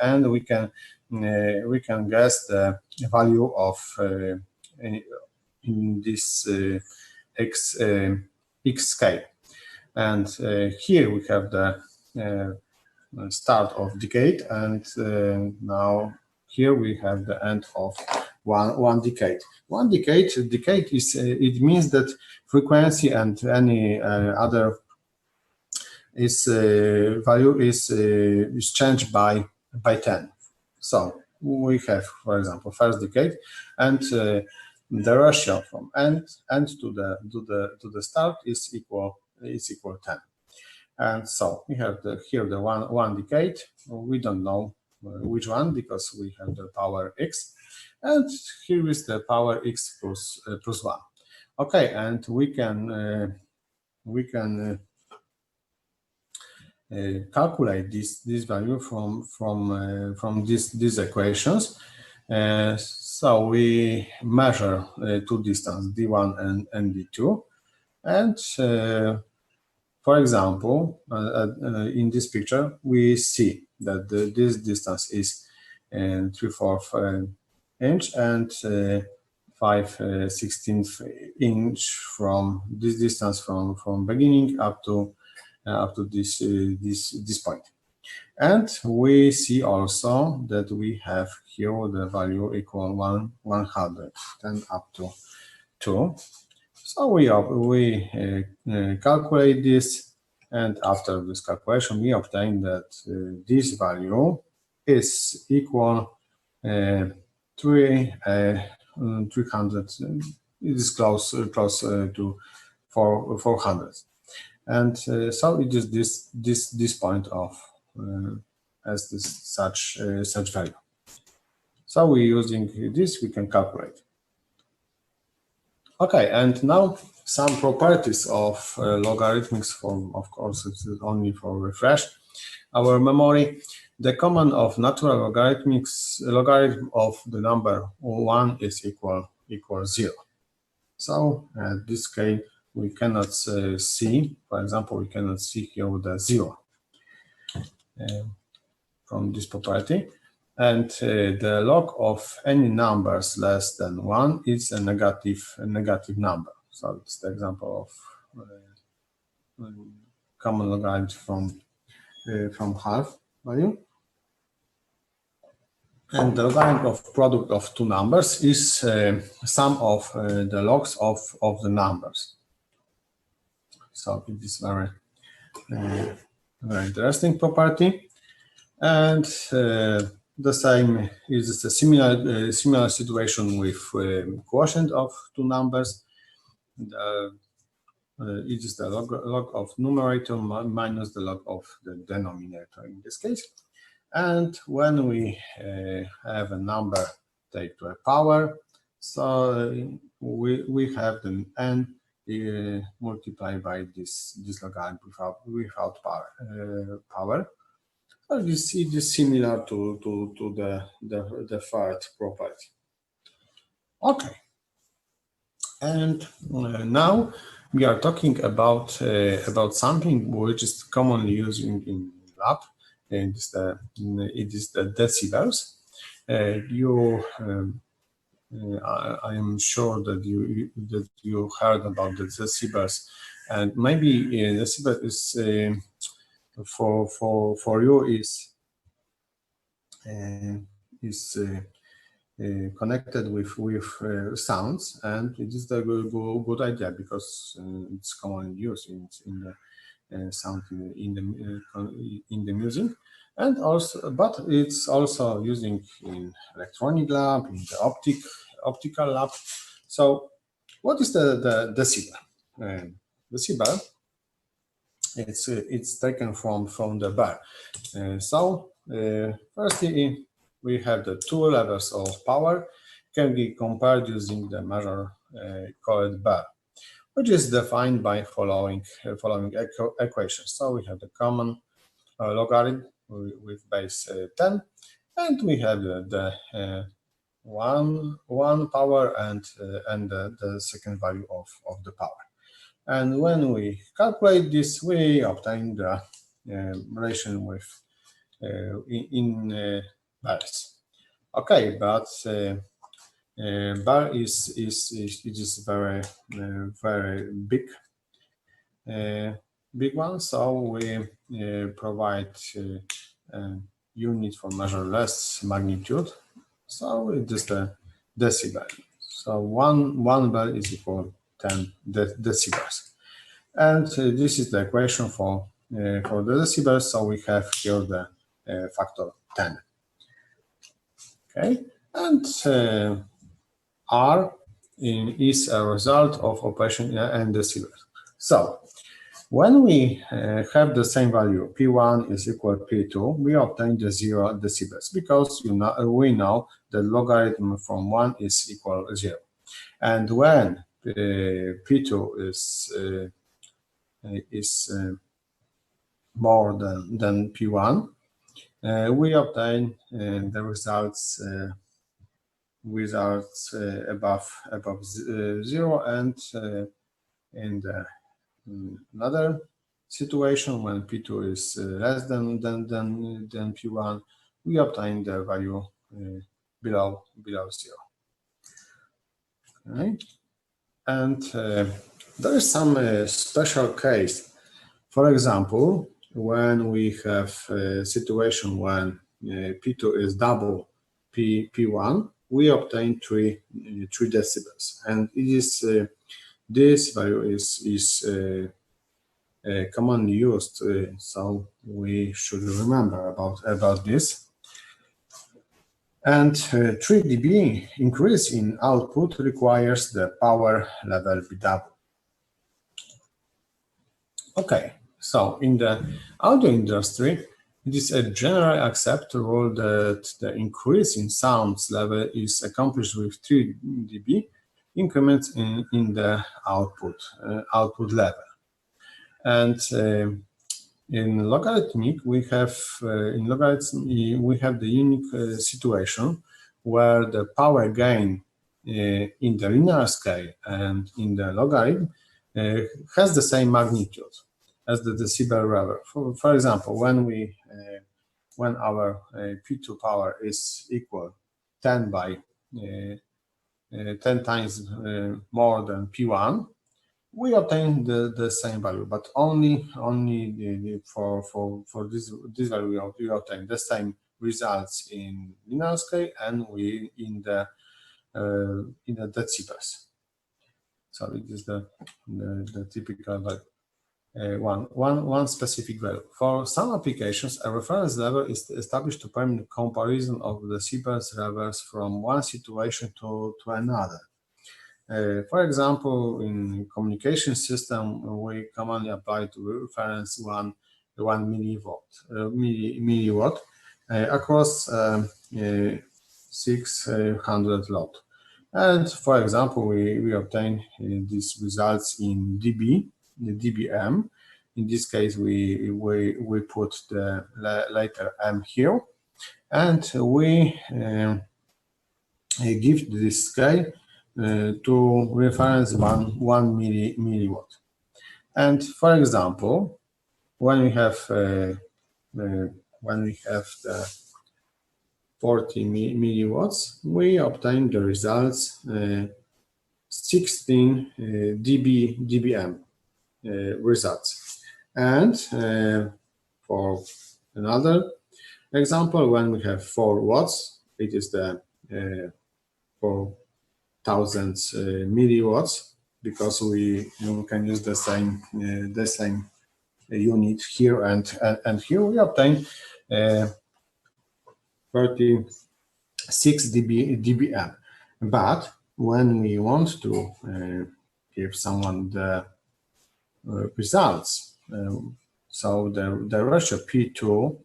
and we can guess the value of in this x scale. And here we have the start of decade, and now here we have the end of one decade. One decade is it means that frequency and any other is value is changed by 10. So we have, for example, first decade, and the ratio from end to the start is equal 10. And so we have here the one decade. We don't know which one because we have the power x, and here is the power x plus 1. Okay, and we can calculate this value from these equations. So we measure two distance d1 and d2, and for example, in this picture, we see that this distance is 3/4 inch and 5/16 inch from this distance from beginning up to this point. And we see also that we have here the value equal 110 up to 2. So we calculate this, and after this calculation, we obtain that this value is equal 300. It is close to 400, and so it is this point of as this such value. So we using this, we can calculate. Okay, and now some properties of logarithmics. Of course, it's only for refresh our memory. The common of natural logarithm of the number 1 is equal 0. So at this scale, we cannot see, for example, we cannot see here the 0 from this property. And the log of any numbers less than 1 is a negative number. So it's the example of common logarithm from half value. And the logarithm of product of two numbers is sum of the logs of the numbers. So it is very interesting property. And the same is a similar situation with quotient of two numbers. It is the log of numerator minus the log of the denominator in this case. And when we have a number take to a power, so we have the n multiplied by this logarithm without power. So you see this similar to the third property. Okay, and now we are talking about something which is commonly used in lab, and it is the decibels. I am sure that you heard about the decibels, and maybe decibel is for you is connected with sounds, and it is a good idea because it's commonly used in the sound in the music, and also, but it's also using in electronic lab, in the optical lab. So, what is the decibel? Decibel, it's taken from the bar. Firstly, we have the two levels of power can be compared using the measure called bar, which is defined by following equations. So we have the common logarithm with base 10, and we have the one power and the second value of the power. And when we calculate this, we obtain the relation with in bars. Okay, but bar is very big one, so we provide unit for measure less magnitude. So it is the decibel. So one bell is equal 10 decibels, and this is the equation for the decibels. So we have here the factor 10. Okay, and R is a result of operation and decibels. So when we have the same value, P1 is equal to P2, we obtain the 0 decibels because we know the logarithm from 1 is equal to 0. And when P2 is more than P1, we obtain the results above 0, and in the another situation when P2 is less than P1, we obtain the value below 0. Okay. And there is some special case. For example, when we have a situation when P2 is double P1, we obtain 3 decibels, and it is this value is commonly used, so we should remember about this. And 3 dB increase in output requires the power level be double. Okay, so in the audio industry, it is a generally accepted rule that the increase in sounds level is accomplished with 3 dB increments in the output level. And in logarithmic, we have the unique situation where the power gain in the linear scale and in the logarithm has the same magnitude as the decibel level. For example, when our P2 power is equal 10 by 10 times more than P1, we obtain the same value, but only for this value we obtain the same results in linear scale and we in the decibels. So it is the typical value. One specific value. For some applications, a reference level is established to permit comparison of decibels levels from one situation to another. For example, in communication system, we commonly apply to reference 1 milliwatt across 600 lot. And for example, we obtain these results in dBm. In this case, we put the letter M here, and we give this scale to reference 1 milliwatt. And for example, when we have the 40 milliwatts, we obtain the results 16 dBm results. And for another example, when we have 4 watts, it is the 4,000 milliwatts, because we can use the same unit here and here. We obtain 36 dBm. But when we want to give someone the results, so the ratio P2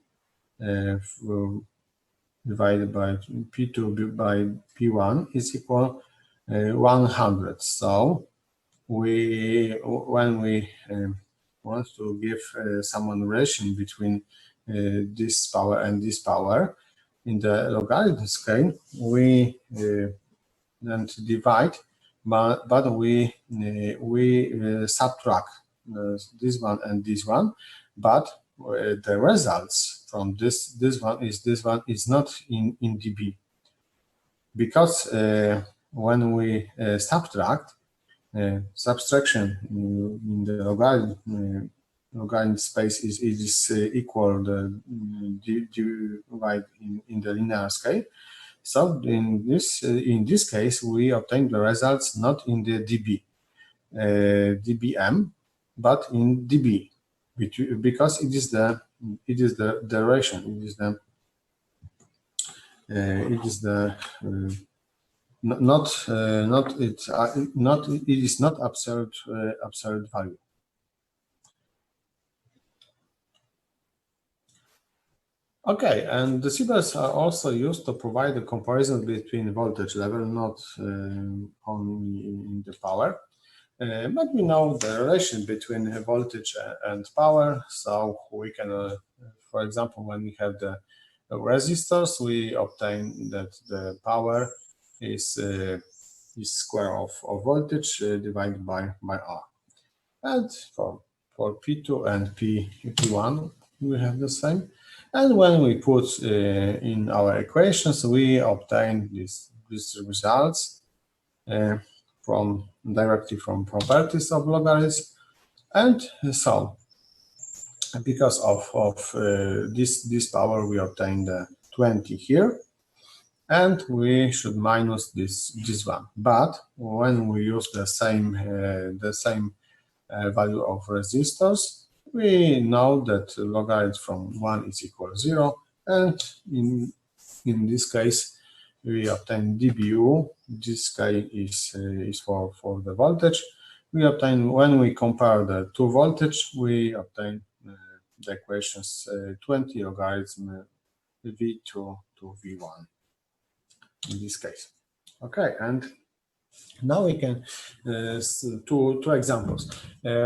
divided by P2 by P1 is equal 100. So when we want to give someone relation between this power and this power in the logarithm scale, we don't divide, but we subtract this one and this one, but the results from this one is not in dB, because when we subtract, subtraction in the logarithm space is equal the divide in the linear scale. So in this case, we obtain the results not in the dB, dBm, but in dB, because it is the duration, it is not absolute value. Okay, and decibels are also used to provide a comparison between voltage level, not only in the power. But we know the relation between voltage and power, so we can, for example, when we have the resistors, we obtain that the power is square of voltage divided by R. And for P2 and P1, we have the same. And when we put in our equations, we obtain these results directly from properties of logarithms. And so, because of this power, we obtain the 20 here, and we should minus this one. But when we use the same value of resistors, we know that logarithm from 1 is equal to 0, and in this case we obtain dBu. This K is for the voltage. We obtain, when we compare the two voltage, we obtain the equations 20 logarithm V to V1 in this case. Okay, and now we can two examples.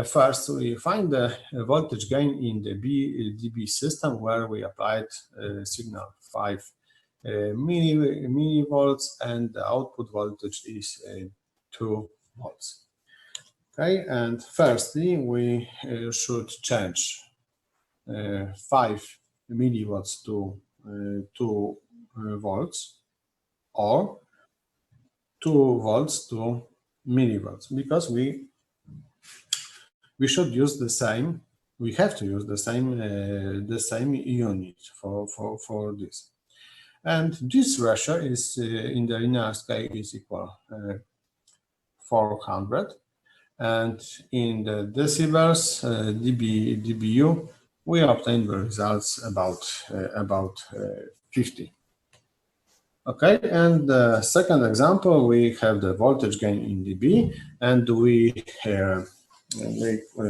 First, we find the voltage gain in the dB system, where we applied signal 5 millivolts, and the output voltage is 2 volts. Okay, and firstly, we should change 5 millivolts to 2 volts, or 2 volts to millivolts, because we should use the same. We have to use the same unit for this, and this ratio is in the linear scale is equal 400, and in the decibels dBu, we obtain the results about 50. Okay, and the second example, we have the voltage gain in dB, and we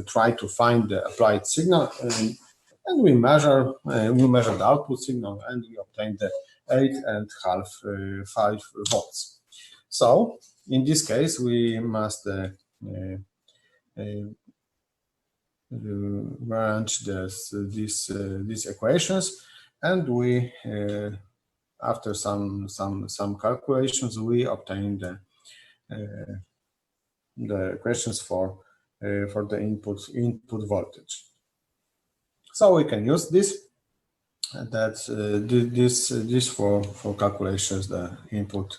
try to find the applied signal, and we measure the output signal, and we obtain the 8.5 5 volts. So in this case, we must arrange these equations, and we after some calculations, we obtain the equations for the input voltage. So we can use this for calculations the input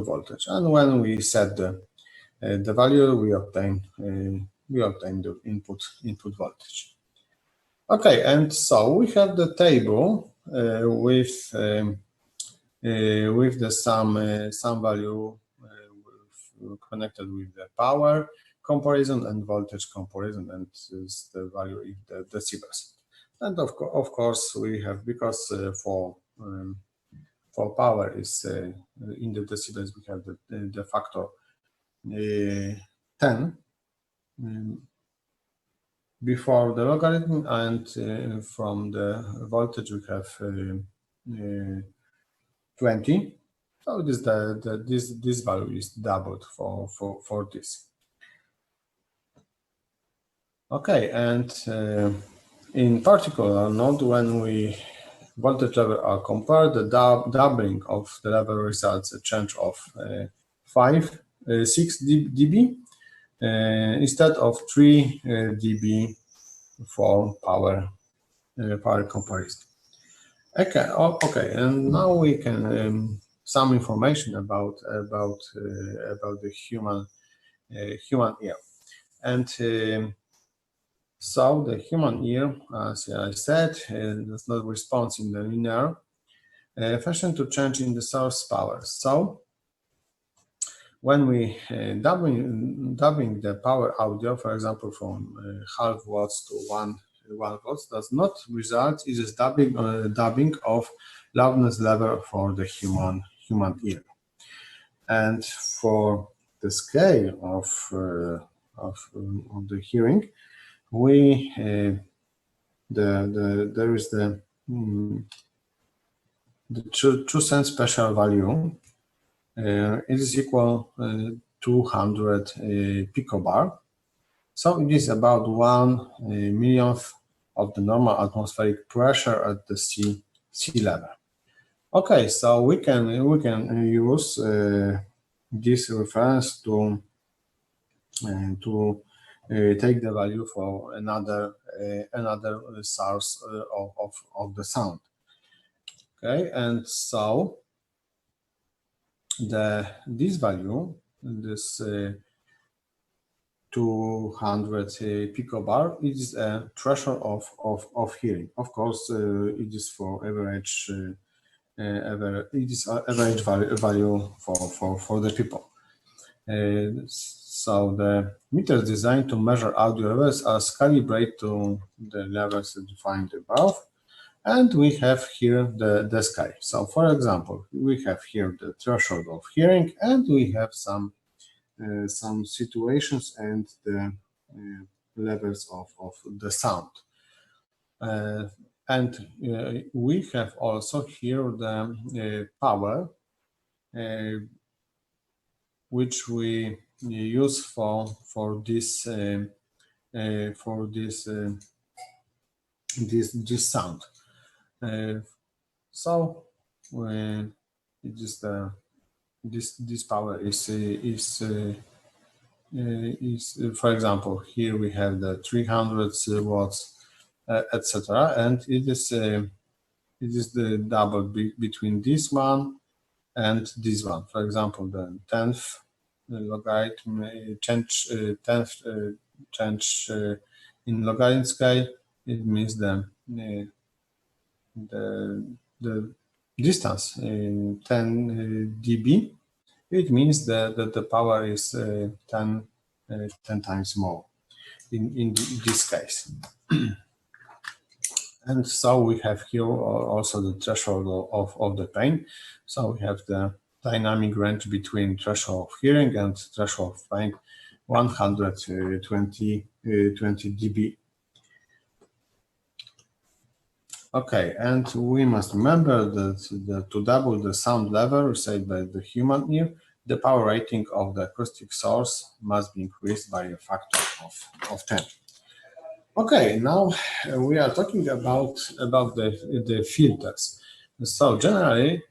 voltage, and when we set the value, we obtain the input voltage. Okay, and so we have the table with the sum value connected with the power comparison and voltage comparison, and is the value in the decibels. And of course we have, because for power is in the decibels, we have the factor 10 before the logarithm, and from the voltage we have 20. So this value is doubled for this. Okay, and in particular note, when we voltage level are compared, the doubling of the level results a change of 6 dB instead of 3 dB for power comparison. Okay, okay, and now we can some information about the human ear, and so the human ear, as I said, does not respond in the linear fashion to change in the source power. So when we dubbing the power audio, for example, from half watts to 1 watts, does not result in this dubbing of loudness level for the human ear. And for the scale of the hearing, we there is the true sense special value. It is equal 200 picobar. So it is about 1 millionth of the normal atmospheric pressure at the sea level. Okay, so we can use this reference to take the value for another source of the sound. Okay, and so this value, this 200 picobar, is a threshold of hearing. Of course, it is for average. It is average value for the people. So the meters designed to measure audio levels are calibrated to the levels defined above, and we have here the sky. So for example, we have here the threshold of hearing, and we have some situations and the levels of the sound. And we have also here the power which we use for this this sound. So it is this power is for example, here we have the 300 watts, etc., and it is the double between this one and this one. For example, the 10th logarithm change in logarithm scale. It means the distance in 10 dB. It means that the power is 10 times more in this case. And so we have here also the threshold of the pain. So we have the dynamic range between threshold of hearing and threshold of pain, 120 dB. Okay, and we must remember that to double the sound level received by the human ear, the power rating of the acoustic source must be increased by a factor of 10. Okay, now we are talking about the filters. So generally,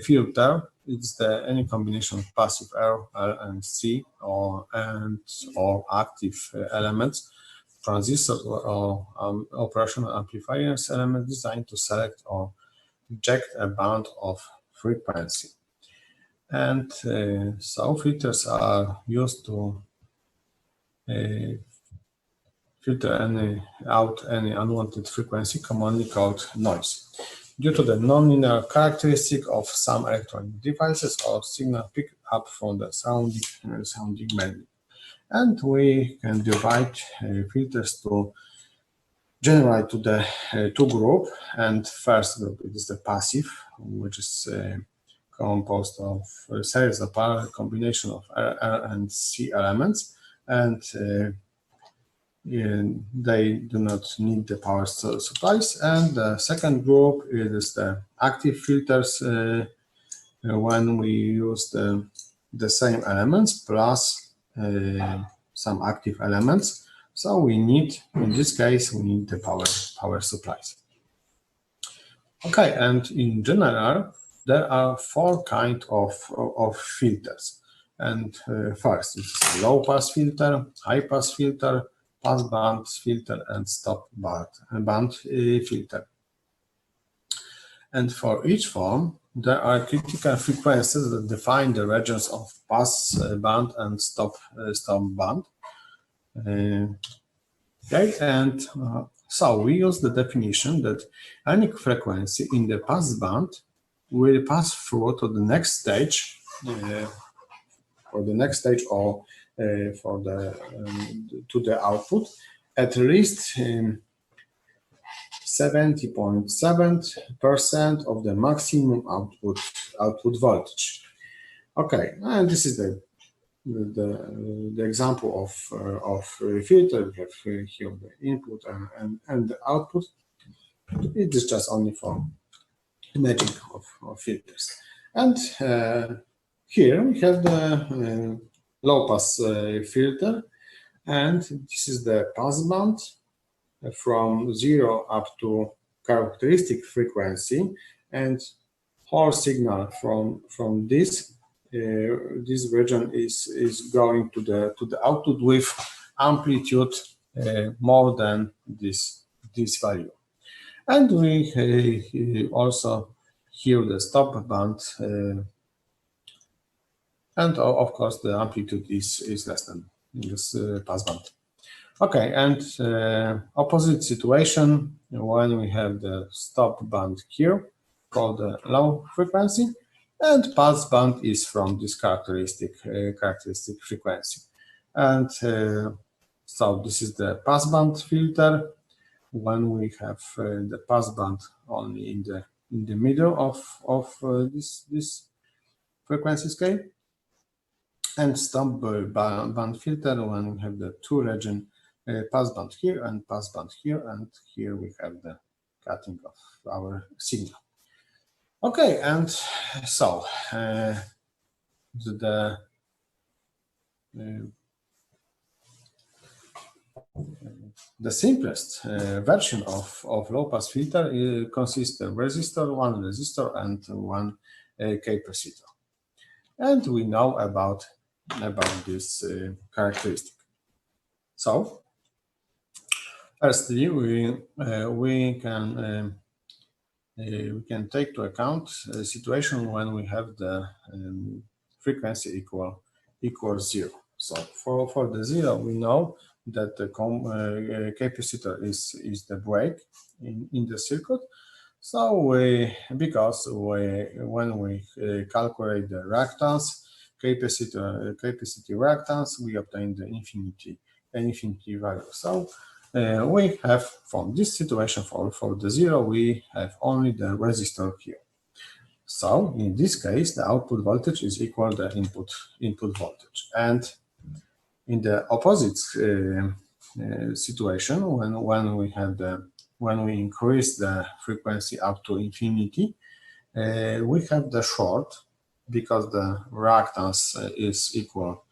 filter is any combination of passive R and C or active elements, transistors or operational amplifiers elements designed to select or reject a band of frequency. And so filters are used to filter out any unwanted frequency, commonly called noise, due to the nonlinear characteristic of some electronic devices or signal picked up from the sounding medium. And we can divide filters to generate to the two groups. And first group is the passive, which is composed of a series of parallel combination of R and C elements, and they do not need the power supplies. And the second group is the active filters, when we use the same elements plus some active elements. So we need, in this case, we need the power supplies. Okay, and in general, there are four kinds of filters. And first, it's low pass filter, high pass filter, pass band filter, and stop band filter. And for each form, there are critical frequencies that define the regions of pass band and stop band. Okay, and so we use the definition that any frequency in the pass band will pass through to the next stage, or for the to the output at least 70.7% of the maximum output voltage. Okay, and this is the example of filter. We have here the input and the output. It is just only for imaging of filters. And here we have the low pass filter, and this is the pass band from 0 up to characteristic frequency, and whole signal from this region is going to the output with amplitude more than this value. And we also hear the stop band, and of course the amplitude is less than this pass band. Okay, and opposite situation when we have the stop band here called the low frequency, and pass band is from this characteristic frequency. And so this is the pass band filter when we have the pass band only in the middle of this frequency scale, and stop band filter when we have the two region pass band here and pass band here, and here we have the cutting of our signal. Okay, and so the simplest version of low pass filter consists of one resistor and one capacitor, and we know about this characteristic. So firstly, we can take to account a situation when we have the frequency equal 0. So for the 0, we know that the capacitor is the break in the circuit. So when we calculate the reactance, capacity reactance, we obtain the infinity value. So we have, from this situation, for the 0, we have only the resistor here. So in this case, the output voltage is equal to the input voltage. And in the opposite situation, when we increase the frequency up to infinity, we have the short, because the reactance is equal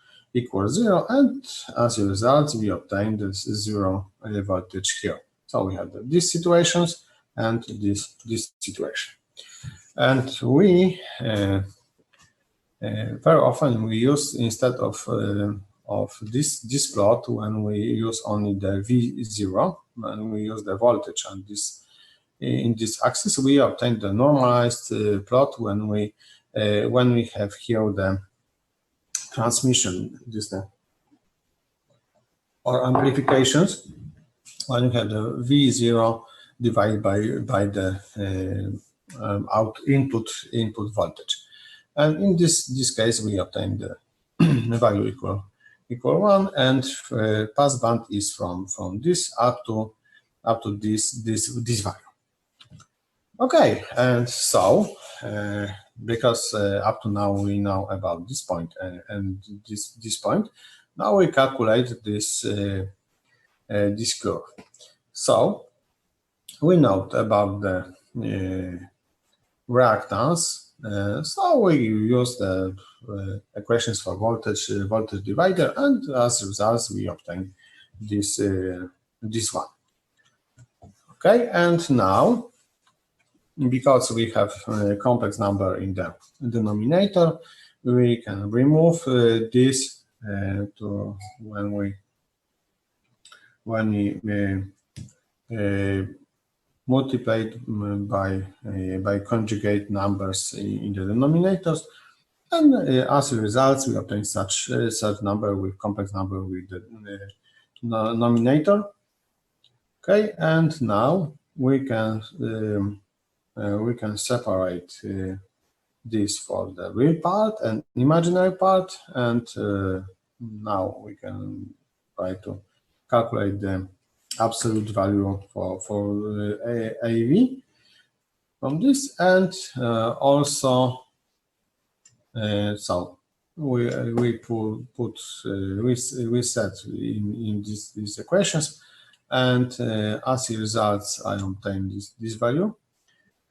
0, and as a result we obtain this 0 voltage here. So we have these situations and this situation, and we very often we use, instead of this plot, when we use only the V0, and we use the voltage, and in this axis we obtain the normalized plot when we have here the transmission distance or amplifications, when you have the V0 divided by the input voltage. And in this case, we obtain the value equal 1, and pass band is from this up to this value. Okay, and so because up to now we know about this point and this point, now we calculate this curve. So we know about the reactance. So we use the equations for voltage divider, and as a result we obtain this one. Okay, and now, because we have a complex number in the denominator, we can remove this to when we multiplied by conjugate numbers in the denominators, and as a result, we obtain such number with complex number with the denominator. Okay, and now we can separate this for the real part and imaginary part, and now we can try to calculate the absolute value for AV from this, and also so we set in these equations, and as a result I obtain this value,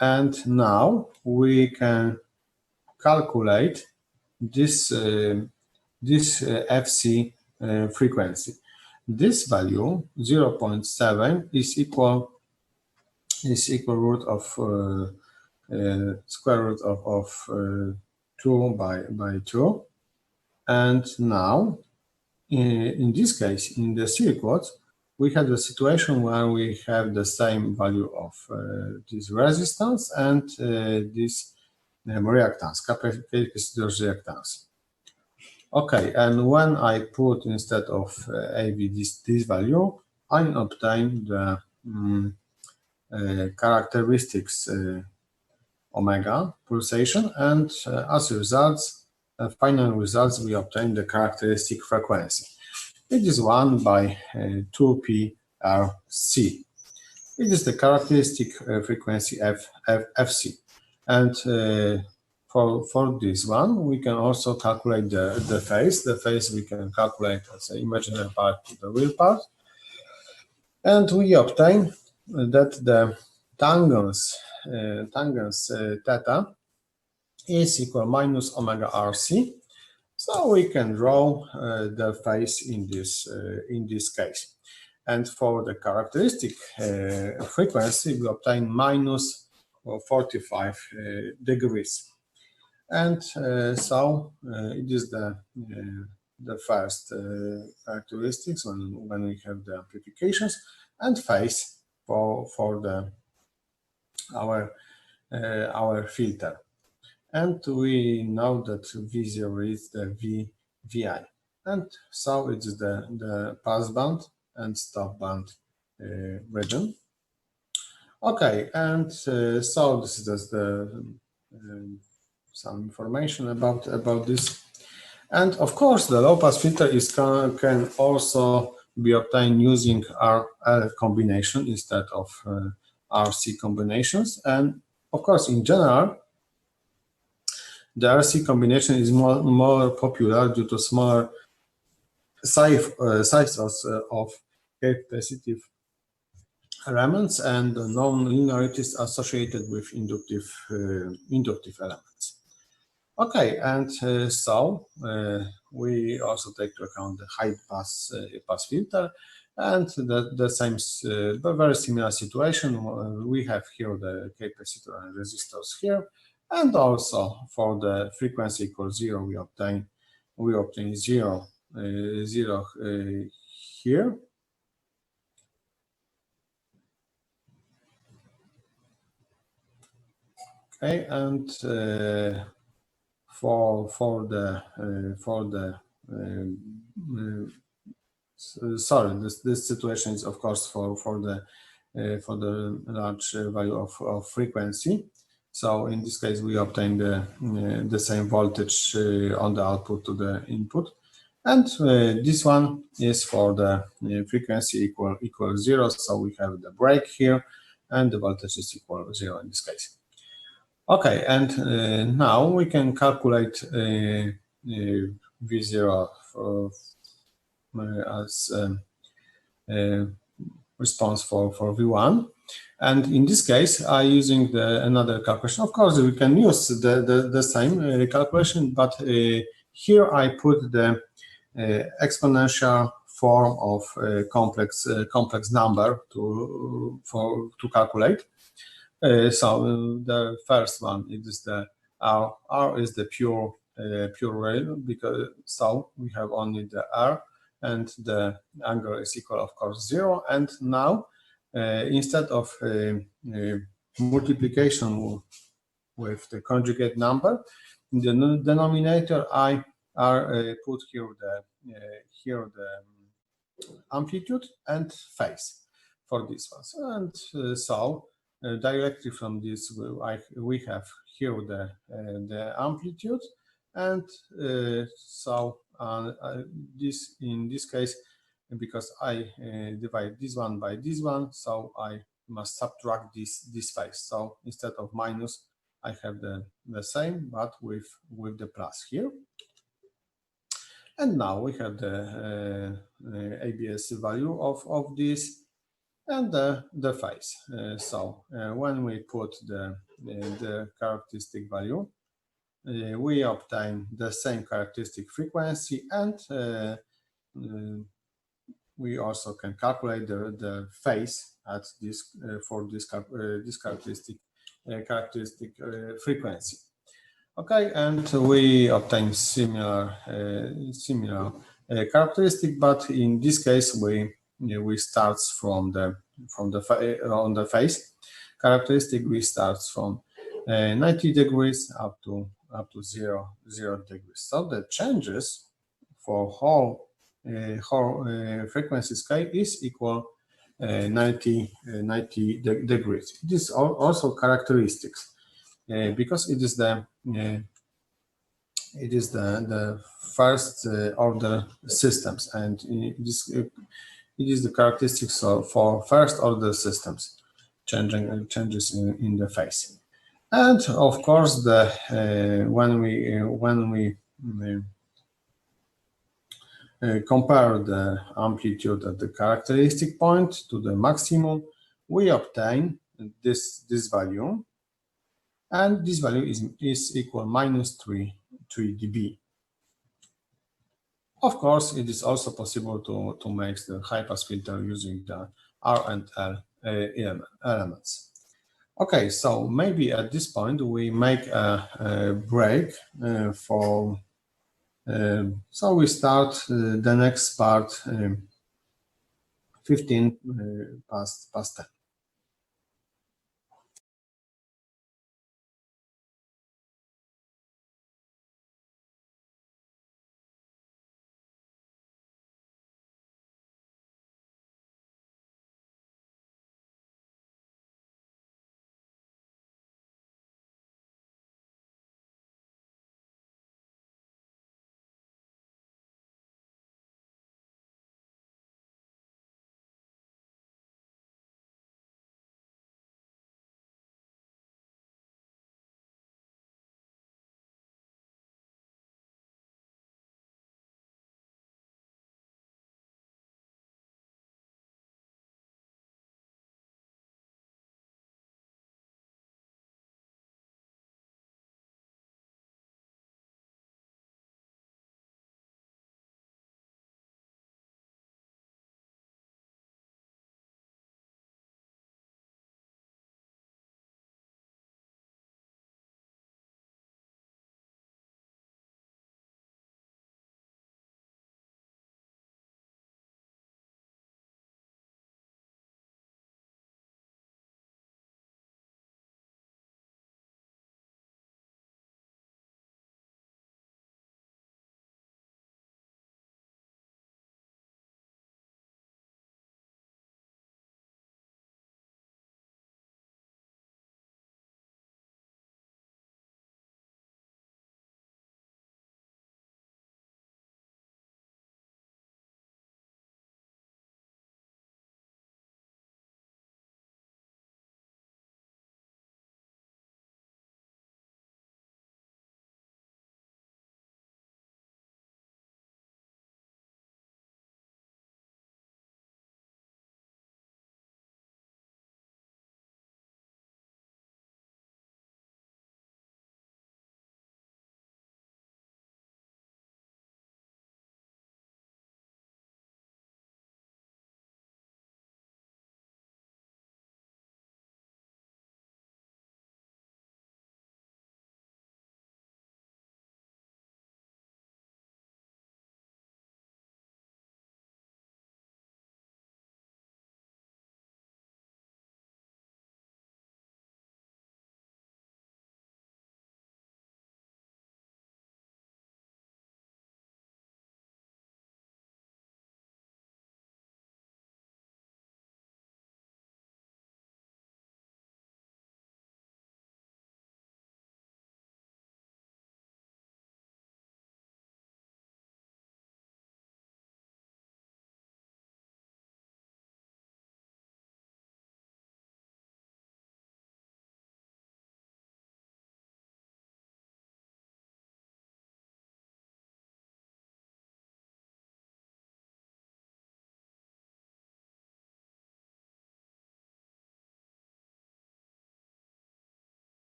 and now we can calculate this FC frequency. This value 0.7 is equal root of square root of 2 by 2, and now in this case, in the circuit, we have the situation where we have the same value of this resistance and this reactance, capacitor reactance. Okay, and when I put instead of AV this value, I obtain the characteristics omega pulsation, and as a result, final results, we obtain the characteristic frequency. It is 1 by 2 PRC. It is the characteristic frequency FC, and for this one, we can also calculate the phase. The phase we can calculate as an imaginary part to the real part, and we obtain that the tangents theta is equal minus omega RC. So we can draw the phase in this case. And for the characteristic frequency, we obtain minus 45 degrees. And so it is the first characteristics when we have the amplifications, and phase for our filter. And we know that V0 is the VI, and so it's the pass band and stop band region. Okay, and so this is just some information about this. And of course, the low pass filter can also be obtained using RL combination instead of RC combinations. And of course, in general, the RC combination is more popular due to smaller sizes of capacitive elements and non-linearities associated with inductive elements. Okay, and so we also take into account the high pass filter, and the same, very similar situation. We have here the capacitor and resistors here, and also for the frequency equals 0, we obtain 0 here. Okay, and sorry, this situation is of course for the large value of frequency. So in this case, we obtain the same voltage on the output to the input, and this one is for the frequency equal 0. So we have the break here, and the voltage is equal 0 in this case. Okay, and now we can calculate V0 as response for V1. And in this case, I'm using another calculation. Of course, we can use the same calculation, but here I put the exponential form of complex number to calculate. So the first one is the R is the pure rail, because so we have only the R, and the angle is equal, of course, 0. And now instead of multiplication with the conjugate number, in the denominator I put here the amplitude and phase for this one. And so directly from this we have here the amplitude, and so this in this case, because I divide this one by this one, so I must subtract this phase. So instead of minus, I have the same, but with the plus here. And now we have the ABS value of this and the phase. So when we put the characteristic value, we obtain the same characteristic frequency, and we also can calculate the phase at this for this characteristic frequency. Okay, and we obtain similar characteristic, but in this case we start from the phase characteristic. We start from 90 degrees up to 0 degrees. So the changes for whole frequency scale is equal 90 degrees. It is also characteristics because it is the first order systems, and it is the characteristics for first order systems changes in the phase. And of course, when we compare the amplitude at the characteristic point to the maximum, we obtain this value, and this value is equal minus 3 dB. Of course, it is also possible to make the high-pass filter using the R and L elements. Okay, so maybe at this point we make a break so we start the next part 15 past 10.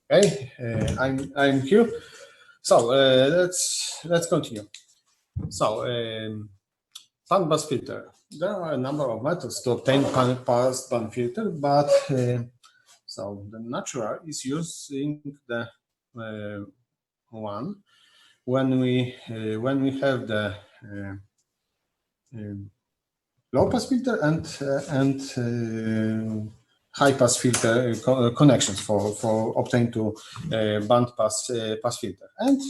Okay, I'm here. So let's continue. So bandpass filter. There are a number of methods to obtain bandpass filter, but so the natural is using the one when we have the low pass filter and high pass filter connections for obtain to band pass pass filter, and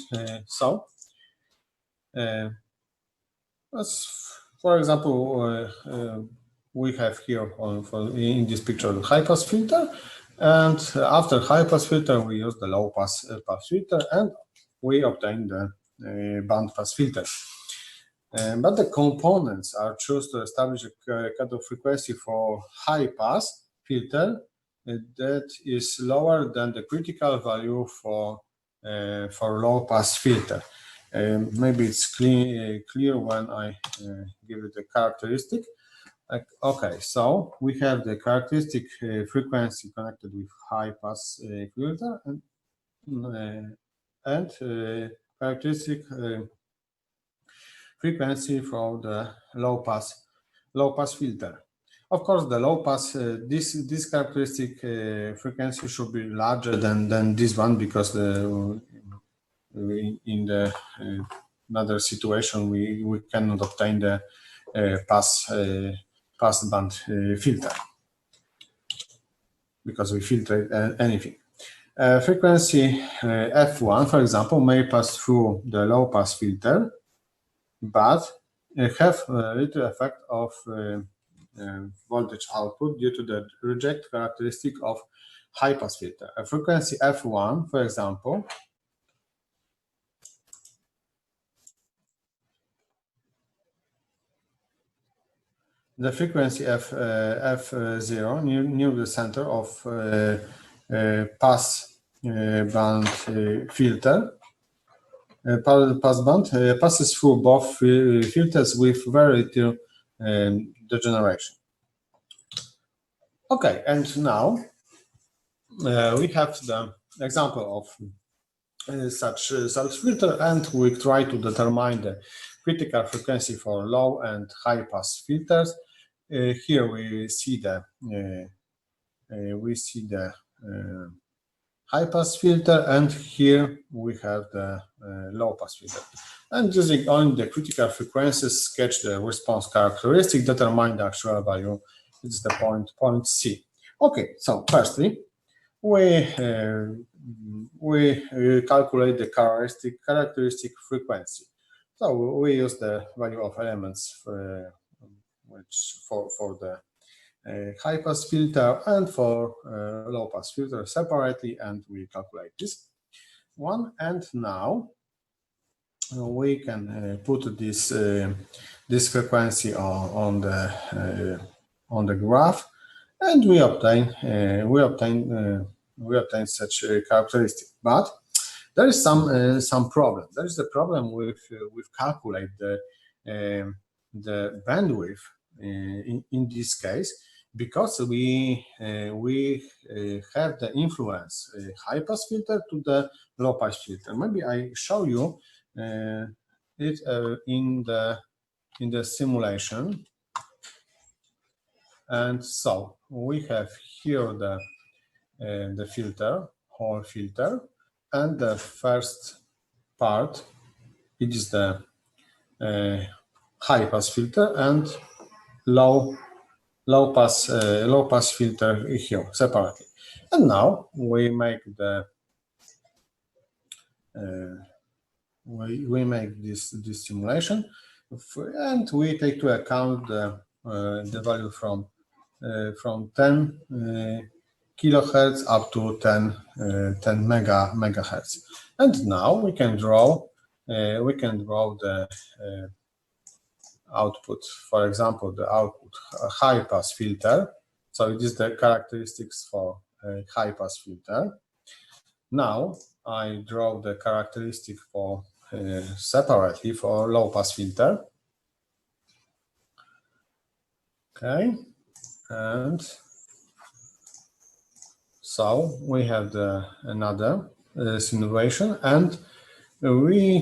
so for example we have here in this picture the high pass filter, and after high pass filter we use the low pass pass filter and we obtain the band pass filter. But the components are chosen to establish a cutoff frequency for high pass filter that is lower than the critical value for low pass filter. Maybe it's clear when I give it a characteristic. Okay, so we have the characteristic frequency connected with high pass filter and characteristic frequency for the low pass filter. Of course, the low pass this characteristic frequency should be larger than this one, because in the another situation we cannot obtain the pass band filter because we filter anything. Frequency F1, for example, may pass through the low pass filter, but have a little effect of voltage output due to the reject characteristic of high pass filter. A frequency F1, for example, the frequency F0 near the center of pass band filter. Pass band passes through both filters with very little degeneration. Okay, and now we have the example of such filter, and we try to determine the critical frequency for low and high pass filters. Here we see the high pass filter, and here we have the low pass filter. And using only the critical frequencies, sketch the response characteristic, determine the actual value. It's the point C. Okay, so firstly, we calculate the characteristic frequency. So we use the value of elements for the high pass filter and for low pass filter separately, and we calculate this one. And now we can put this frequency on the graph, and we obtain such a characteristic. But there is some problem. There is a problem with calculate the bandwidth in this case, because we have the influence high pass filter to the low pass filter. Maybe I show you it in the simulation. And so we have here the filter, whole filter, and the first part, it is the high pass filter and low pass filter here separately. And now we make the we make this simulation, and we take into account the value from 10 kilohertz up to 10 megahertz. And now we can draw the output. For example, the output high pass filter. So it is the characteristics for a high pass filter. Now I draw the characteristic for separately for low pass filter. Okay, and So we have another simulation, and we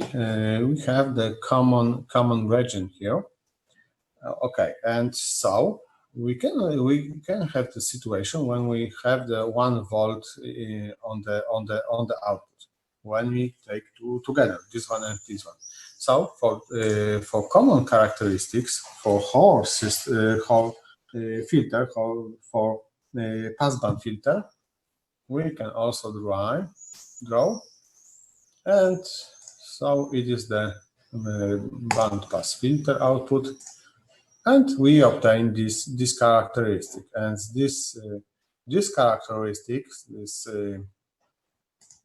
have the common region here. Okay, and so we can have the situation when we have the 1 volt on the output when we take two together, this one and this one. So for common characteristics for whole filter, for passband filter, we can also draw, and so it is the band pass filter output, and we obtain this characteristic, and this characteristic, this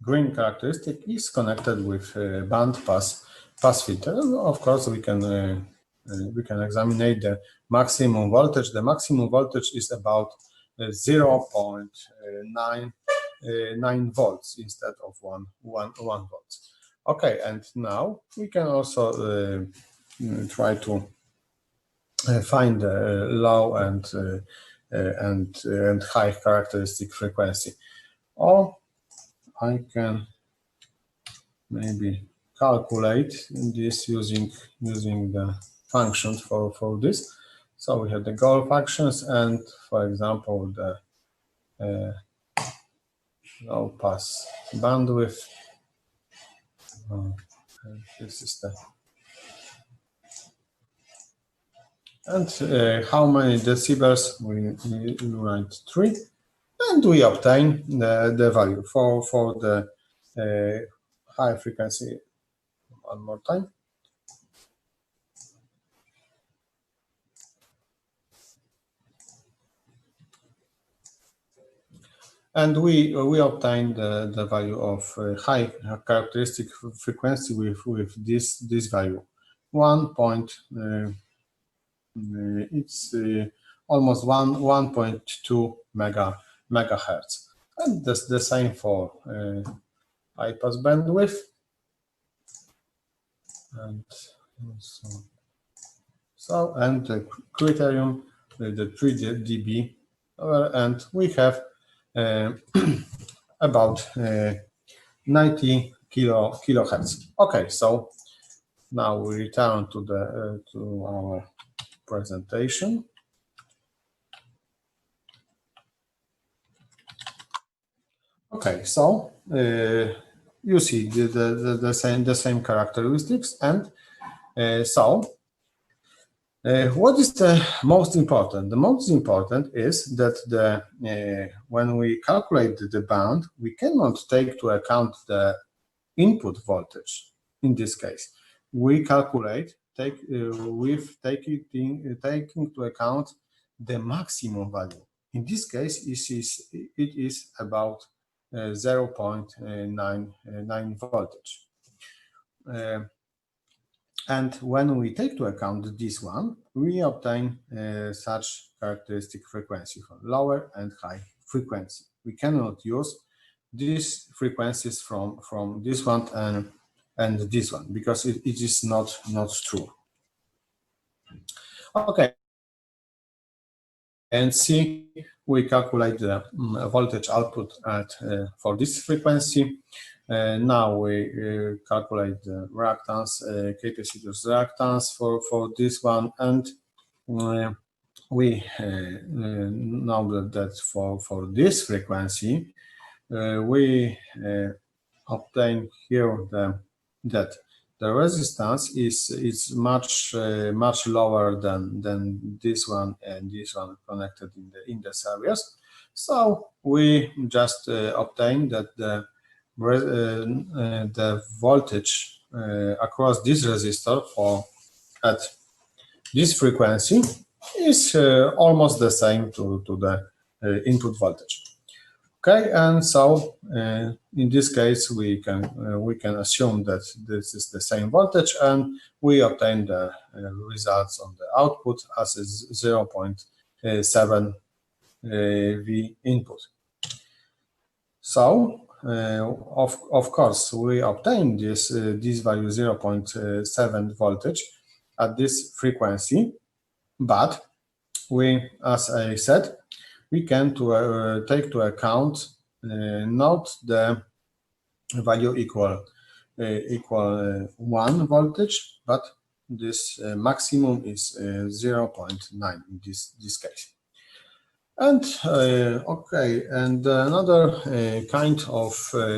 green characteristic, is connected with band pass filter. And of course, we can examine the maximum voltage. The maximum voltage is about 0.9 volts instead of 1 volts. Okay, and now we can also try to find the low and high characteristic frequency, or I can maybe calculate this using the functions for this. So we have the goal functions, and for example the low pass bandwidth. This is the and how many decibels, we write 3, and we obtain the value for the high frequency. One more time. And we obtain the value of high characteristic frequency with this value, 1. It's almost 1.2 megahertz, and that's the same for high pass bandwidth, and so and the criterion, the 3 dB, and we have about 90 kilohertz. Okay, so now we return to our presentation. Okay, so you see the same characteristics, and so what is the most important? The most important is that when we calculate the band, we cannot take into account the input voltage. In this case, we calculate taking into account the maximum value. In this case, it is about 0.9 voltage. And when we take into account this one, we obtain such characteristic frequency for lower and high frequency. We cannot use these frequencies from this one and this one, because it is not true. Okay, and see, we calculate the voltage output at for this frequency. Now we calculate the reactance, capacitors reactance for this one, and we know that for this frequency we obtain here that the resistance is much lower than this one and this one connected in the series. So we just obtain that the voltage across this resistor at this frequency is almost the same to the input voltage. Okay, and so in this case we can assume that this is the same voltage, and we obtain the results on the output as is 0.7 V input. So of course we obtain this value 0.7 voltage at this frequency, but we, as I said, we can take into account not the value equal 1 voltage, but this maximum is 0.9 in this case. And okay, and another kind of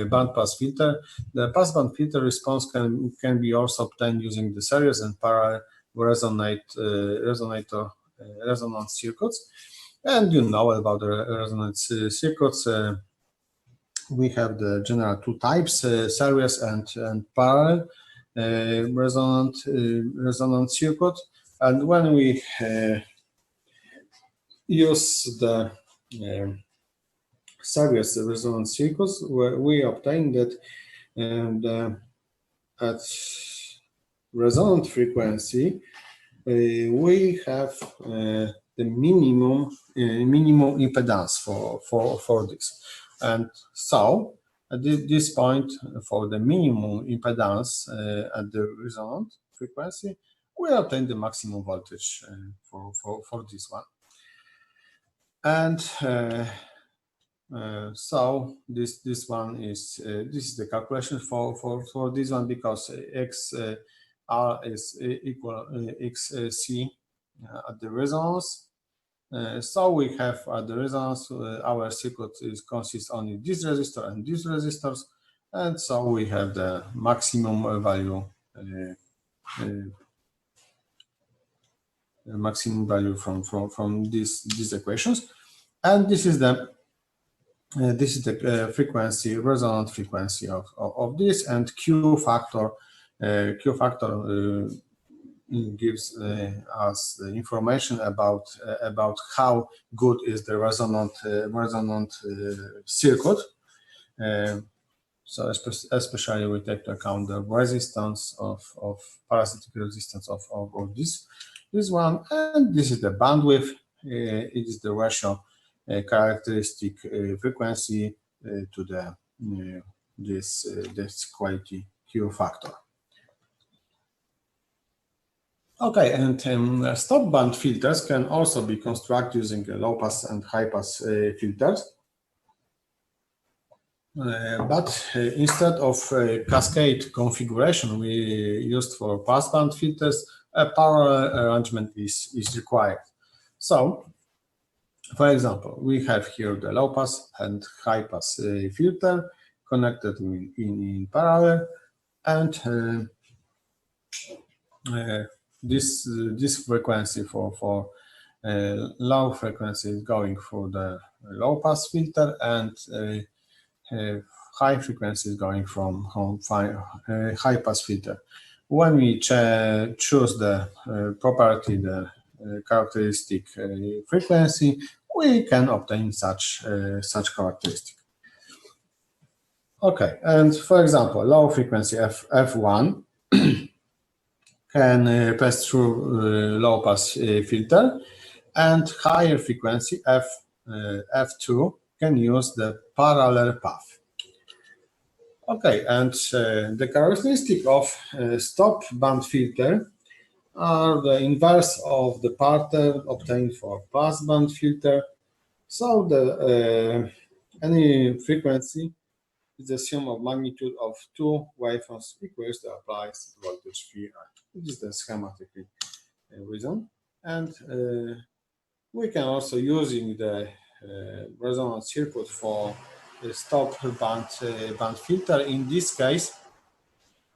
bandpass filter, the passband filter response can be also obtained using the series and parallel resonance circuits. And you know about the resonance circuits. We have the general two types, series and parallel resonance circuit. And when we use the series resonance circuits, we obtain that at resonant frequency we have the minimum impedance for this. And so at this point, for the minimum impedance at the resonant frequency, we obtain the maximum voltage for this one. And so this one is this is the calculation for this one, because x r is equal xc at the resonance. So we have at the resonance our circuit consists only this resistor and these resistors, and so we have the maximum value from these equations. And this is the frequency, resonant frequency of this, and Q factor gives us the information about how good is the resonant circuit. So especially we take into account the resistance of parasitic resistance of this one, and this is the bandwidth. It is the ratio characteristic frequency to the this quality Q factor. Okay, and stop band filters can also be constructed using low pass and high pass filters. But instead of cascade configuration we used for passband filters, a parallel arrangement is required. So, for example, we have here the low pass and high pass filter connected in parallel, and this frequency for low frequency is going for the low pass filter, and high frequency is going from high pass filter. When we choose the property, the characteristic frequency, we can obtain such characteristic. Okay, and for example, low frequency F1 can pass through low pass filter, and higher frequency F2 can use the parallel path. Okay, and the characteristic of stop band filter are the inverse of the pattern obtained for pass band filter. So the any frequency is the sum of magnitude of two waveforms equals the applied voltage VR. This is the schematically reason, and we can also using the resonance circuit for the stop band filter. In this case,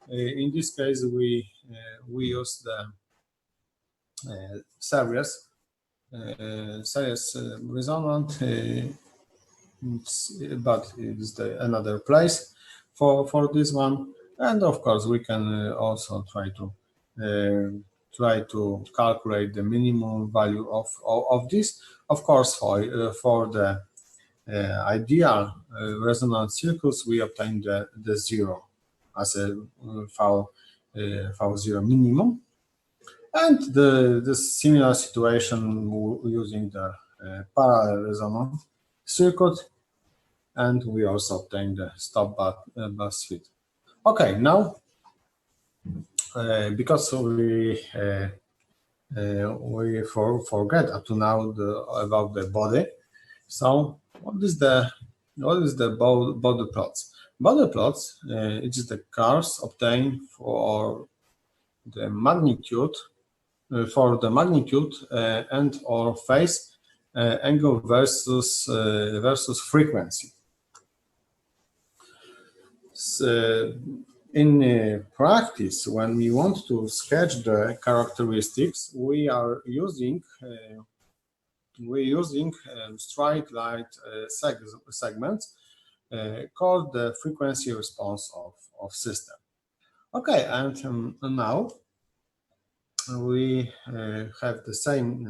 we use the series resonant, but it is another place for this one. And of course, we can also try to calculate the minimum value of this. Of course, for the ideal resonance circuits, we obtain the zero as a V0 minimum, and the similar situation using the parallel resonance circuit, and we also obtain the stop bus fit. Okay, now because we forget up to now about the body. So what is the what is the Bode plots? Bode plots, it is the curves obtained for the magnitude and or phase angle versus frequency. So, in practice, when we want to sketch the characteristics, we are using straight line segments called the frequency response of system. Okay, and now we have the same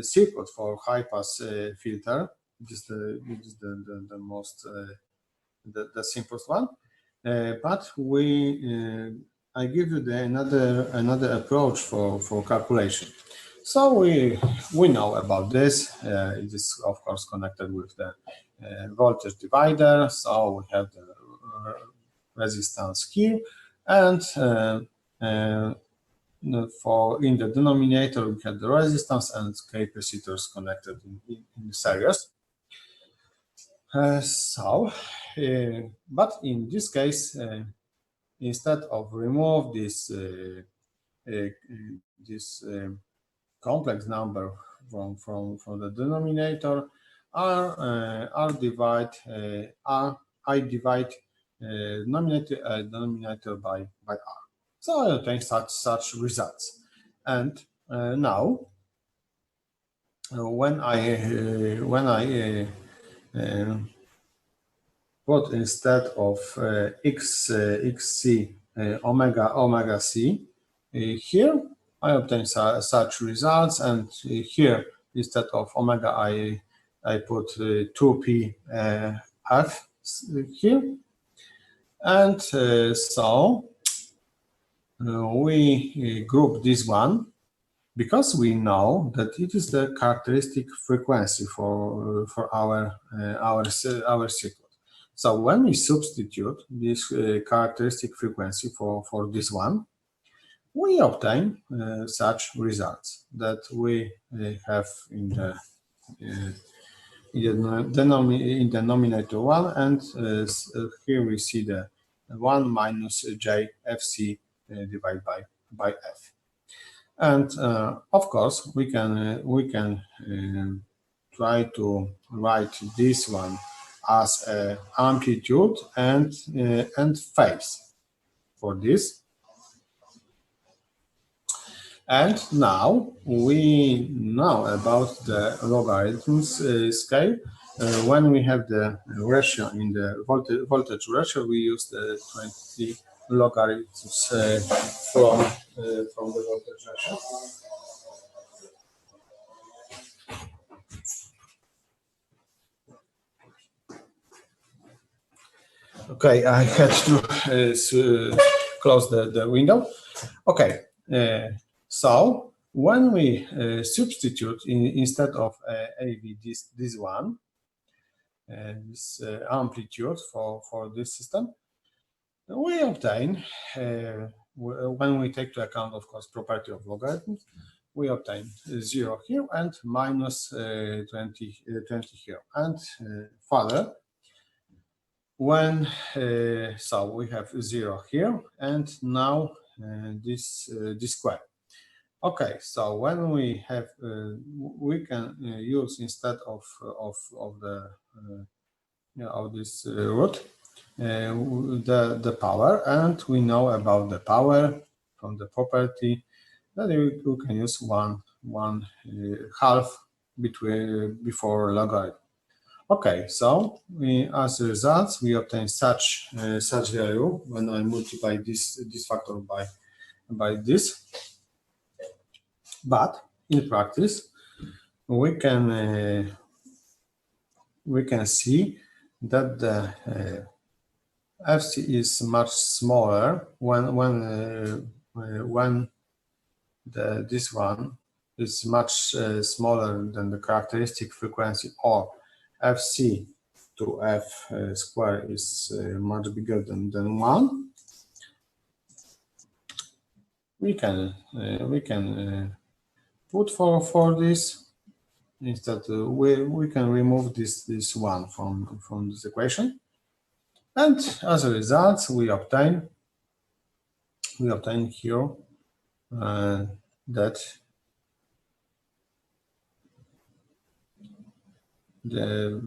circuit for high pass filter. It is the most the simplest one, but I give you another approach for calculation. So we know about this. It is of course connected with the voltage divider. So we have the resistance here, and for in the denominator we have the resistance and capacitors connected in series. But in this case, instead of remove this complex number from the denominator, I divide denominator by r. So I obtain such results. And now when I put instead of xc omega c here, I obtain such results, and here instead of omega I put 2p f here, and so we group this one because we know that it is the characteristic frequency for our circuit. So when we substitute this characteristic frequency for this one, we obtain such results that we have in the denominator 1, and here we see the 1 minus j fc divided by f. And of course, we can try to write this one as amplitude and phase for this. And now we know about the logarithms scale. When we have the ratio in the voltage ratio, we use the 20 logarithms from the voltage ratio. Okay, I had to close the window. Okay, so when we substitute instead of AV this one, this amplitude for this system, we obtain, when we take into account, of course, property of logarithms, we obtain 0 here and minus 20 here. And further, when so we have 0 here, and now this square. Okay, so when we have we can use instead of the of this root the power, and we know about the power from the property that we can use one half before logarithm. Okay, so as a result, we obtain such value when I multiply this factor by this. But in practice, we can see that the FC is much smaller when this one is much smaller than the characteristic frequency, or FC to F square is much bigger than 1. We can put for this instead we can remove this one from this equation, and as a result we obtain here that the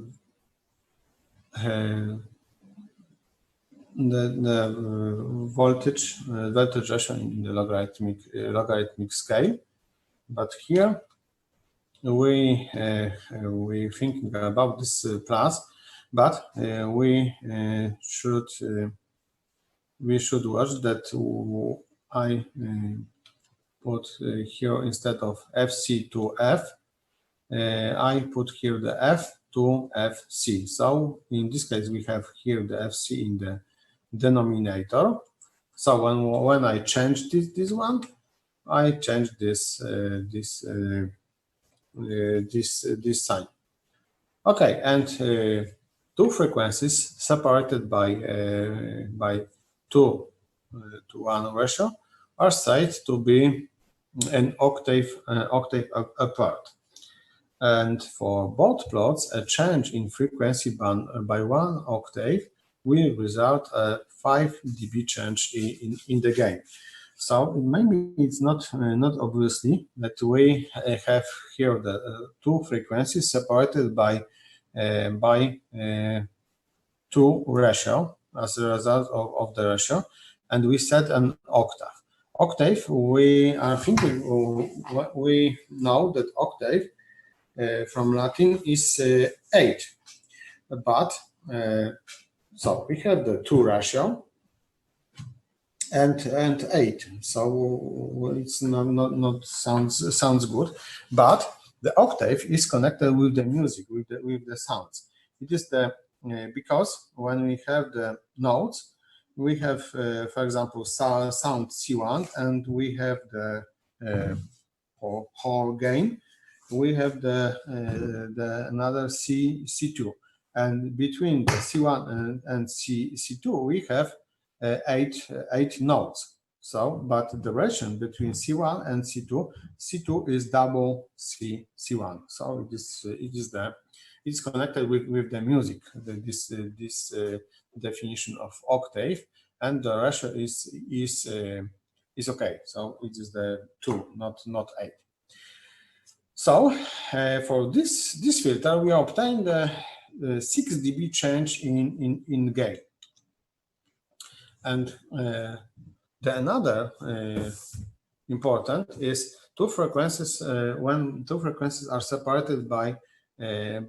voltage ratio in the logarithmic scale. But here we thinking about this plus, but we should watch that I put here, instead of FC to F, I put here the F to FC. So in this case, we have here the FC in the denominator. So when I change this one, I change this sign. Okay, and two frequencies separated by 2 to 1 ratio are said to be an octave apart. And for both plots, a change in frequency band by 1 octave will result a 5 dB change in the gain. So maybe it's not obviously that we have here the two frequencies separated by 2 ratio as a result of the ratio, and we set an octave. Octave, we are thinking, we know that octave from Latin is 8, but so we have the 2 ratio and 8, so it's not sounds good, but the octave is connected with the music, with the sounds. It is the because when we have the notes, we have for example sound C1, and we have the whole gain, we have the another C2, and between the C1 and C2 we have 8 notes. So, but the relation between C1 and C2 is double C1. So it's connected with the music. This definition of octave, and the ratio is okay. So it is the 2, not 8. So for this filter, we obtain the 6 dB change in gain. And the another important is two frequencies. When two frequencies are separated by 10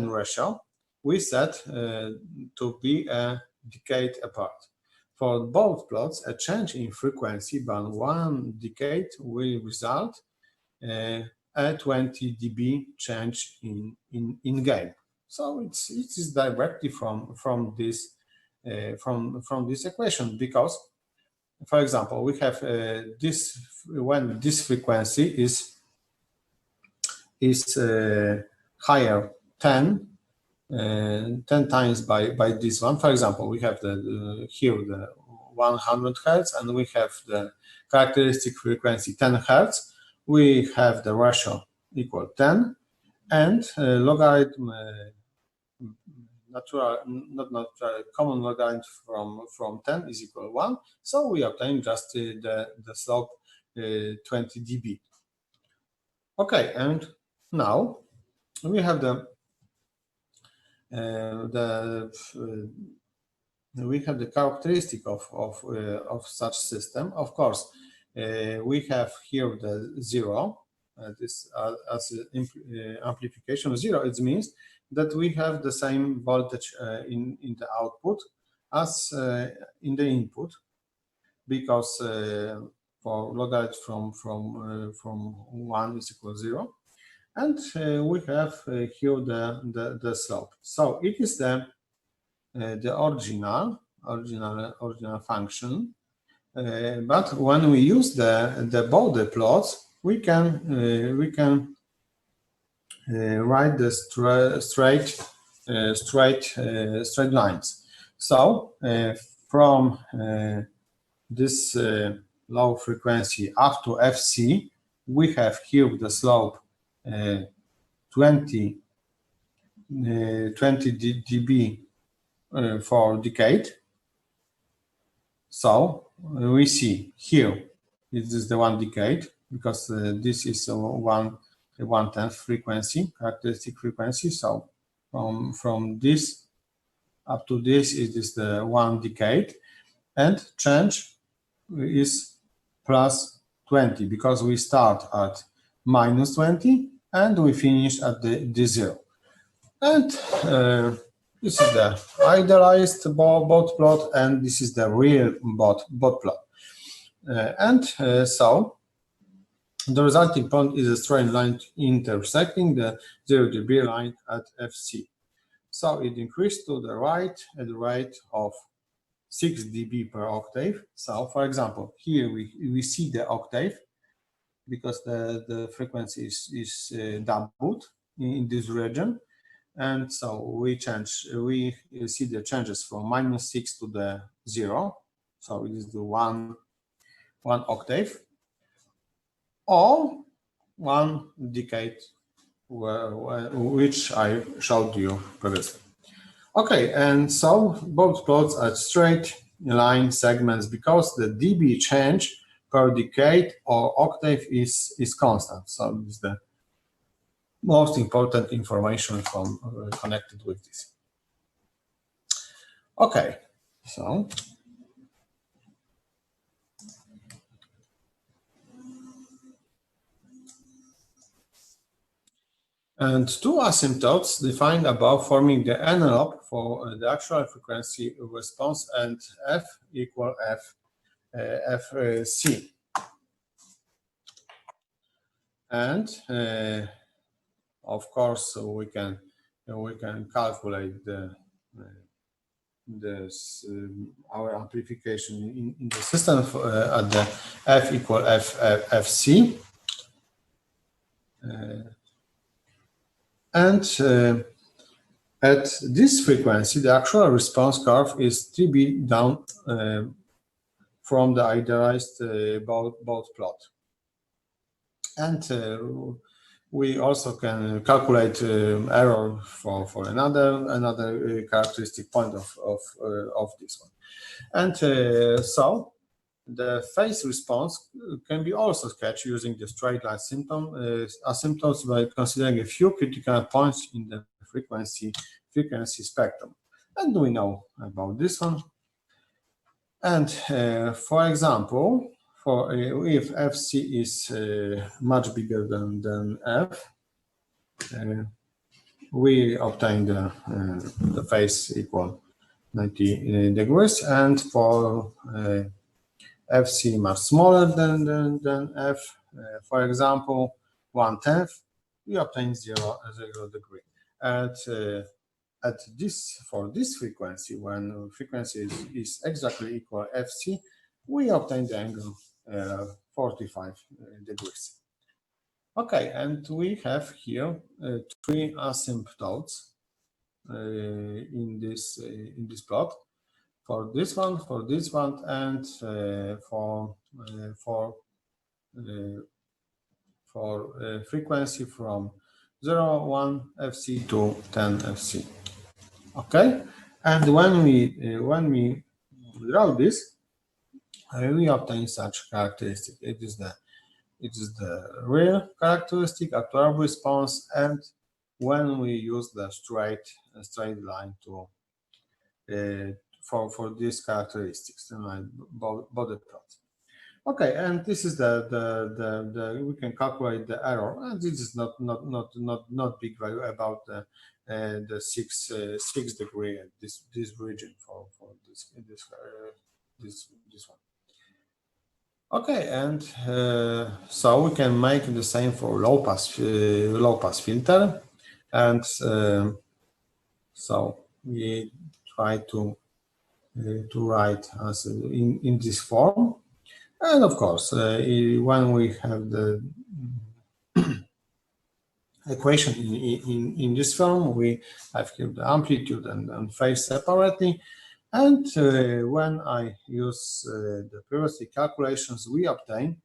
ratio, we set to be a decade apart. For both plots, a change in frequency by 1 decade will result a 20 dB change in gain. So it is directly from this equation, because, for example, we have this, when this frequency is higher 10 times by this one. For example, we have here the 100 Hertz, and we have the characteristic frequency 10 Hertz. We have the ratio equal 10, and logarithm common logarithm from 10 is equal 1. So we obtain just the slope 20 dB. Okay, and now we have the characteristic of such system. Of course, we have here the 0. This as amplification of 0. It means that we have the same voltage in the output as in the input, because for logarithm from 1 is equal to 0, and we have here the slope. So it is the original function, but when we use the Bode plots, we can write the straight lines. So from this low frequency up to FC, we have here the slope 20 dB for decade. So we see here, this is the 1 decade, because this is a 1/10 frequency, characteristic frequency. So from this up to this, it is the 1 decade, and change is plus 20, because we start at minus 20 and we finish at the 0. And this is the idealized bot plot, and this is the real bot plot. So the resulting point is a straight line intersecting the 0 dB line at FC. So it increased to the right at the rate of 6 dB per octave. So for example, here we see the octave, because the frequency is doubled in this region. And so we see the changes from -6 to the 0. So it is the one octave, or 1 decade, which I showed you previously. Okay, and so both plots are straight line segments, because the dB change per decade or octave is constant. So it's the most important information from connected with this. Okay, so and two asymptotes defined above forming the envelope for the actual frequency response, and F equal FC. And of course, we can calculate our amplification in the system at the F equal FC. At this frequency, the actual response curve is 3B down from the idealized bot plot. And we also can calculate error for another characteristic point of this one. And so the phase response can be also sketched using the straight line asymptotes by considering a few critical points in the frequency spectrum. And we know about this one. And for example, if FC is much bigger than F, we obtain the phase equal 90 degrees, and for FC much smaller than F, for example, 1/10, we obtain 0 degree. For this frequency, when frequency is exactly equal FC, we obtain the angle 45 degrees. Okay, and we have here 3 asymptotes in this plot. For this one, and for frequency from 0.1 FC to 10 FC. Okay, and when we draw this, we obtain such characteristic. It is the real characteristic actual response, and when we use the straight line to for these characteristics, both the plots. Okay, and this is the we can calculate the error, and this is not big value, about the 6 degree at this region for this one. Okay, and so we can make the same for low pass filter, and so we try to write as in this form. And of course, when we have the equation in this form, we have here the amplitude and phase separately. And when I use the periodic calculations, we obtain,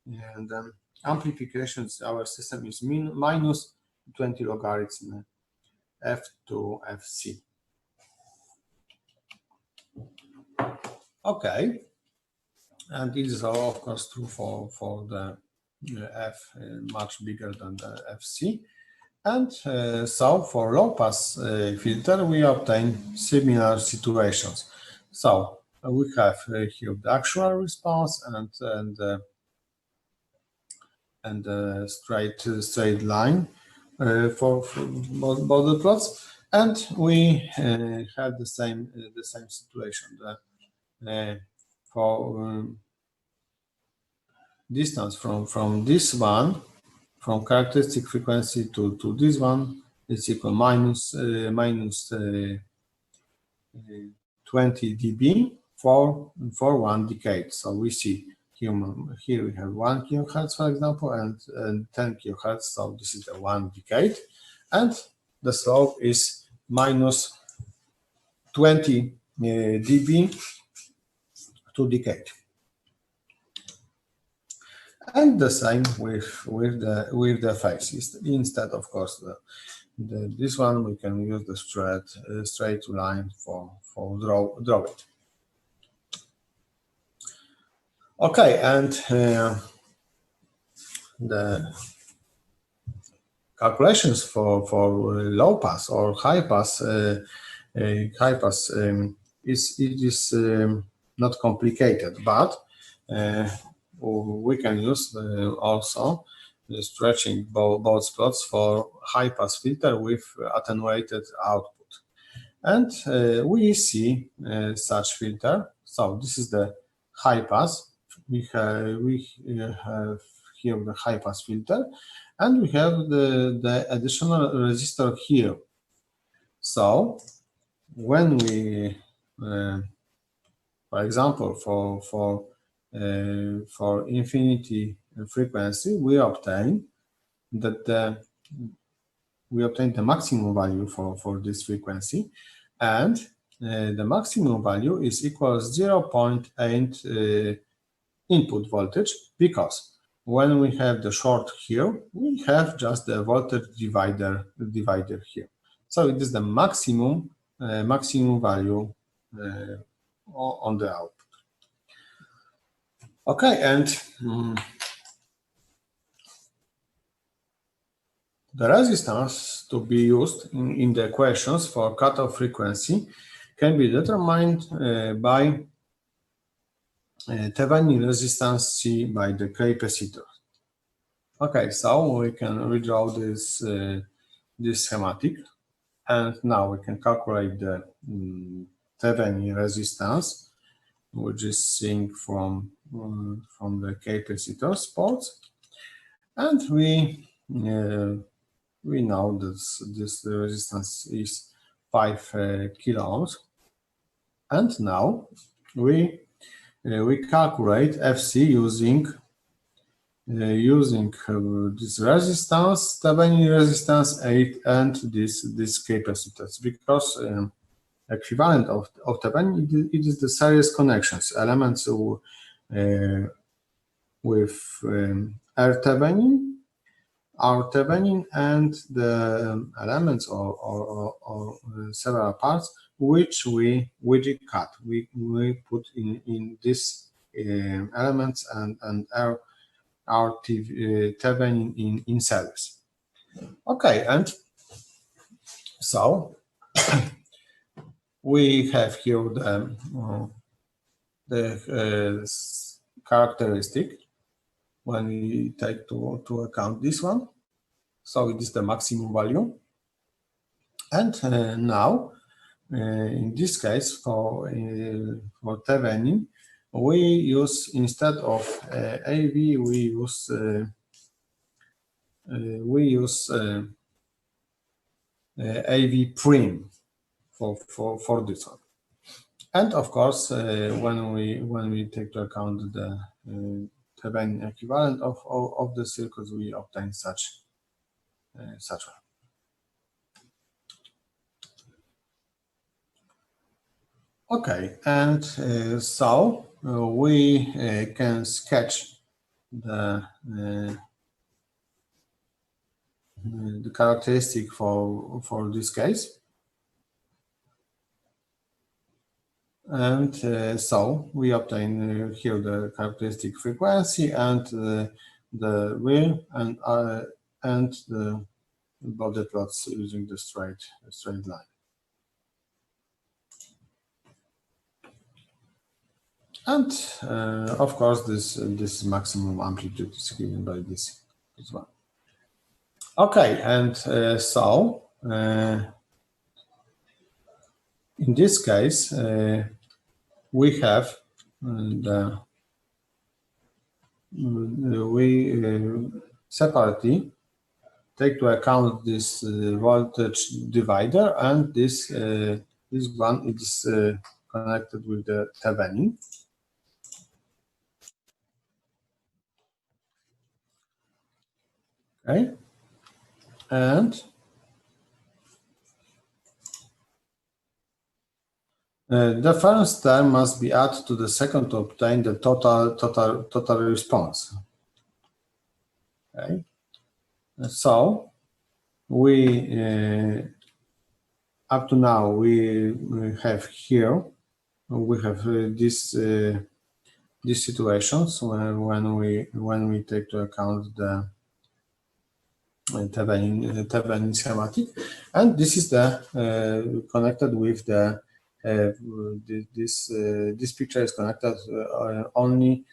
and amplifications, our system is minus 20 logarithm f to fc. Okay, and this is of course true for the f much bigger than the fc. And so for low pass filter, we obtain similar situations. So we have here the actual response and straight line for both the plots, and we have the same situation. For distance from this one, from characteristic frequency to this one, is equal minus 20 dB for 1 decade. So we see here we have 1 kilohertz, for example, and 10 kilohertz. So this is the 1 decade, and the slope is minus 20 dB to decade. And the same with the phase. Instead, of course, this one we can use the straight line for draw it. Okay, and the calculations for low pass or high pass is not complicated, but we can use also stretching both plots for high pass filter with attenuated output, and we see such filter. So this is the high pass. We have here the high pass filter, and we have the additional resistor here. So when we, for example, for infinity frequency, we obtain the maximum value for this frequency, and the maximum value is equal 0.8 input voltage, because when we have the short here, we have just the voltage divider here. So it is the maximum value on the output. Okay, and the resistance to be used in the equations for cutoff frequency can be determined by Thevenin resistance C by the capacitor. Okay, so we can redraw this schematic, and now we can calculate the Thevenin resistance, which is seen from the capacitor spots, and we know that this resistance is 5 kilo ohms, and now we calculate FC using this resistance, Thevenin resistance 8, and this capacitance, because equivalent of Thevenin, it is the series connections, elements with R Thevenin, and the elements or several parts which we cut. We put in these elements and our Thevenin in series. Okay, and so we have here the characteristic when we take to account this one. So it is the maximum value, and now in this case for Thevenin, we use, instead of AV, we use AV prim for this one. And of course, when we take to account the Thevenin equivalent of the circuits, we obtain such one. Okay, and so we can sketch the characteristic for this case. And so we obtain here the characteristic frequency and the real and the Bode plots using the straight line. And of course, this maximum amplitude is given by this one. Okay, and so in this case, we have separately take to account this voltage divider, and this one is connected with the Thevenin. Okay, and the first term must be added to the second to obtain the total response. Okay, so we up to now we have here these situations when we take to account the Thevenin schematic, and this is the connected with the this picture is connected only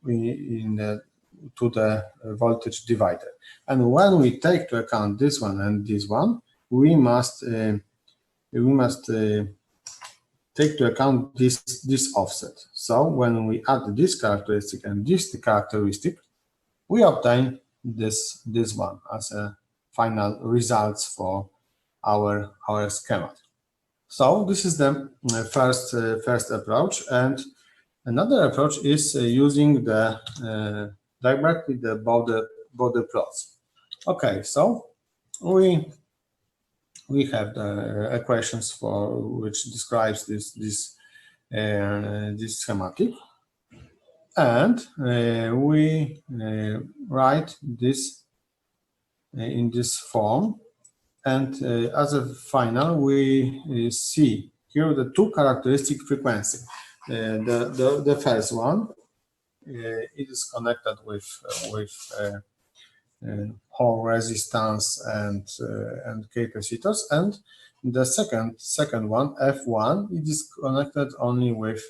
to the voltage divider. And when we take to account this one and this one, we must take to account this offset. So when we add this characteristic and this characteristic, we obtain this one as a final results for our schema. So this is the first approach, and another approach is using the directly the Bode plots. Okay, so we have the equations for which describes this schematic, and we write this in this form, and as a final we see here the two characteristic frequency. The first one it is connected with Hall resistance and capacitors, and the second one, F1, it is connected only with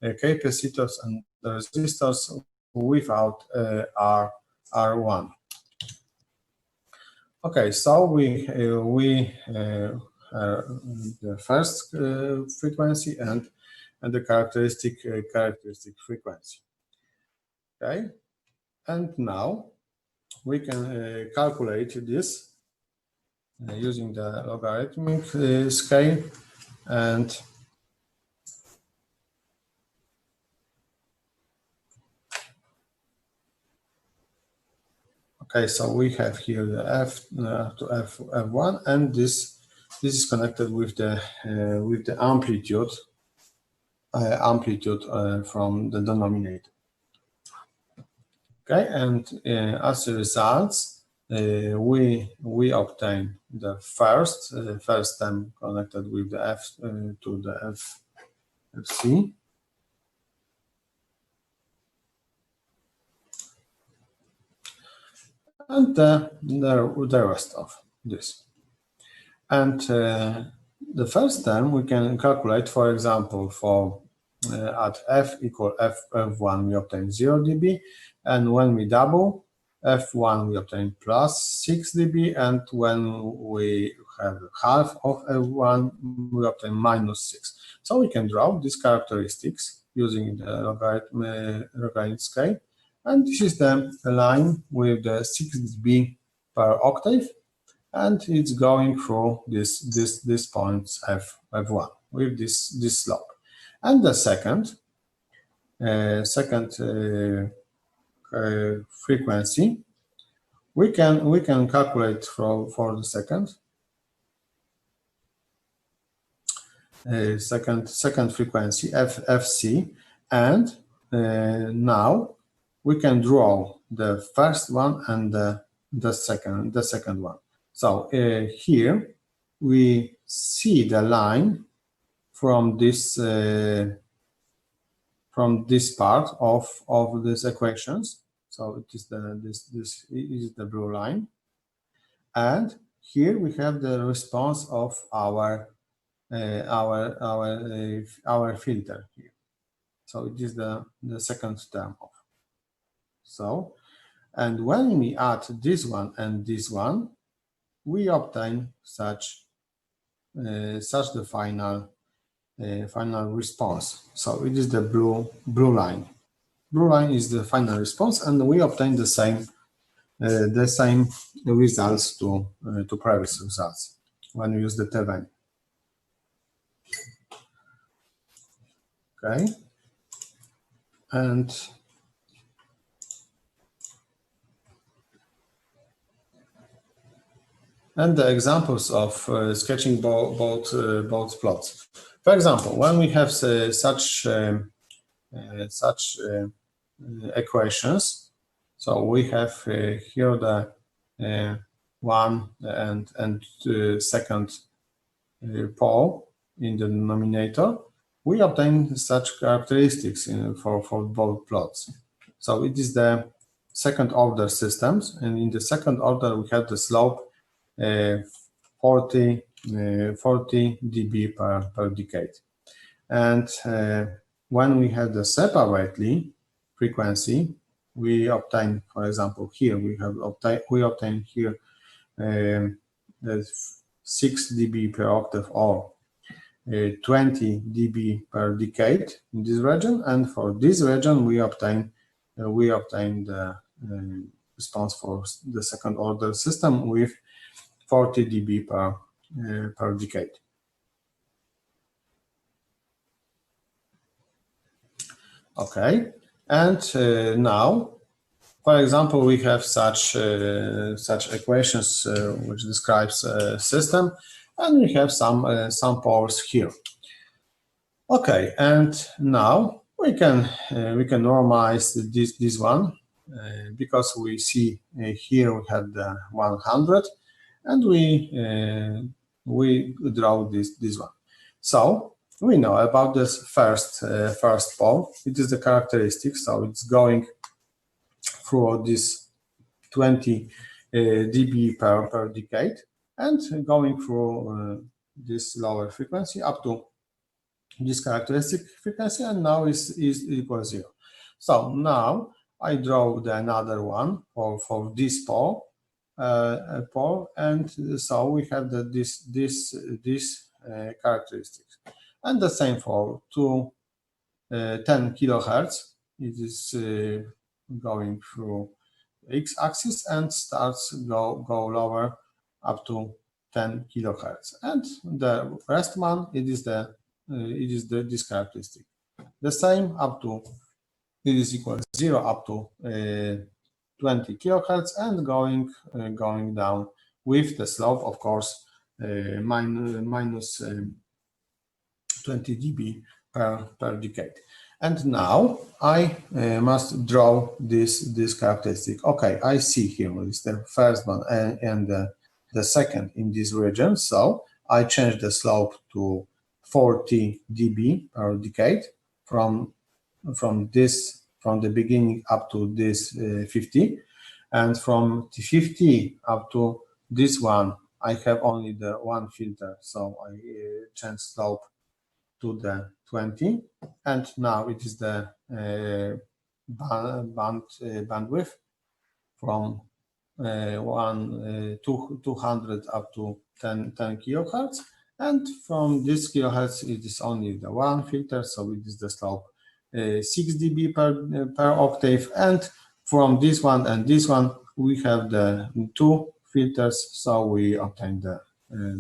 capacitors and resistors without R1. Okay, so we the first frequency and the characteristic frequency. Okay, and now we can calculate this using the logarithmic scale, and okay, so we have here the F to F1, and this is connected with the amplitude from the denominator. Okay, and as a result, we obtain the first term connected with the F to the FC. And the rest of this. And the first term we can calculate, for example, for at F equal F1 we obtain 0 dB, and when we double F1 we obtain plus 6 dB, and when we have half of F1 we obtain minus 6. So we can draw these characteristics using the logarithmic scale, and this is the line with the 6 dB per octave, and it's going through this points F1 with this slope. And the second frequency we can calculate for the second frequency FC, and now we can draw the first one and the second one. So here we see the line from this part of these equations. So it is this is the blue line, and here we have the response of our filter here. So it is the second term of. So, and when we add this one and this one, we obtain such the final response. So it is the blue line. Blue line is the final response, and we obtain the same results to previous results when we use the t-value. Okay, and the examples of sketching both plots. For example, when we have such equations, so we have here the one and second pole in the denominator. We obtain such characteristics for both plots. So it is the second order systems, and in the second order we have the slope 40 dB per decade. And when we have the separately frequency, we obtain, for example, here we obtain here the 6 dB per octave or 20 dB per decade in this region, and for this region we obtain the response for the second order system with 40 dB per decade. Okay, and now, for example, we have such equations which describes a system, and we have some poles here. Okay, and now we can normalize this one because we see here we have the 100, and we draw this one. So we know about this first pole. It is the characteristic, so it's going through this 20 dB per decade and going through this lower frequency up to this characteristic frequency, and now is equal 0. So now I draw another one for this pole, and so we have this characteristics, and the same for 10 kilohertz. It is going through x-axis and starts go lower up to 10 kilohertz, and the rest one it is this characteristic. The same up to it is equal to 0 up to 20 kilohertz, and going down with the slope, of course, minus 20 dB per decade. And now I must draw this characteristic. Okay, I see here is the first one and the second in this region. So I change the slope to 40 dB per decade from the beginning up to this 50, and from the 50 up to this one I have only the one filter, so I change slope to the 20, and now it is the bandwidth from 200 up to 10 kilohertz, and from this kilohertz it is only the one filter, so it is the slope 6 dB per octave, and from this one and this one we have the two filters, so we obtain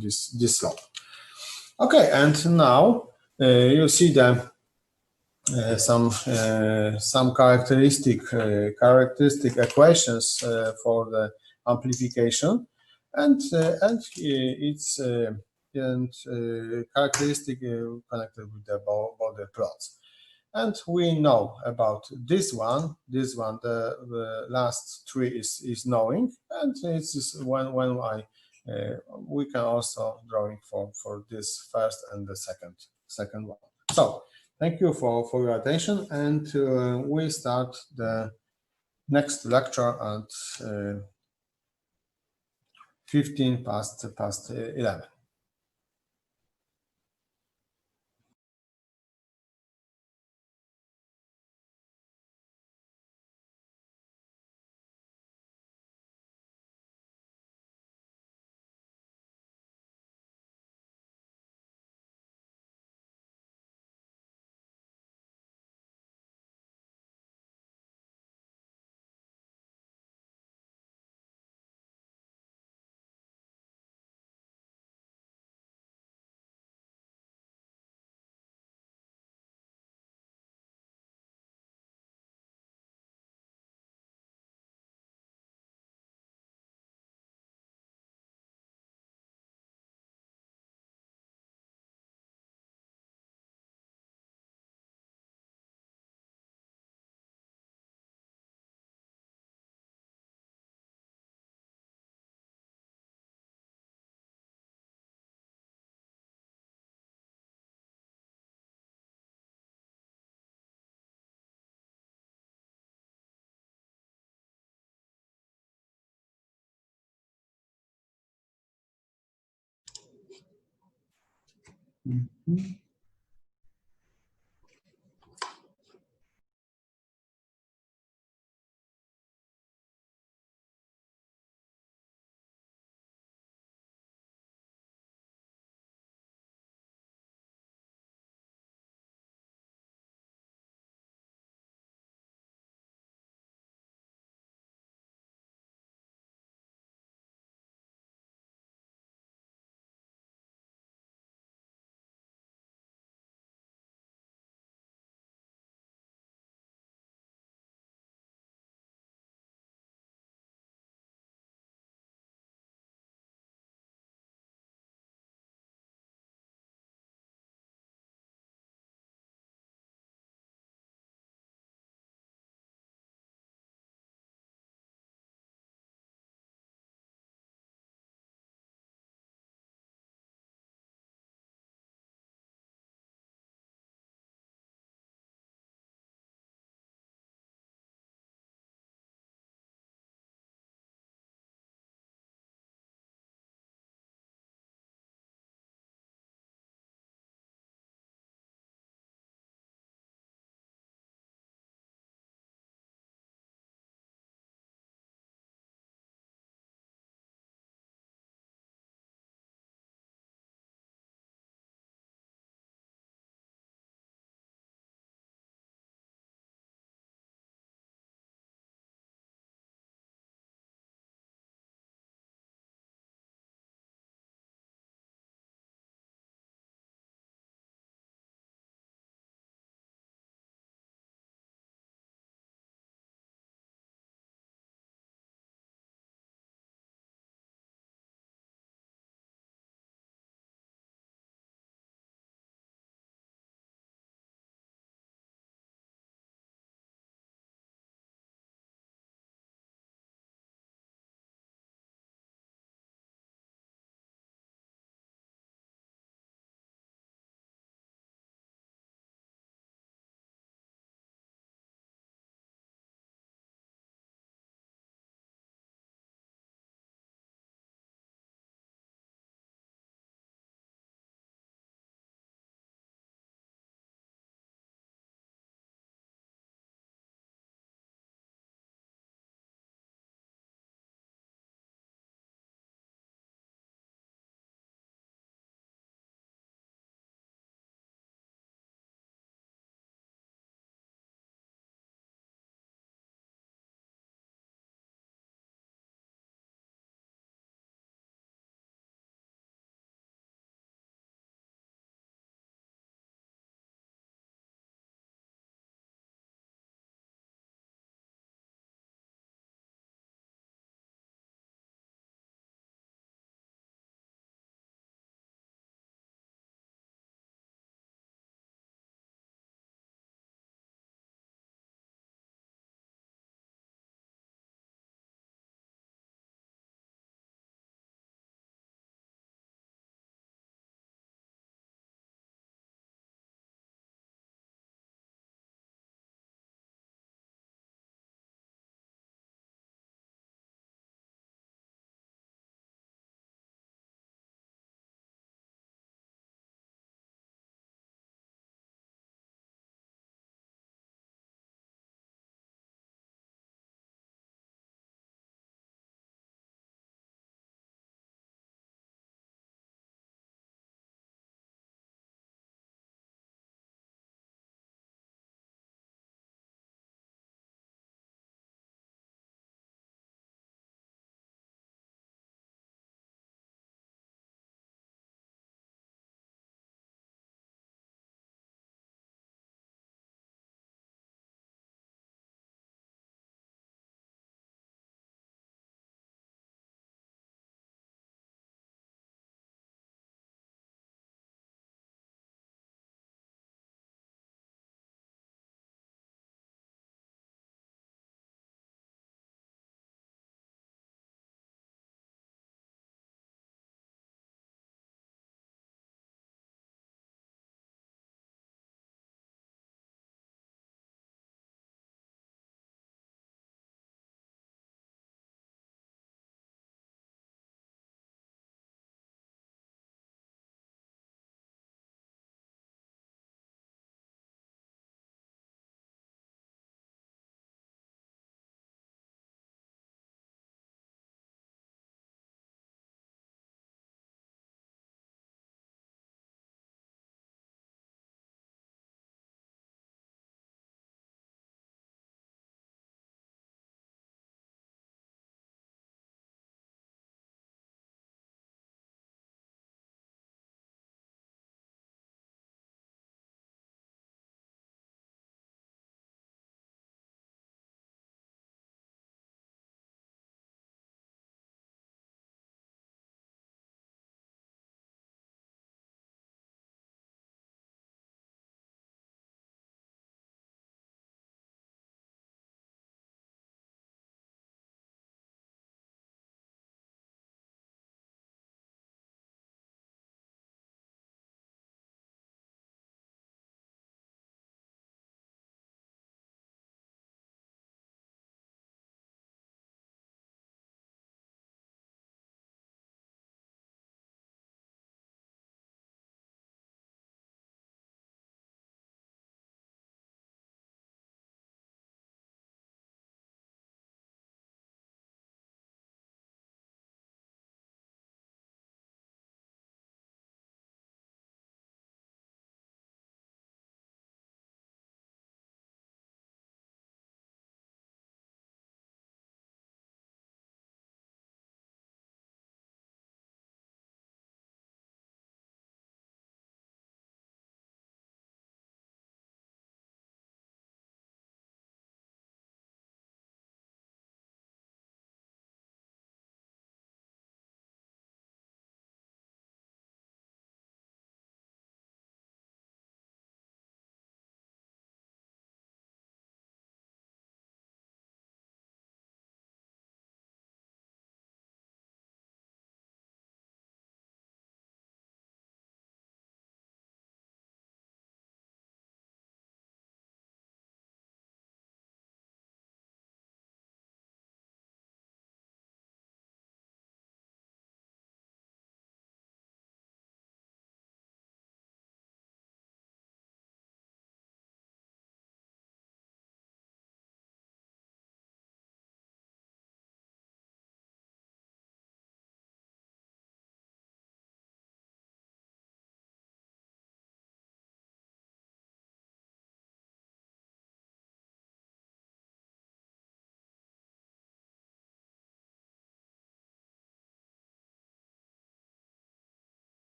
this slope. Okay, and now you see the some characteristic equations for the amplification, and it's characteristic connected with the border plots. And we know about this one. This one, the last three is knowing, and it's when I we can also drawing for this first and the second one. So thank you for your attention, and we start the next lecture at 15 past 11. Mhm.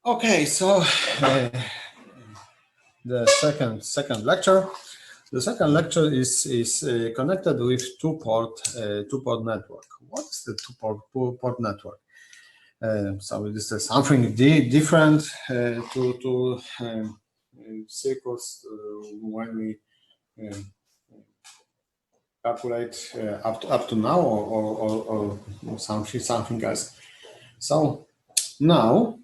Okay, so the second lecture. The second lecture is connected with two-port network. What is the two-port network? So this is something different to circuits when we calculate up to now or something else. So now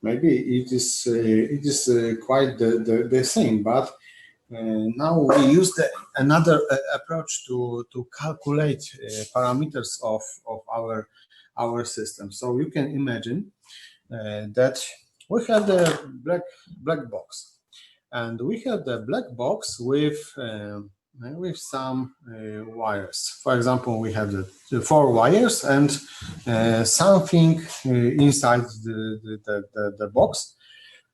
maybe it is quite the same, but now we use another approach to calculate parameters of our system. So you can imagine that we have the black box, and we have the black box with some wires. For example, we have the 4 wires and something inside the box.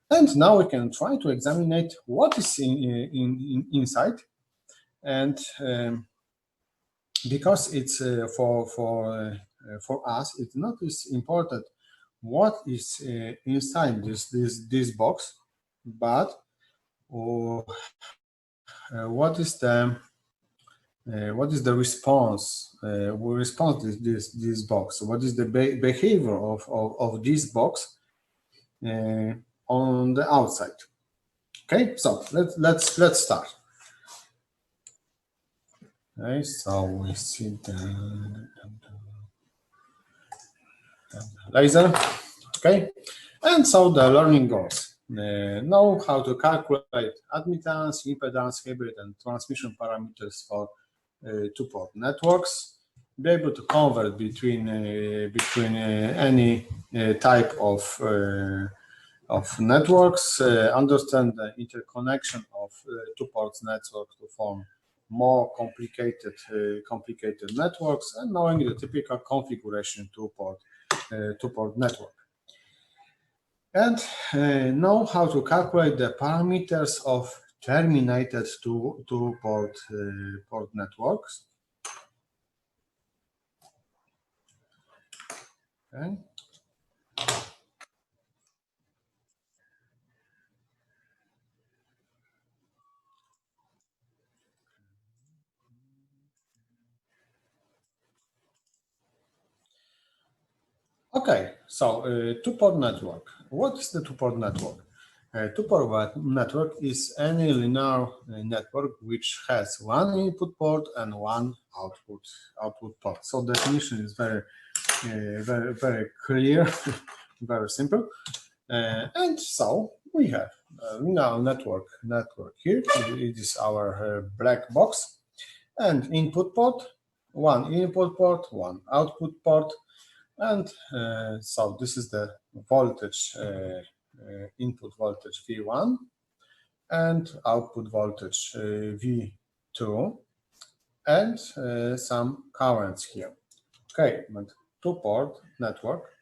And now we can try to examine what is inside. And because it's for us, it's not as important what is inside this box, but what is the response? We respond to this box. What is the behavior of this box on the outside? Okay, so let's start. Okay, so we see the laser. Okay, and so the learning goals. Know how to calculate admittance, impedance, hybrid, and transmission parameters for two-port networks. Be able to convert between any type of networks. Understand the interconnection of two-port networks to form more complicated networks, and knowing the typical configuration two-port network. And know how to calculate the parameters of terminated two-port networks. Okay. Okay, so two-port network. What is the two-port network? Two-port network is any linear network which has one input port and one output port. So definition is very clear, very simple. And so we have linear network here. It is our black box, and input port, one input port, one output port. And so this is the voltage, input voltage V1 and output voltage V2, and some currents here. Okay, but two-port network.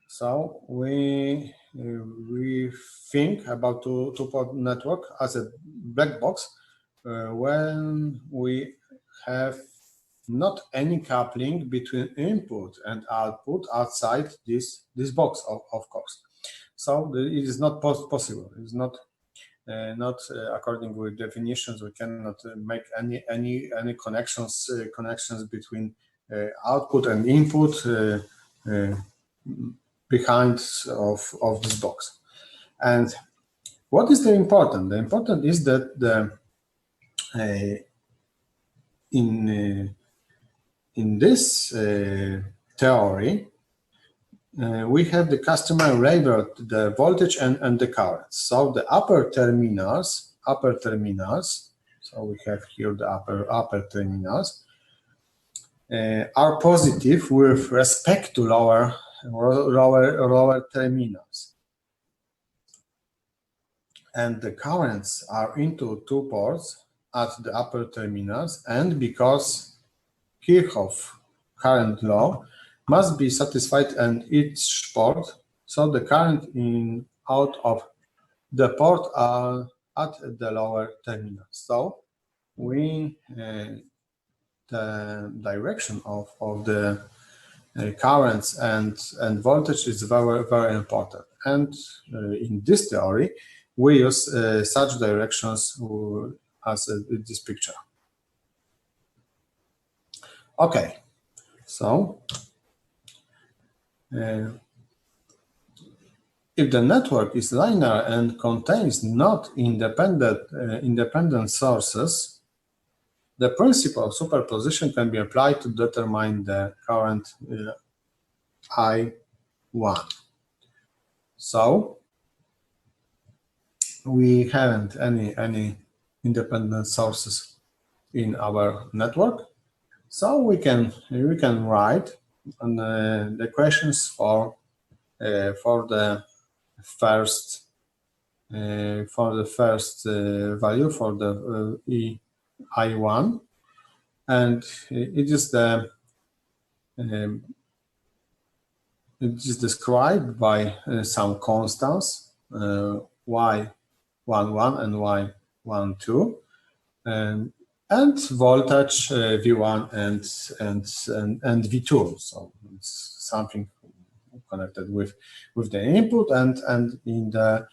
So we think about two-port network as a black box when we have not any coupling between input and output outside this box, of course. So it is not possible. It is not according with definitions. We cannot make any connections between output and input behind of this box. And what is the important? The important is that in this theory, we have the customer labeled the voltage and the current. So the upper terminals, so we have here the upper terminals, are positive with respect to lower terminals. And the currents are into two ports at the upper terminals, and because Kirchhoff current law must be satisfied in each port, so the current in out of the port are at the lower terminal. So we the direction of the currents and voltage is very, very important. And in this theory, we use such directions as this picture. Okay, so if the network is linear and contains not independent sources, the principle of superposition can be applied to determine the current I1. So we haven't any independent sources in our network, so we can write the equations for the first value for the I1, and it is described by some constants y11 and y12, and voltage V1 and V2. So it's something connected with the input and in the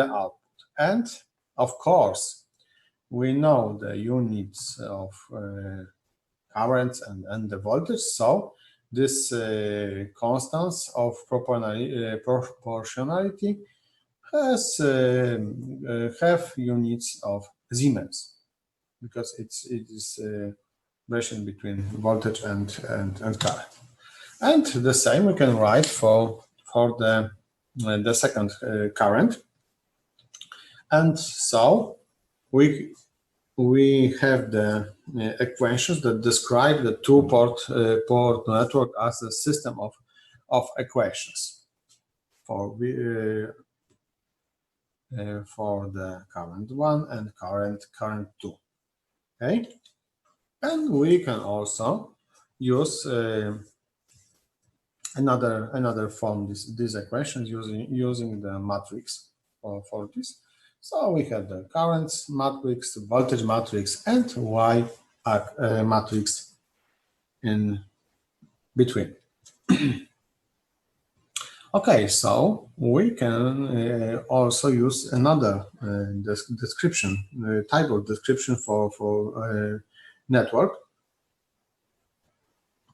output. And of course, we know the units of currents and the voltage. So this constants of proportionality have units of Siemens, because it is relation between voltage and current. And the same we can write for the second current. And so we have the equations that describe the two-port network as a system of equations for the current 1 and current 2. Okay, and we can also use another form these equations using the matrix for this. So we have the currents matrix, voltage matrix, and Y matrix in between. Okay, so we can also use another description, type of description for network,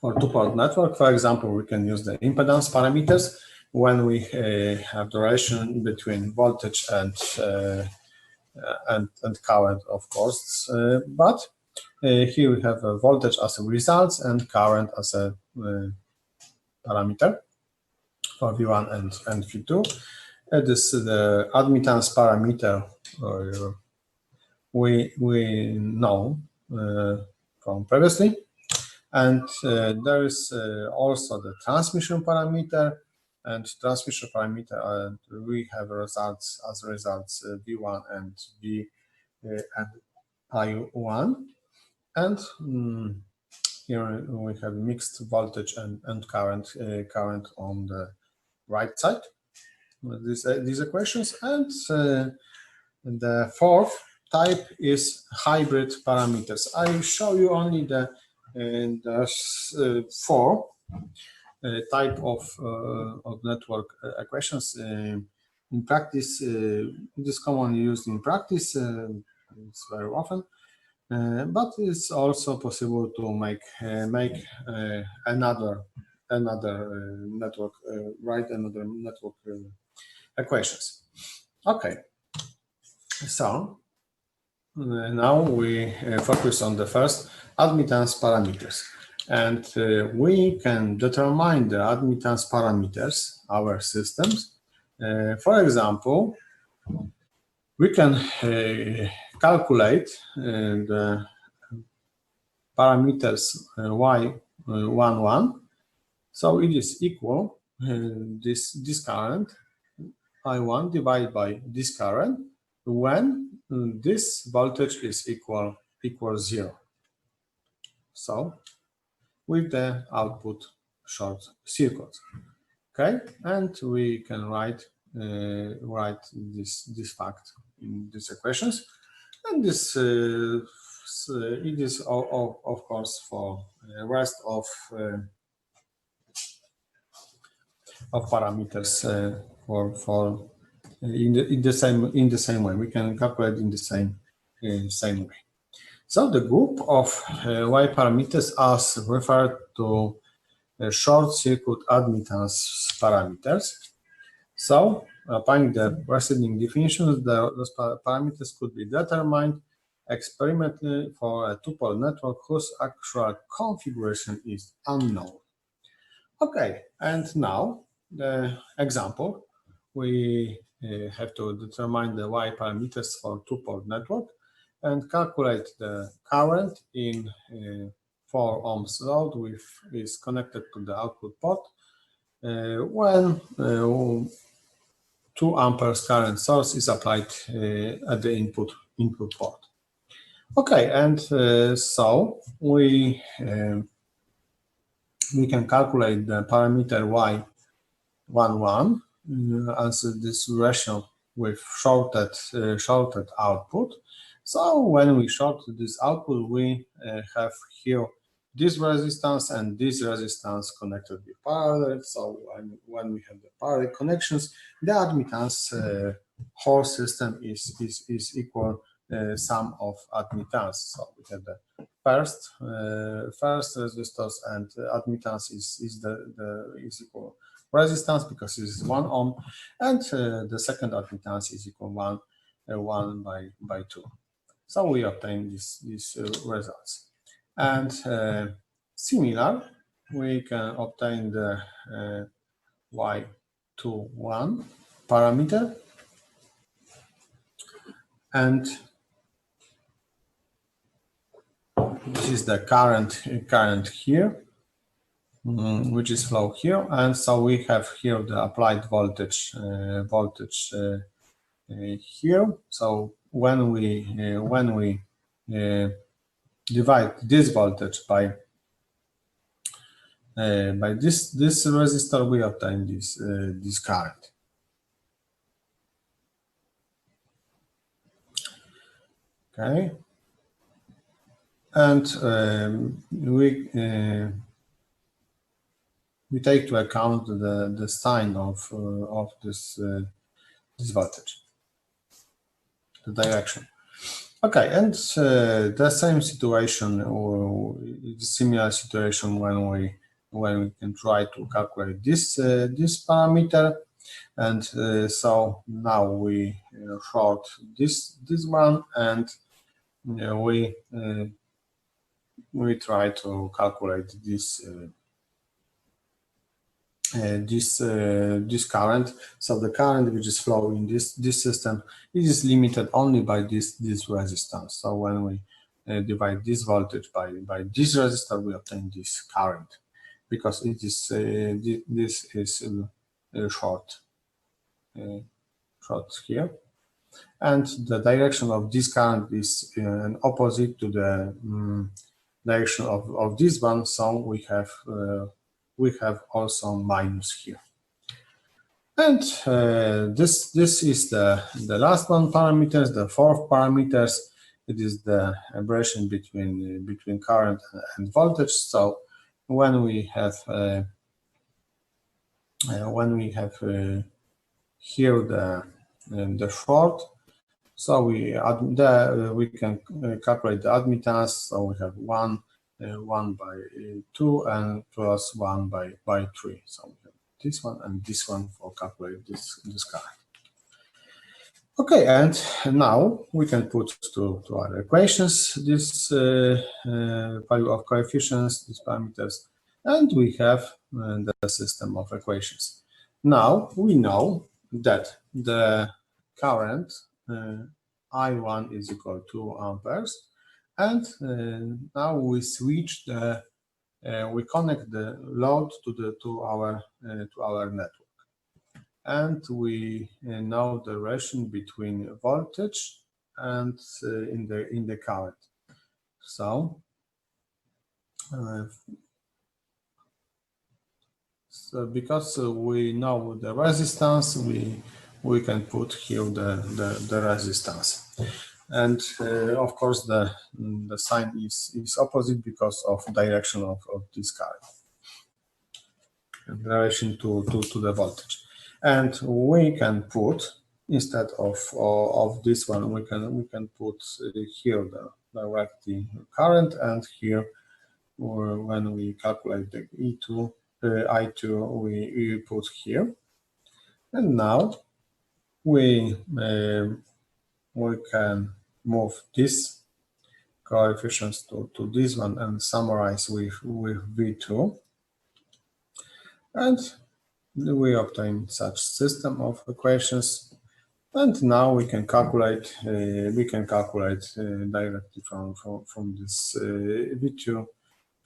for two-port network. For example, we can use the impedance parameters when we have the relation between voltage and current, of course. But here we have voltage as a result and current as a parameter for V1 and V2. This is the admittance parameter we know from previously. And there is also the transmission parameter, and transmission parameter, and we have results as results V1 and V and I1. And here we have mixed voltage and current on the right side with these equations. And the fourth type is hybrid parameters. I will show you only the four type of network equations. In practice, it is commonly used in practice. It's very often, but it's also possible to make another network, write another network equations. Okay, so now we focus on the first, admittance parameters, and we can determine the admittance parameters, our systems. For example, we can calculate the parameters y11. So it is equal this current I1 divided by this current when this voltage is equal 0. So with the output short circuit. Okay, and we can write this fact in these equations, and this it is of course for the rest of parameters for in the same way. We can calculate in the same way. So the group of Y parameters as referred to short circuit admittance parameters. So applying the preceding definitions, those parameters could be determined experimentally for a tuple network whose actual configuration is unknown. Okay, and now the example, we have to determine the Y parameters for two-port network and calculate the current in 4 ohms load which is connected to the output port when 2 amperes current source is applied at the input port. Okay, and so we can calculate the parameter Y11 as this ratio with shorted output. So when we short this output, we have here this resistance and this resistance connected with parallel. So when we have the parallel connections, the admittance whole system is equal sum of admittance. So we have the first resistors, and admittance is equal resistance because it is 1 ohm, and the second admittance is equal 1 by 2. So we obtain these results. And similar, we can obtain the Y21 parameter, and this is the current here, which is flow here, and so we have here the applied voltage here. So when we divide this voltage by this resistor, we obtain this current. Okay, and we take to account the sign of this voltage, the direction. Okay, and the same situation, or similar situation when we can try to calculate this parameter, and so now we short this one, and we try to calculate this current. So the current which is flowing this system, it is limited only by this resistance. So when we divide this voltage by this resistor, we obtain this current because it is this is short here, and the direction of this current is opposite to the direction of this one. So we have also minus here. And this is the last one parameters, the fourth parameters. It is the aberration between current and voltage. So when we have here the short, so we can calculate the admittance. So we have 1 by 2 and plus 1 by 3. So we have this one and this one for calculate this current. Okay, and now we can put to our equations this value of coefficients, these parameters, and we have the system of equations. Now we know that the current I1 is equal to amperes, and now we switch we connect the load to our network, and we know the relation between voltage and in the current. So because we know the resistance, we can put here the resistance, and of course the sign is opposite because of direction of this current. in relation to the voltage. And we can put, instead of this one, we can put here the directly current, and here, or when we calculate the I2, we put here. And now we can move this coefficients to this one and summarize with V2, and we obtain such system of equations. And now we can calculate directly from this V2,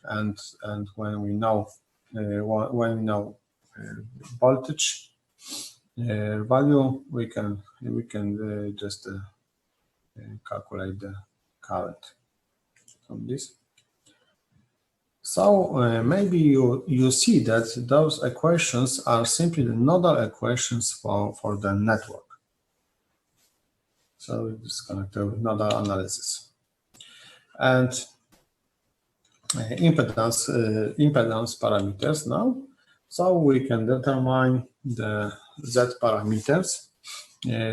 and when we know voltage value, we can just calculate the current from this. So maybe you see that those equations are simply the nodal equations for the network. So it's connected with nodal analysis. And impedance parameters now. So we can determine the Z parameters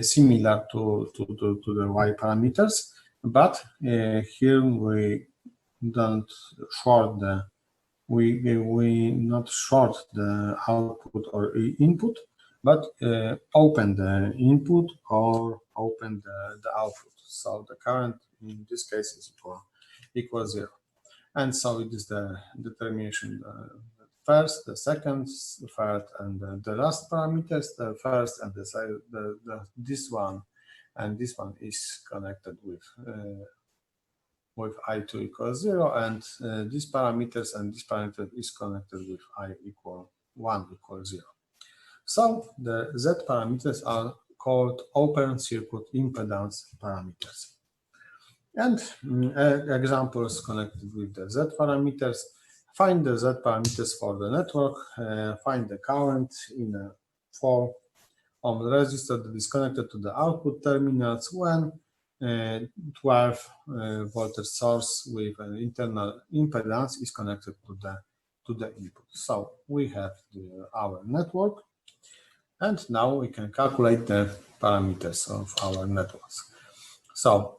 similar to the Y parameters, but here we don't short we not short the output or input, but open the input or open the output. So the current in this case is equal 0. And so it is the determination, the first, the second, the third, and the last parameters. The first and this one and this one is connected with I2 equals 0, and these parameters and this parameter is connected with I equal 1 equals 0. So the Z parameters are called open circuit impedance parameters. And examples connected with the Z parameters: find the Z parameters for the network, find the current in a 4 ohm resistor that is connected to the output terminals when 12 voltage source with an internal impedance is connected to the input. So we have our network, and now we can calculate the parameters of our networks. So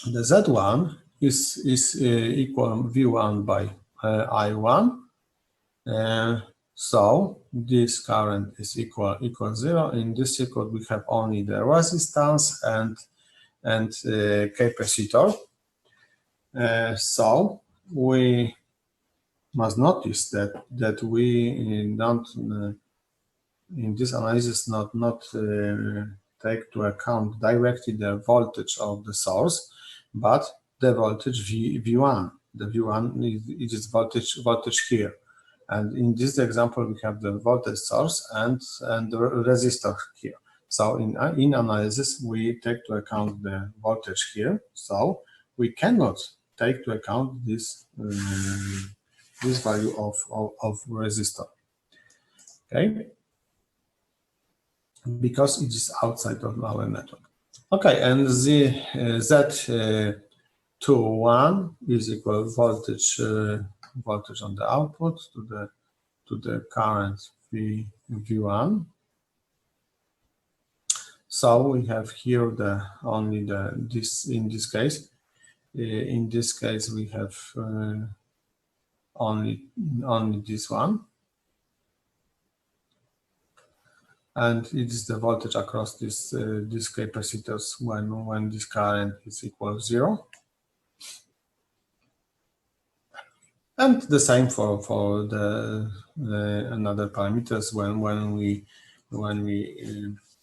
the Z1 is equal V1 by I1. So this current is equal 0. In this circuit, we have only the resistance and capacitor. So we must notice that we don't in this analysis not take to account directly the voltage of the source, but the voltage V1. The V1 is voltage here. And in this example, we have the voltage source and the resistor here. So in analysis, we take to account the voltage here. So we cannot take to account this this value of resistor. Okay, because it is outside of our network. Okay, and the Z21 is equal voltage on the output to the current V1. So we have here in this case. In this case, we have only this one, and it is the voltage across this capacitors when this current is equal to 0. And the same for the another parameters when we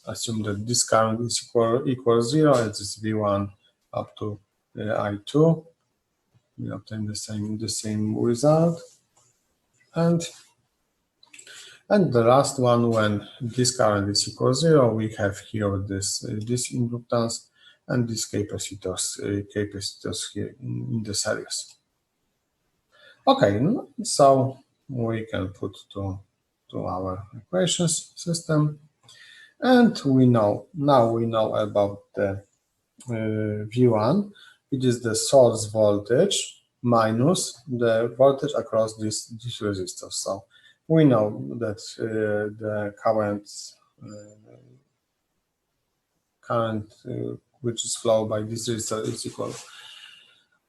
assume that this current is equal 0, it is V1 up to I2. We obtain the same result, and the last one, when this current is equal to 0, we have here this inductance and these capacitors here in the series. Okay, so we can put to our equations system, and now we know about the V1. It is the source voltage minus the voltage across this resistor. So we know that the current which is flowed by this resistor is equal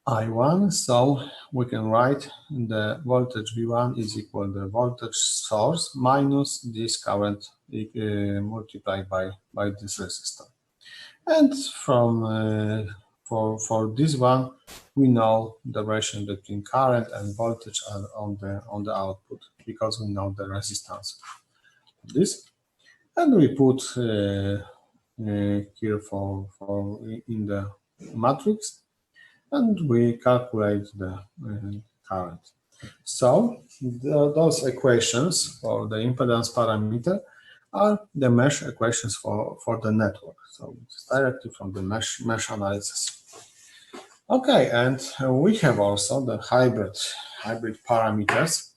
I1, so we can write the voltage V1 is equal to the voltage source minus this current multiplied by this resistor. And from for this one, we know the relation between current and voltage on the output because we know the resistance of this, and we put here for in the matrix, and we calculate the current. So those equations for the impedance parameter are the mesh equations for the network. So it's directly from the mesh analysis. Okay, and we have also the hybrid parameters.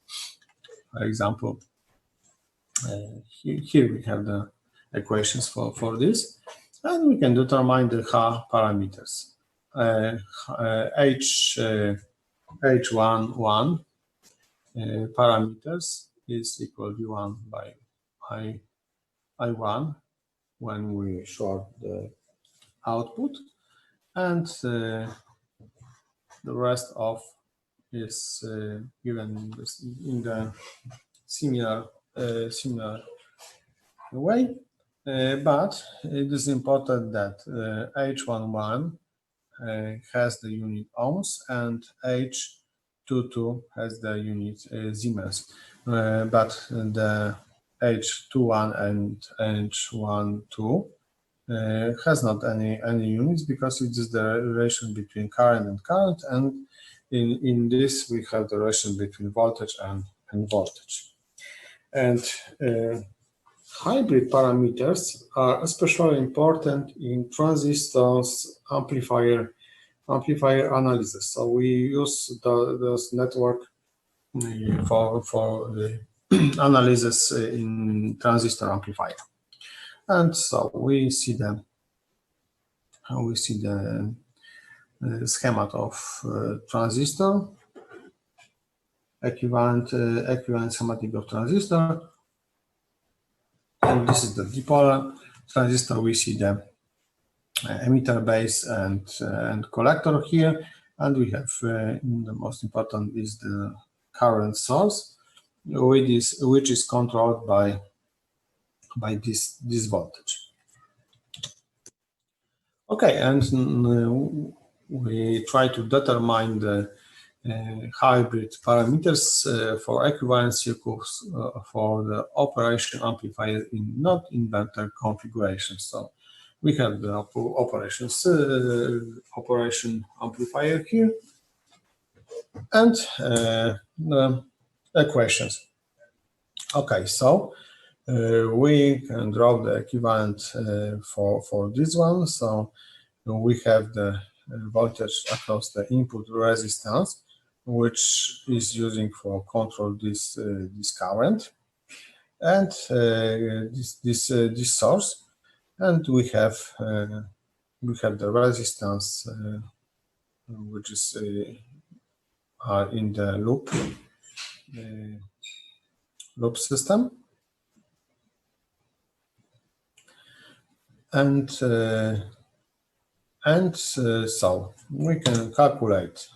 For example, here we have the equations for this, and we can determine the H parameters. H11 parameters is equal to V1 by I1 when we short the output, and the rest of is given in the similar way, but it is important that H11 has the unit ohms and H22 has the unit Siemens, but the H21 and H12 has not any units because it is the relation between current and current, and in this we have the relation between voltage and voltage. And hybrid parameters are especially important in transistors amplifier analysis. So we use those network for the analysis in transistor amplifier. And so we see the schema of transistor, equivalent schematic of transistor, and this is the dipolar transistor. We see the emitter base and collector here, and we have the most important is the current source, which is controlled by this voltage. Okay, and we try to determine the hybrid parameters for equivalent circuits for the operation amplifier in not inverter configuration. So we have the operation amplifier here, and the equations. Okay, so we can draw the equivalent for this one. So we have the voltage across the input resistance, which is using for control this current, and this source, and we have the resistance which is in the loop system, and so we can calculate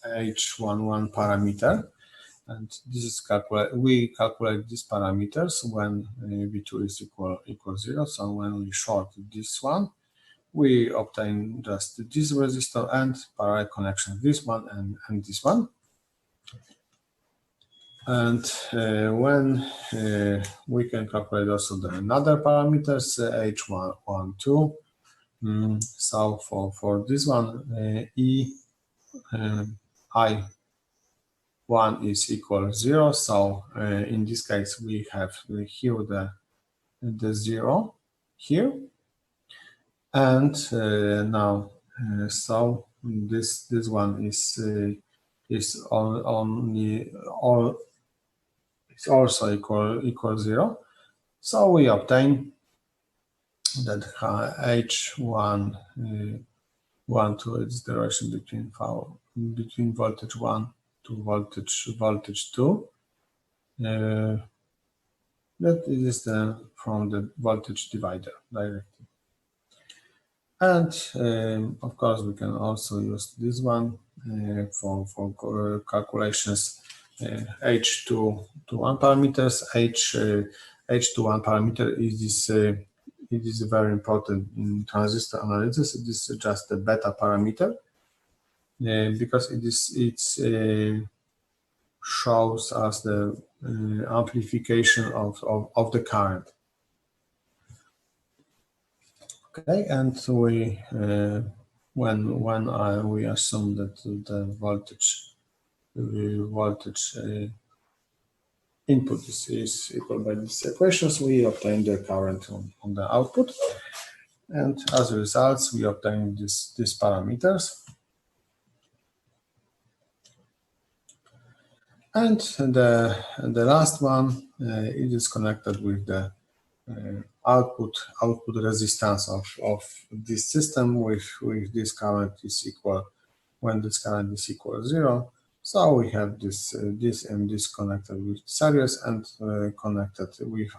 H11 parameter, and this is we calculate these parameters when V2 is equal 0. So when we short this one, we obtain just this resistor and parallel connection, this one and this one. And when we can calculate also the another parameters, H12. So for this one, I1 is equal 0. So in this case, we have here the 0 here, and now so this one is only all. It's also equal 0. So we obtain that H1 12 is the relation between voltage 1 to voltage 2, that is from the voltage divider directly. And of course, we can also use this one for calculations. H21 parameters. H21 parameter is very important in transistor analysis. It is just a beta parameter because it shows us the amplification of the current. Okay, and we when we assume that the voltage input is equal by these equations, we obtain the current on the output, and as a result, we obtain these parameters. And the last one, it is connected with the output resistance of this system with this current is equal, when this current is equal to 0. So we have this and this connected with series and connected with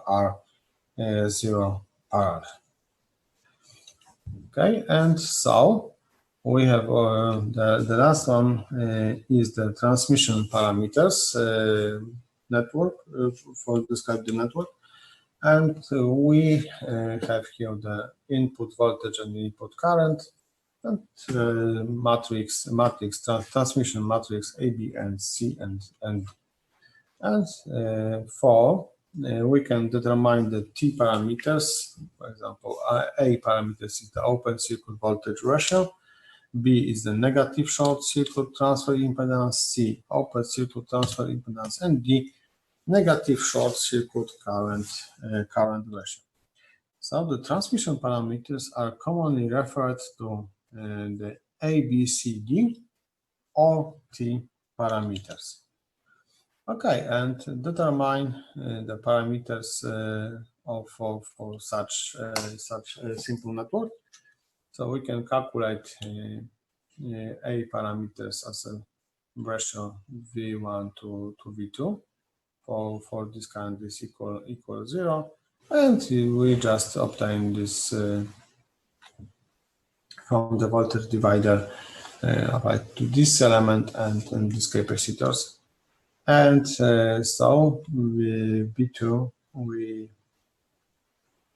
R0 parallel. Okay, and so we have the last one is the transmission parameters network for describe the network. And we have here the input voltage and input current, and transmission matrix A, B, and C, and we can determine the T parameters. For example, A parameters is the open circuit voltage ratio, B is the negative short circuit transfer impedance, C open circuit transfer impedance, and D negative short circuit current ratio. So the transmission parameters are commonly referred to the A, B, C, D or T parameters. Okay, and determine the parameters for such a simple network. So we can calculate A parameters as a ratio V1 to V2 for this current is equal 0, and we just obtain this from the voltage divider applied to this element and these capacitors. And so B2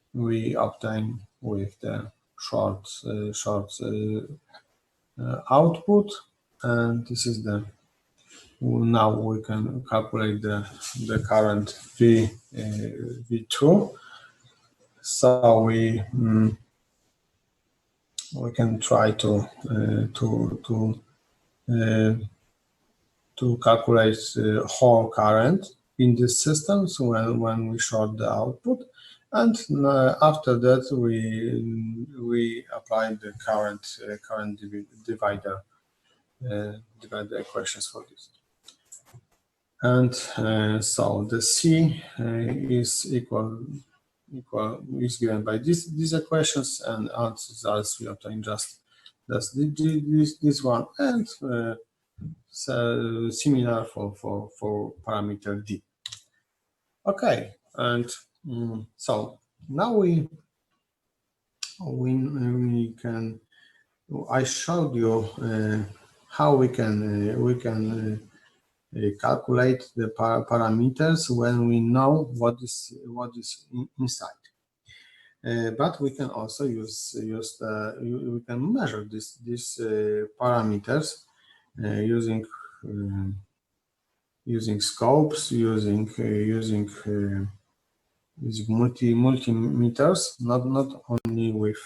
we obtain with the short output, and this is the now we can calculate the current V2. So we can try to calculate the whole current in this system. So when we short the output, and after that we apply the current divider equations for this. And so the C is is given by these equations, and as results we obtain just this one, and so similar for parameter D. Okay, and so now we can. I showed you how we can calculate the parameters when we know what is inside. But we can also we can measure these parameters using scopes, using multimeters, not only with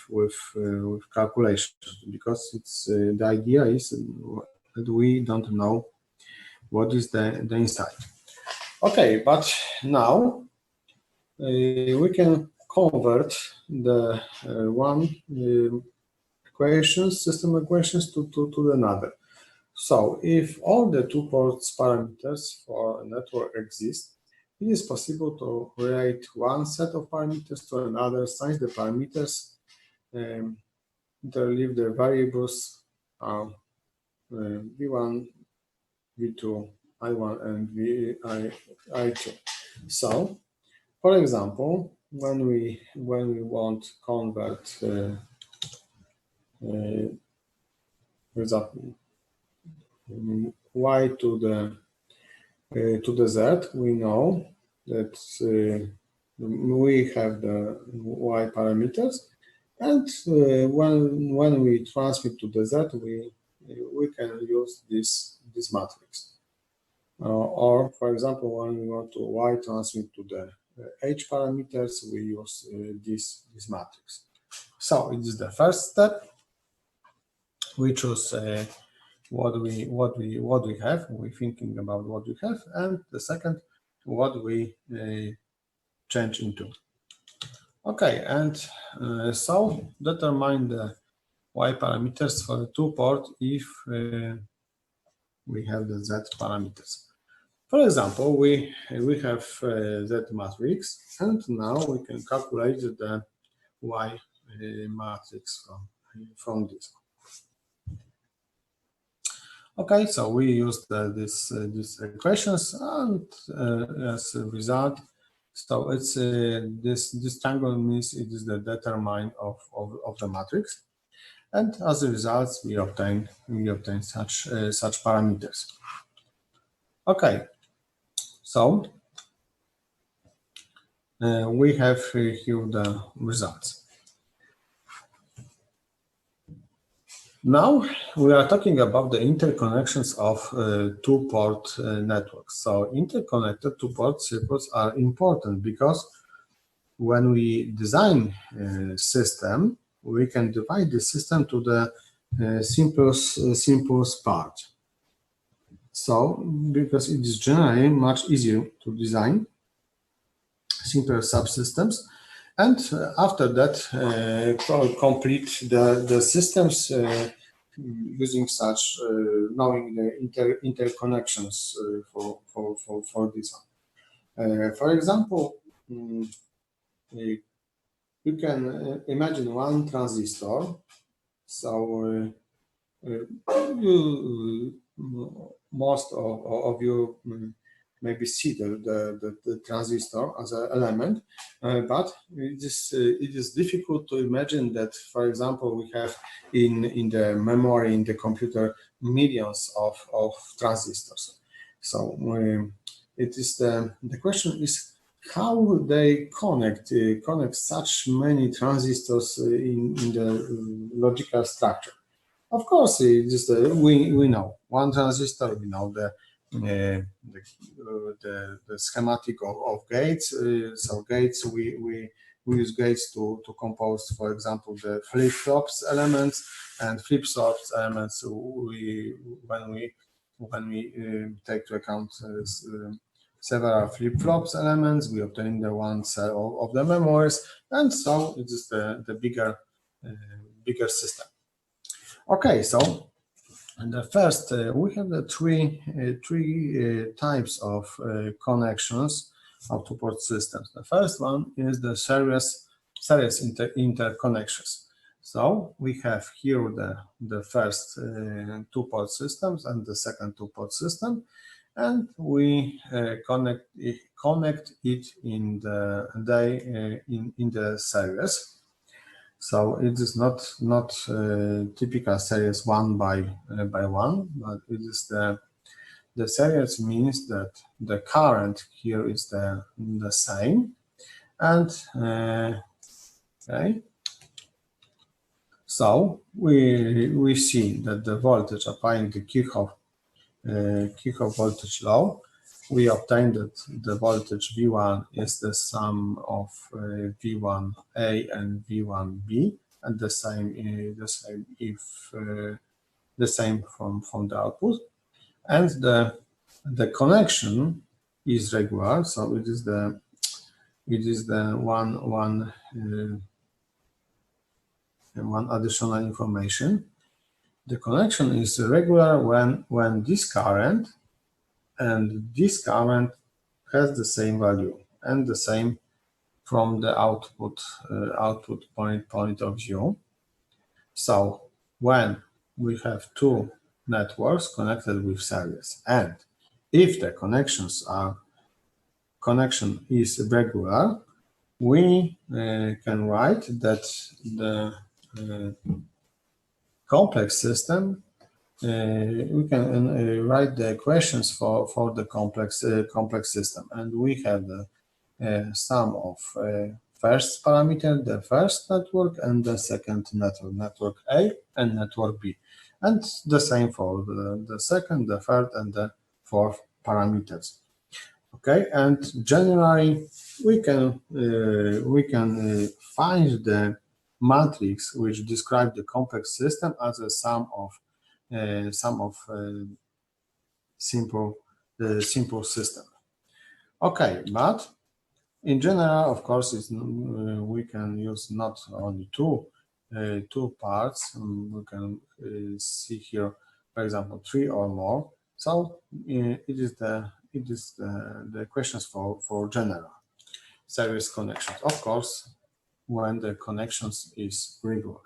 calculations, because it's the idea is that we don't know what is the inside. Okay, but now we can convert the system equations to another. So if all the two ports parameters for a network exist, it is possible to relate one set of parameters to another since the parameters interleave the variables V1, V2, I1 and I2. So, for example, when we want to convert, for example, y to the z, we know that we have the y parameters, and when we transmit to the z, we can use this matrix. Or, for example, when we want to y transmit to the h parameters, we use this matrix. So it is the first step. We choose what we have. We're thinking about what we have, and the second, what we change into. Okay, and so determine the y parameters for the 2-port if we have the z parameters. For example, we have z matrix, and now we can calculate the y matrix from this. Okay, so we used these equations, and as a result, so it's this triangle means it is the determinant of the matrix, and as a result, we obtain such parameters. Okay, so we have here the results. Now we are talking about the interconnections of 2-port networks. So interconnected 2-port circuits are important because when we design a system, we can divide the system to the simplest part. So because it is generally much easier to design simpler subsystems, and after that, complete the systems using such knowing the interconnections for this one. For example, you can imagine one transistor. So most of you maybe see the transistor as an element, but it is difficult to imagine that, for example, we have in the memory in the computer millions of transistors. So it is the question is how they connect such many transistors in the logical structure. Of course, it is we know one transistor. We know the schematic of gates. So gates we use gates to compose, for example, the flip-flops elements, and flip-flops elements when we take into account several flip-flops elements, we obtain the one cell of the memories, and so it is the bigger system. Okay, so and the first we have the three types of connections of 2-port systems. The first one is the series interconnections. So we have here the first 2-port systems and the second 2-port system, and we connect it in the series. So it is not typical series one by one, but it is the series means that the current here is the same, and okay. So we see that the voltage applying the Kirchhoff voltage law, we obtain that the voltage V1 is the sum of V1A and V1B, and the same from the output, and the connection is regular. So it is the one additional information. The connection is regular when this current and this current has the same value and the same from the output point of view. So when we have two networks connected with series and if the connection is regular, we can write that the complex system, we can write the equations for the complex system, and we have the sum of first parameter, the first network, and the second network A and network B, and the same for the second, the third, and the fourth parameters. Okay, and generally we can find the matrix which describes the complex system as a sum of simple system. Okay, but in general, of course, we can use not only two parts. We can see here, for example, 3 or more. So it is the questions for general series connections. Of course, when the connections is regular.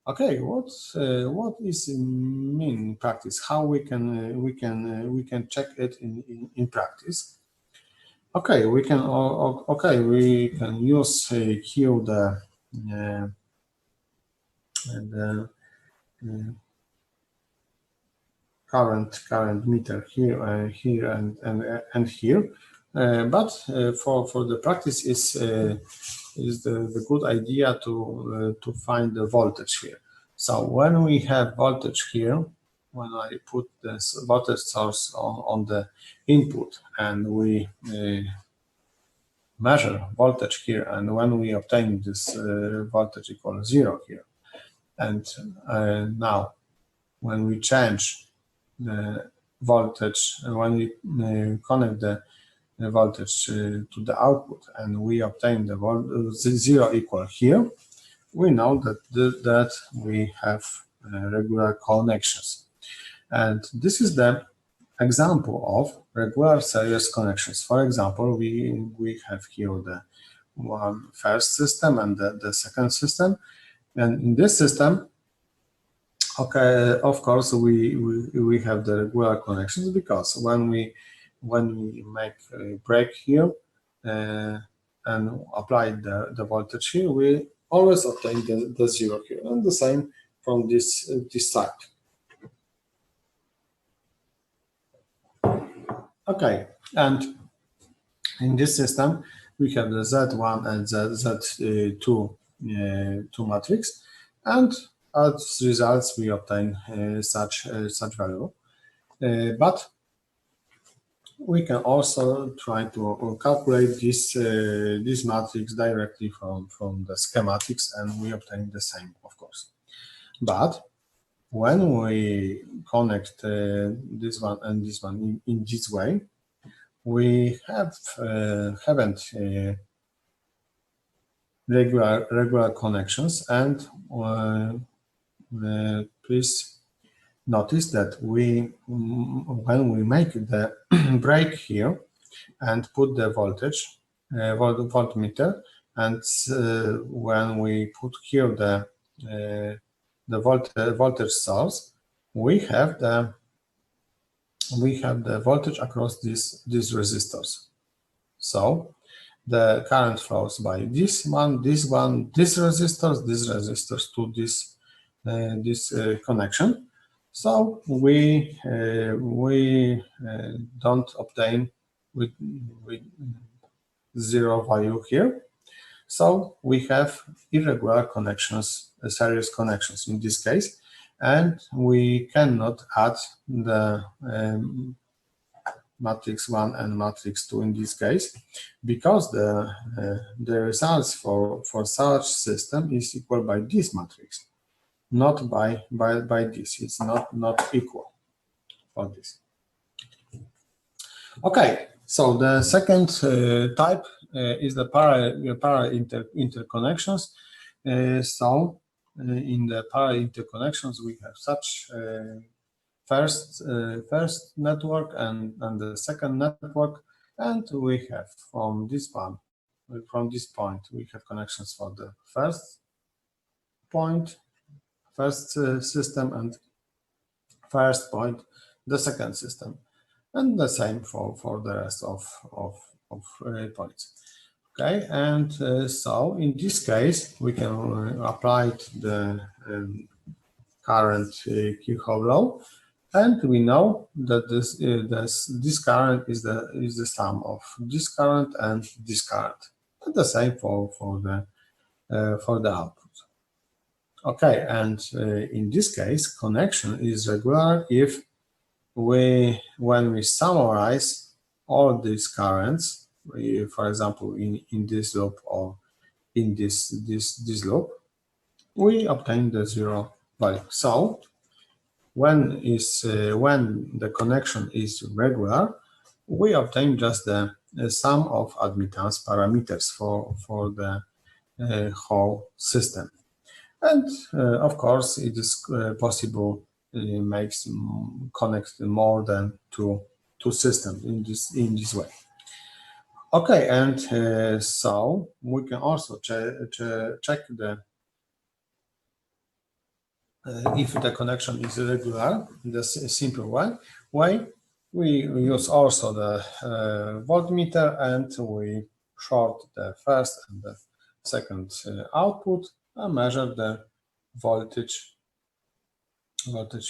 Okay, what is mean in practice? How we can check it in practice? Okay, we can use here the current meter here and here, but for the practice is the good idea to find the voltage here. So when we have voltage here, when I put this voltage source on the input and we measure voltage here, and when we obtain this voltage equal 0 here, and now when we change the voltage, when we connect the voltage to the output and we obtain the 0 equal here, we know that we have regular connections. And this is the example of regular series connections. For example, we have here the first system and the second system. And in this system, okay, of course, we have the regular connections because when we make a break here and apply the voltage here, we always obtain the 0 here, and the same from this side. Okay, and in this system we have the Z1 and Z2 two matrix, and as results we obtain such value. But we can also try to calculate this matrix directly from the schematics, and we obtain the same, of course. But when we connect this one and this one in this way, we haven't regular connections, and please notice that when we make the break here and put the voltage voltmeter, and when we put here the voltage source, we have the voltage across these resistors. So the current flows by this resistors to this connection. So we don't obtain with 0 value here. So we have irregular connections, series connections in this case, and we cannot add the matrix 1 and matrix 2 in this case, because the results for such system is equal by this matrix, not by this. It's not equal for this. Okay, so the second type is the parallel interconnections. So in the parallel interconnections we have such first network and the second network, and we have from this point we have connections for the first system, and first point the second system. and the same for the rest of points. Okay, and so in this case, we can apply the current Kirchhoff law, and we know that this current is the sum of this current and this current, and the same for the output. Okay, and in this case, connection is regular if when we summarize all these currents, for example, in this loop or in this loop, we obtain the zero value. So when the connection is regular, we obtain just the sum of admittance parameters for the whole system. And of course, it is possible makes connect more than two systems in this way. Okay, and so we can also check the if the connection is irregular in the simple way. We use also the voltmeter, and we short the first and the second output and measure the voltage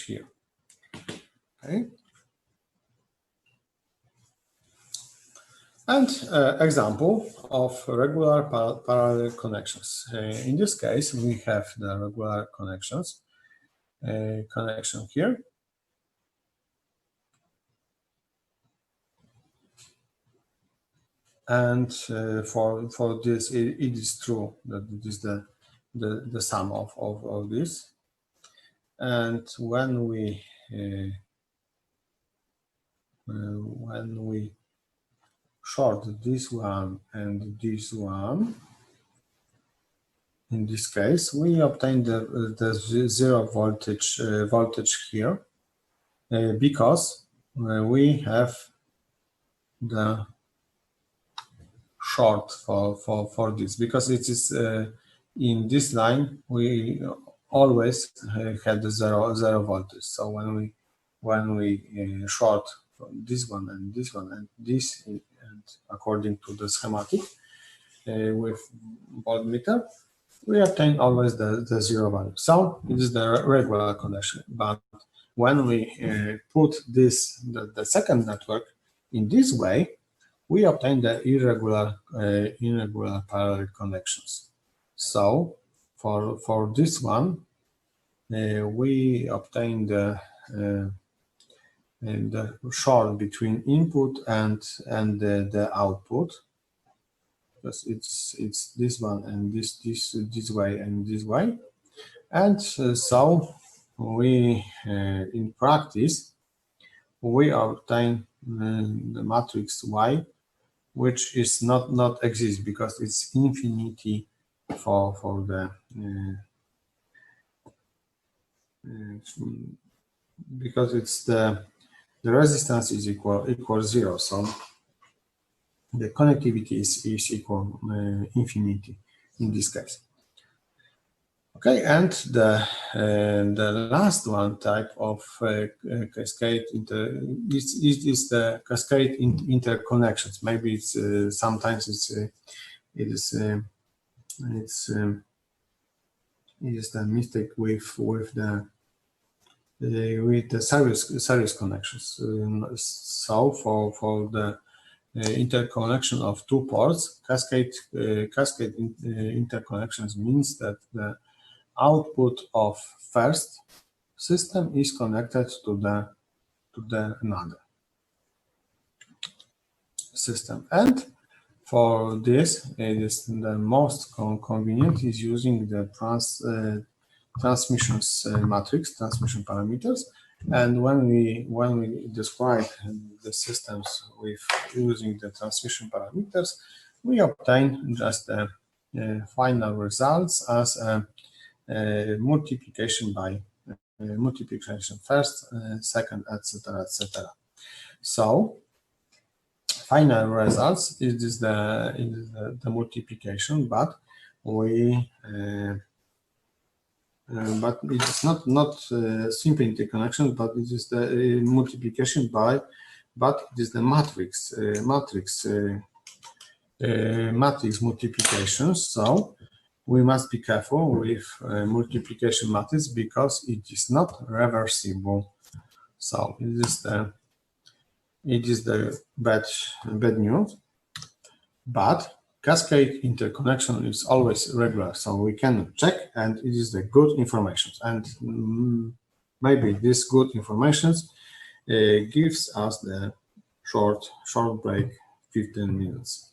here. Okay. And example of regular parallel connections. In this case, we have the regular connections connection here. And for this, it is true that it is the sum of this. And when we short this one and this one, in this case, we obtain the zero voltage here because we have the short for this, because it is in this line we always had the zero voltage. So when we short this one and this one and this, and according to the schematic with voltmeter, we obtain always the zero value. So it is the regular connection. But when we put this the second network in this way, we obtain the irregular parallel connections. So for this one, we obtain the short between input and the output, because it's this one and this way and this way. And so we in practice we obtain the matrix Y, which is not exist because it's infinity for the because it's the resistance is equal 0, so the connectivity is equal infinity in this case. Okay, and the last one type of cascade is the cascade interconnections. Maybe it's sometimes it is the mistake with the series connections. So for the interconnection of two ports, cascade interconnections means that the output of first system is connected to the another system, and for this it is the most convenient is using the transmissions matrix, transmission parameters. And when we describe the systems with using the transmission parameters, we obtain just the final results as a multiplication by multiplication first, second, etc., etc. So final results is the multiplication, but we but it is not simple interconnection, but it is the multiplication by but it is the matrix multiplication. So we must be careful with multiplication matrix because it is not reversible. So it is the bad news. But cascade interconnection is always regular, so we can check, and it is the good information. And maybe this good information gives us the short break, 15 minutes.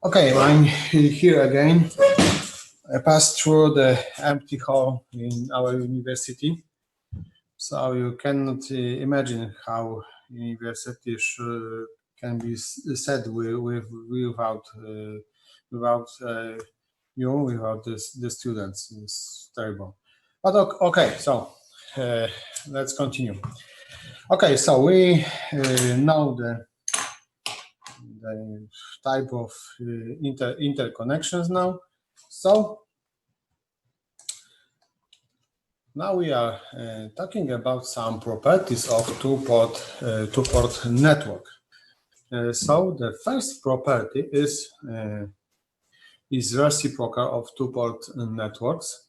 Okay, I'm here again. I passed through the empty hall in our university, so you cannot imagine how university can be said without you, without the students. It's terrible. But okay, so let's continue. Okay, so we know the type of interconnections now. So now we are talking about some properties of two-port network. So the first property is reciprocal of two-port networks.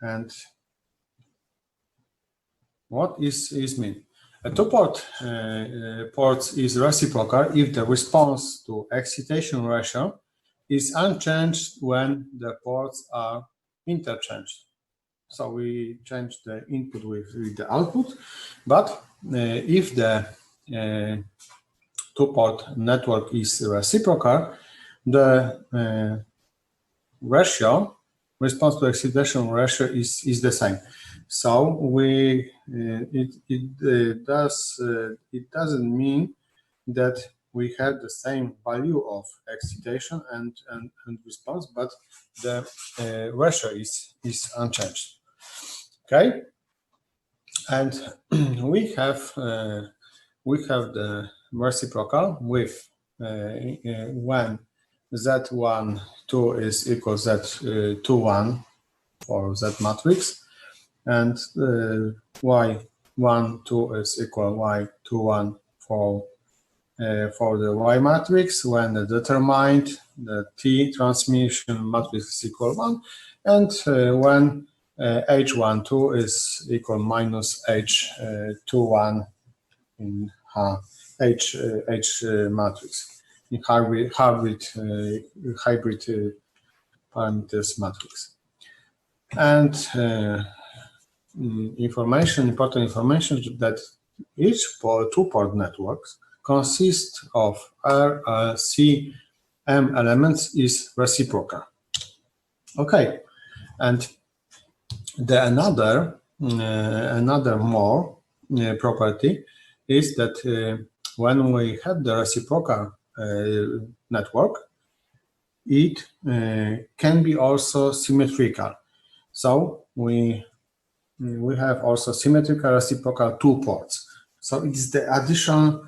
And what is mean? A two-port port is reciprocal if the response to excitation ratio is unchanged when the ports are interchanged. So we change the input with the output, but if the two-port network is reciprocal, the response to excitation ratio is the same. So it doesn't mean that we have the same value of excitation and response, but the ratio is unchanged. Okay, and we have the reciprocal with when Z1 2 is equal Z2 1 for Z matrix, and Y1 2 is equal Y2 1 for the Y matrix when determined the T transmission matrix is equal 1, and when H12 is equal minus H21 in H matrix, in hybrid parameters matrix. And important information that each two-port networks consist of R, C, M elements is reciprocal. Okay, and the another more property is that when we have the reciprocal network, it can be also symmetrical. So we have also symmetrical reciprocal two ports. So it is the additional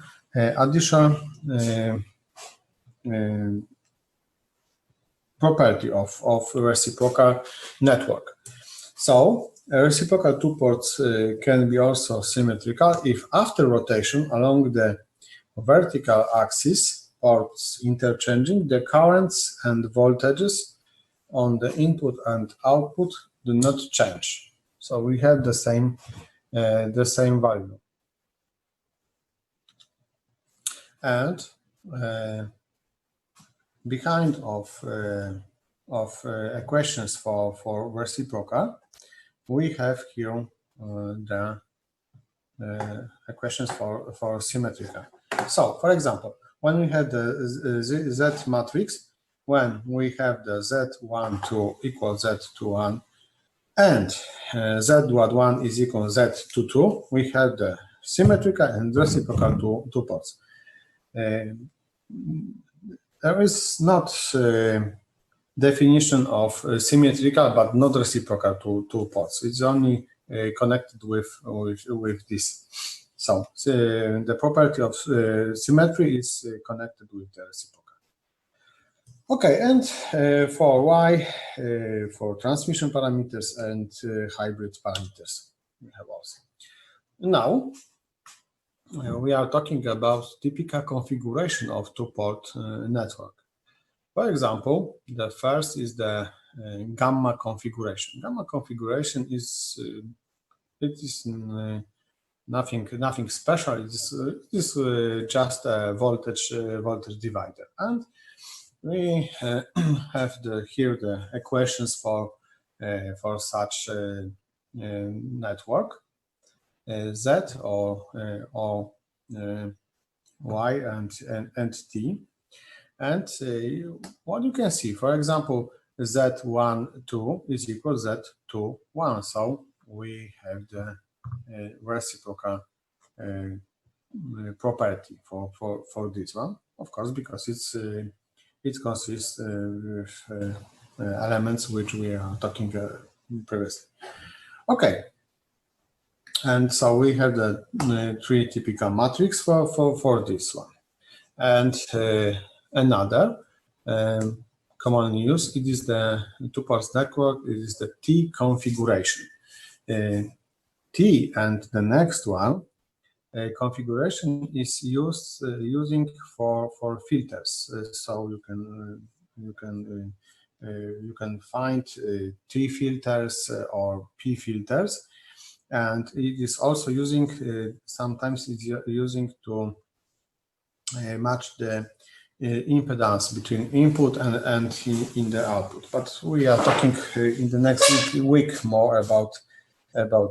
property of a reciprocal network. So reciprocal two ports can be also symmetrical if after rotation along the vertical axis, ports interchanging, the currents and voltages on the input and output do not change. So we have the same value. And behind of equations for reciprocal, we have here the equations for symmetrical. So, for example, when we have the Z matrix, when we have the Z12 equals Z21 and Z11 is equal to Z22, we have the symmetrical and reciprocal two ports. There is not definition of symmetrical but not reciprocal two ports. It's only connected with this. So the property of symmetry is connected with the reciprocal. Okay, and for Y, for transmission parameters and hybrid parameters, we have also. Now, we are talking about typical configuration of two-port network. For example, the first is the gamma configuration. Gamma configuration is nothing special. It is just a voltage divider, and we have here the equations for such network Z or Y and T. And what you can see, for example, Z1, 2 is equal Z2, 1. So we have the reciprocal property for this one, of course, because it consists with elements which we are talking previously. Okay, and so we have the three typical matrix for this one, and another commonly used, it is the two-port network. It is the T configuration. T and the next one configuration is used using for filters. So you can find T filters or P filters, and it is also using sometimes it's using to match the impedance between input and in the output. But we are talking in the next week more about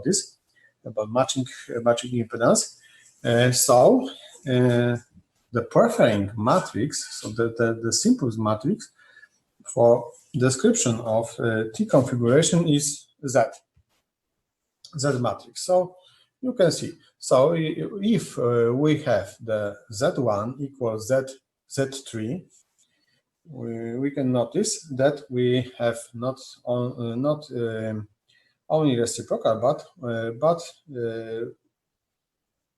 this, about matching impedance. So the preferring matrix, so the simplest matrix for description of T configuration is Z matrix. So you can see. So if we have the Z1 equals Z3, we can notice that we have not only reciprocal, but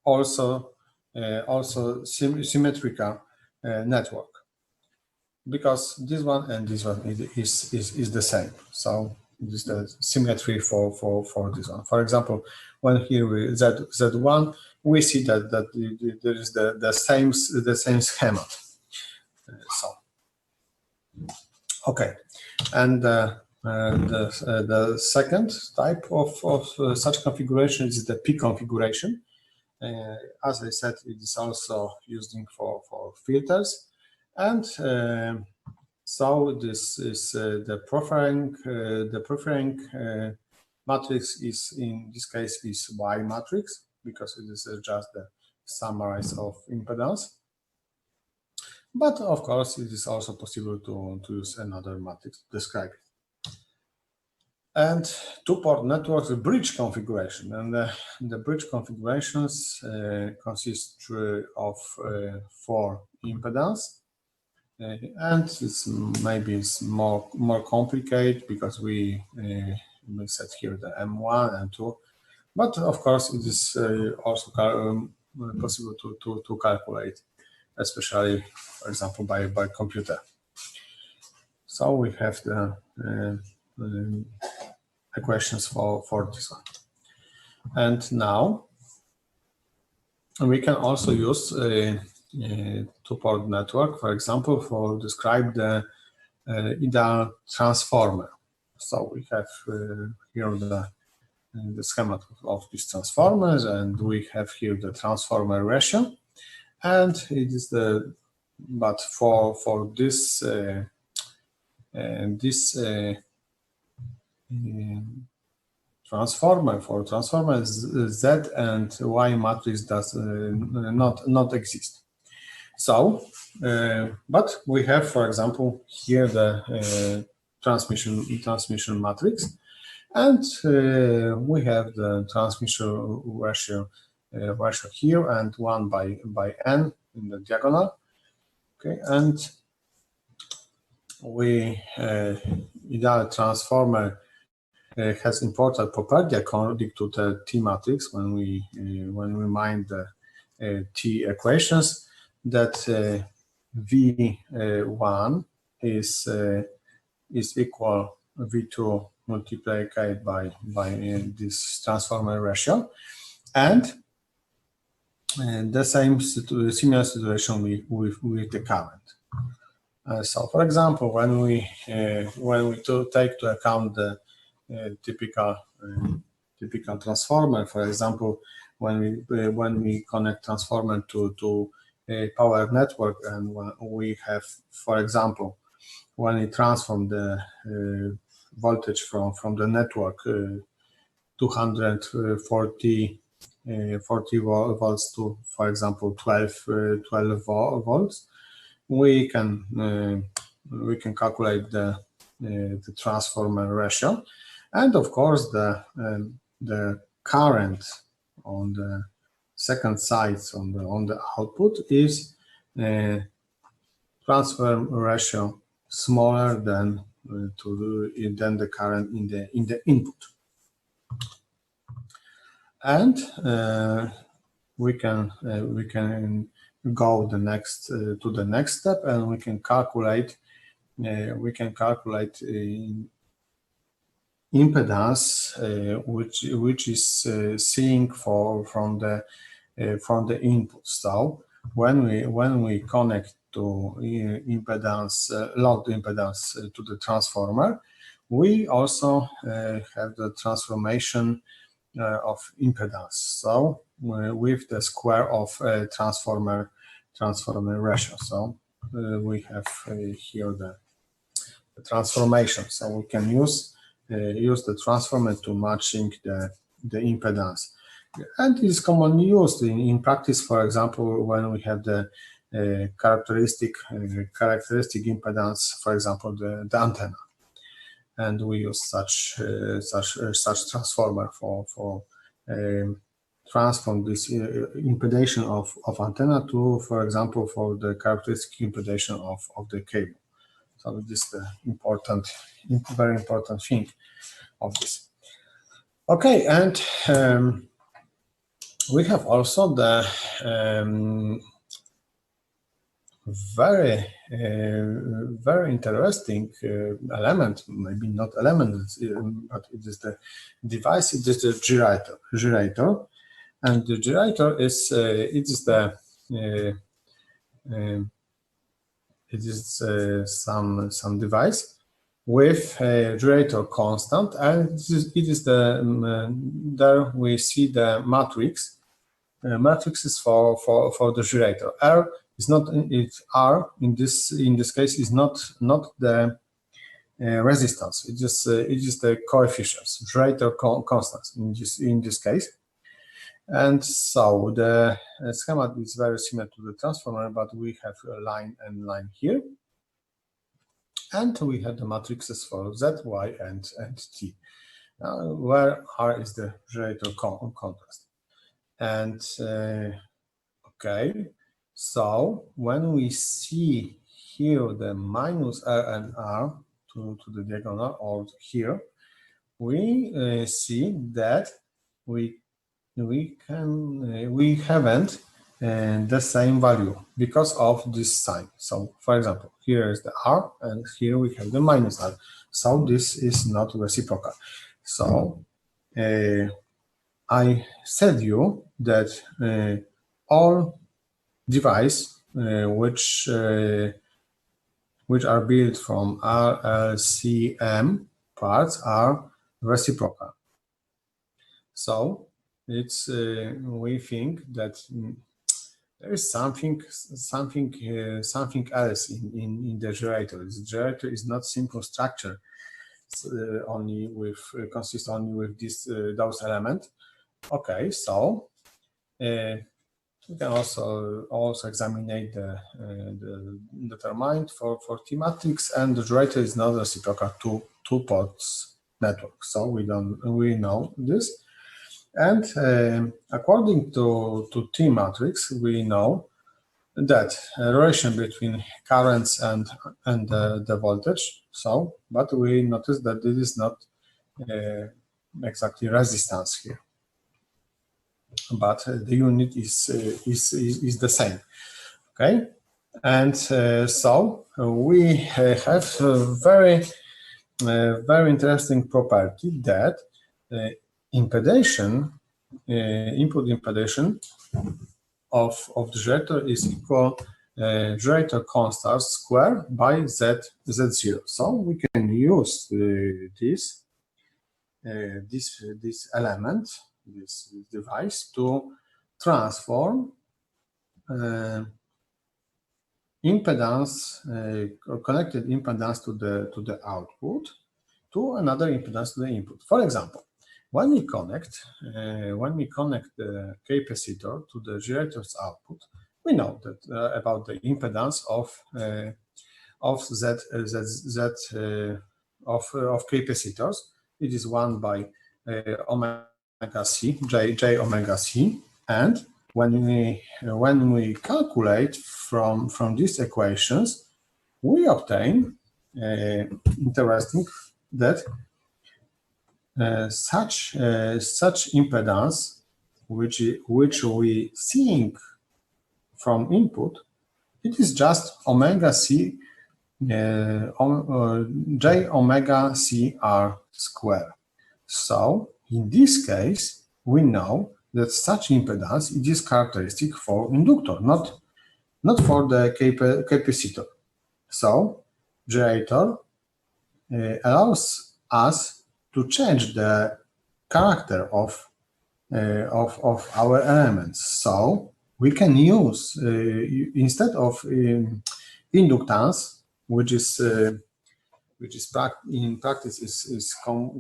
also symmetrical network, because this one and this one is the same. So this is the symmetry for this one. For example, when here we Z1, we see that there is the same schema. So okay, and the second type of such configuration is the P configuration. As I said, it is also used for filters, and so this is the preferring matrix is in this case is Y matrix, because it is just the summary of impedance. But of course, it is also possible to use another matrix to describe it. And two-port networks, the bridge configuration, and the bridge configurations consist of 4 impedance, and it's maybe more complicated because we set here the M1 and 2, but of course it is also possible to calculate, especially, for example, by computer. So we have the equations for this one. And now we can also use a two-port network, for example, for describe the ideal transformer. So we have here the schema of these transformers, and we have here the transformer ratio, and it is but for this transformer, for transformers, Z and Y matrix does not exist. So, but we have, for example, here the transmission matrix, and we have the transmission ratio here, and 1 by n in the diagonal. Okay, and we ideal transformer has important property according to the T matrix when we mind the T equations, that V1 is equal V2 multiplied by this transformer ratio, and the similar situation with the current. So, for example, when we take to account the typical transformer, for example, when we connect transformer to a power network, and we have, for example, when we transform the voltage from the network 240 40 volts to, for example, 12 volts, we can calculate the transformer ratio, and of course the current on the second side on the output is transfer ratio smaller than the current in the input, and we can go to the next step, and we can calculate impedance which is seeing from the input. So when we connect to impedance load impedance to the transformer, we also have the transformation of impedance. So with the square of transformer ratio. So we have here the transformation. So we can use the transformer to matching the impedance, and it is commonly used in practice. For example, when we have the characteristic impedance, for example, the antenna, and we use such transformer for transform this impedance of antenna to, for example, for the characteristic impedance of the cable. So this is the very important thing of this. Okay, and we have also the very interesting element, maybe not element, but it is the device. It is the gyrator, and the gyrator is some device with a gyrator constant, and it is the there we see the matrix. Matrix is for the gyrator. R is not R in this case is not the resistance. It is the coefficients, gyrator constants in this case. And so the schema is very similar to the transformer, but we have a line and line here, and we have the matrices for Z, Y, and T, where R is the gyrator contrast. And okay, so when we see here the minus R and R to the diagonal, or here, we see that we haven't the same value because of this sign. So, for example, here is the R, and here we have the minus R. So this is not reciprocal. So I said you that all devices which are built from RLCM parts are reciprocal. So it's we think that there is something else in the gyrator. The gyrator is not simple structure consists only with those elements. Okay, so we can also examine the determinant for T matrix, and the gyrator is not reciprocal to two ports network. So we know this. And according to T matrix, we know that relation between currents and the voltage. So, but we notice that this is not exactly resistance here, but the unit is the same. Okay, and so we have a very interesting property that input impedance of the gyrator is equal gyrator constant square by Z0. So we can use this element, this device, to transform impedance, connected impedance to the output, to another impedance to the input. For example, when we connect the capacitor to the gyrator's output, we know that about the impedance of capacitors. It is 1 by omega c, j omega c, and when we calculate from these equations, we obtain interesting that such impedance, which we seeing from input, it is just omega c j omega c r square. So in this case, we know that such impedance it is characteristic for inductor, not for the capacitor. So generator allows us to change the character of our elements. So we can use instead of inductance, which is in practice is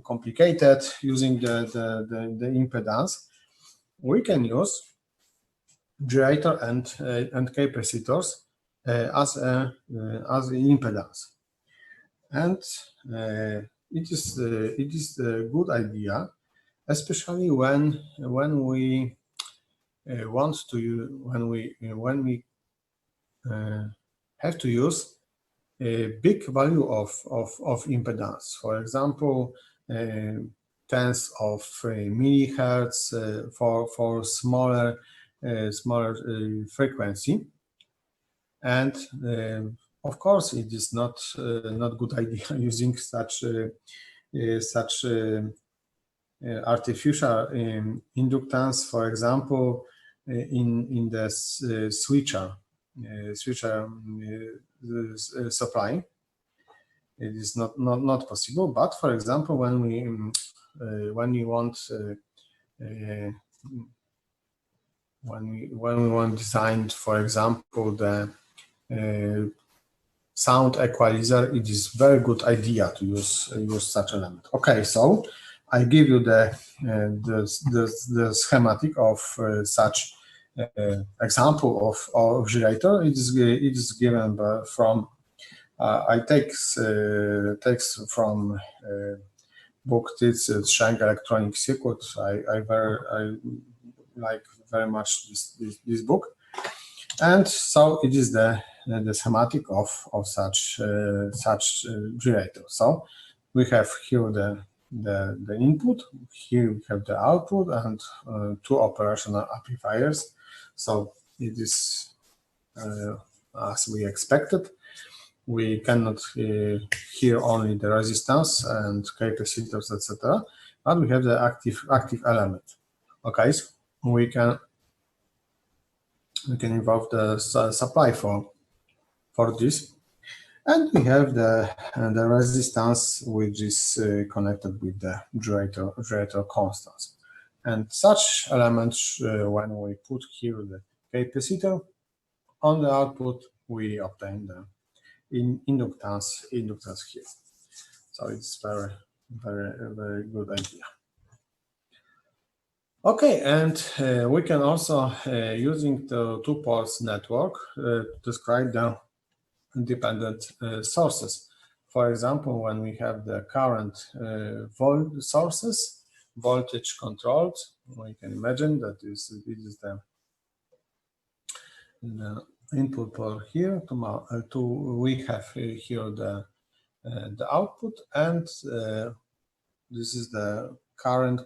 complicated using the impedance, we can use generator and capacitors as impedance, and it is a good idea, especially when we want to when we have to use a big value of impedance. For example, tens of millihertz for smaller frequency, and of course it is not good idea using such artificial inductance, for example, in the switcher supply. It is not possible. But for example, when we want designed, for example, the sound equalizer, it is very good idea to use such element. Okay, so I give you the schematic of such example of generator. It is given from I takes from book. It's Schenck Electronic Circuit. I like very much this book, and so it is the schematic of such generator. So we have here the input, here we have the output, and two operational amplifiers. So it is as we expected. We cannot hear only the resistance and capacitors, etc., but we have the active element. Okay, so we can involve the supply for this, and we have the resistance which is connected with the generator constants. And such elements, when we put here the capacitor on the output, we obtain the inductance here. So it's very good idea. Okay, and we can also using the two ports network describe the independent sources. For example, when we have the current sources, voltage controlled, we can imagine that this is the input port here. We have here the output, and this is the current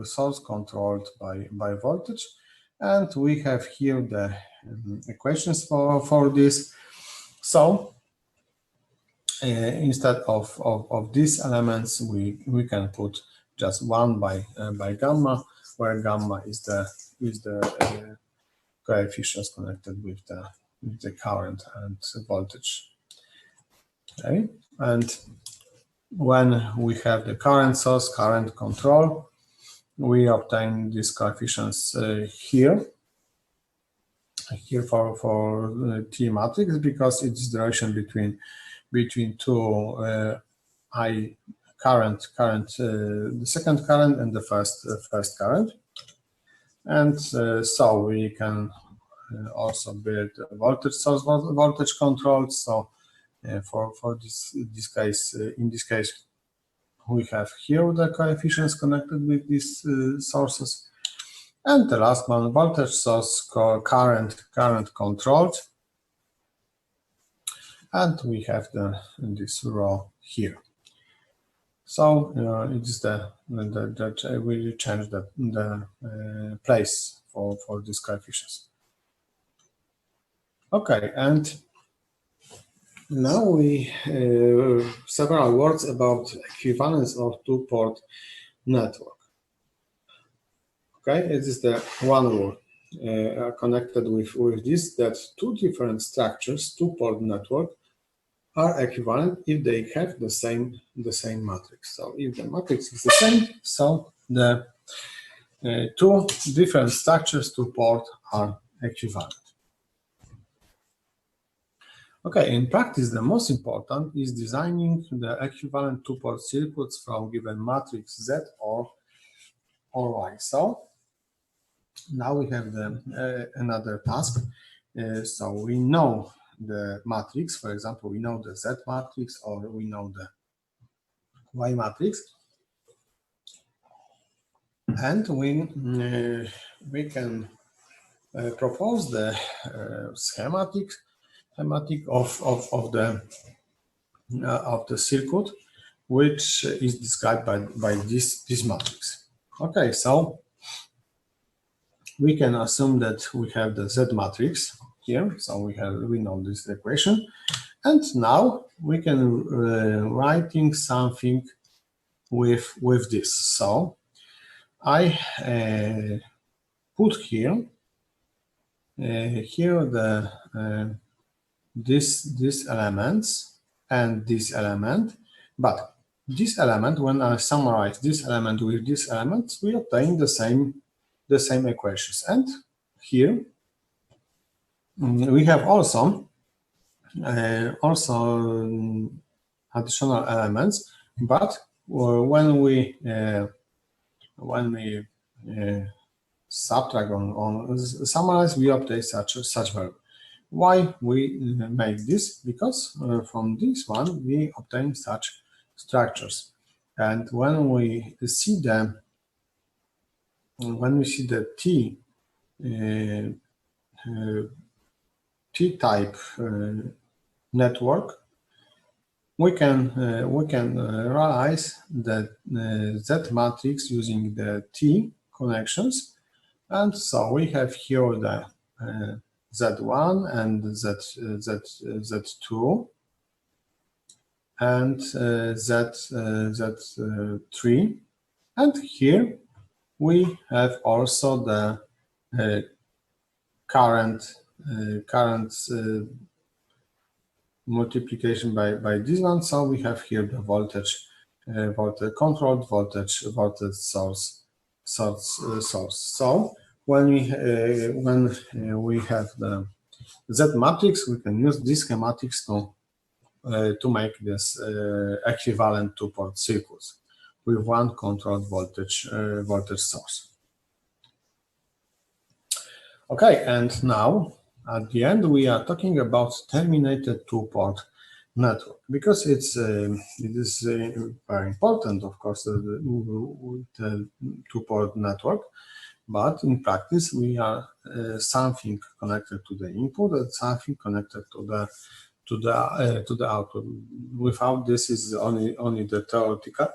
source controlled by voltage, and we have here the equations for this. So instead of these elements, we can put just 1 by gamma, where gamma is the coefficients connected with the current and voltage. Okay, and when we have the current source, current control, we obtain these coefficients here for T matrix, because it's the relation between two current, the second current and the first current, and so we can also build voltage source voltage controls. So for this case, in this case, we have here the coefficients connected with these sources, and the last one, voltage source current controlled, and we have this row here. So it is we change the place for these coefficients. Okay, and now we several words about equivalence of two-port network. Okay, it is the one word connected with this, that two different structures, two-port network, are equivalent if they have the same matrix. So if the matrix is the same, so the two different structures to port are equivalent. Okay, in practice, the most important is designing the equivalent two-port circuits from given matrix Z or Y. So now we have another task. So we know the matrix, for example, we know the Z matrix or we know the Y matrix, and we can propose the schematic of the circuit, which is described by this matrix. Okay, so we can assume that we have the Z matrix here, so we know this equation, and now we can writing something with this. So I put here the these elements and this element, but this element, when I summarize this element with this element, we obtain the same equations. And here we have also additional elements, but when we subtract on summarize, we obtain such value. Why we make this? Because from this one we obtain such structures, and when we see the T-type network, we can realize that Z matrix using the T connections, and so we have here the Z1 and Z2 and Z3, and here we have also the current multiplication by this one. So we have here the voltage controlled voltage source. So when we have the Z matrix, we can use this schematics to make this equivalent two-port circuits with one controlled voltage source. Okay, and now at the end we are talking about terminated two-port network, because it is very important, of course, the two-port network. But in practice, we are something connected to the input and something connected to the output. Without this, is only the theoretical.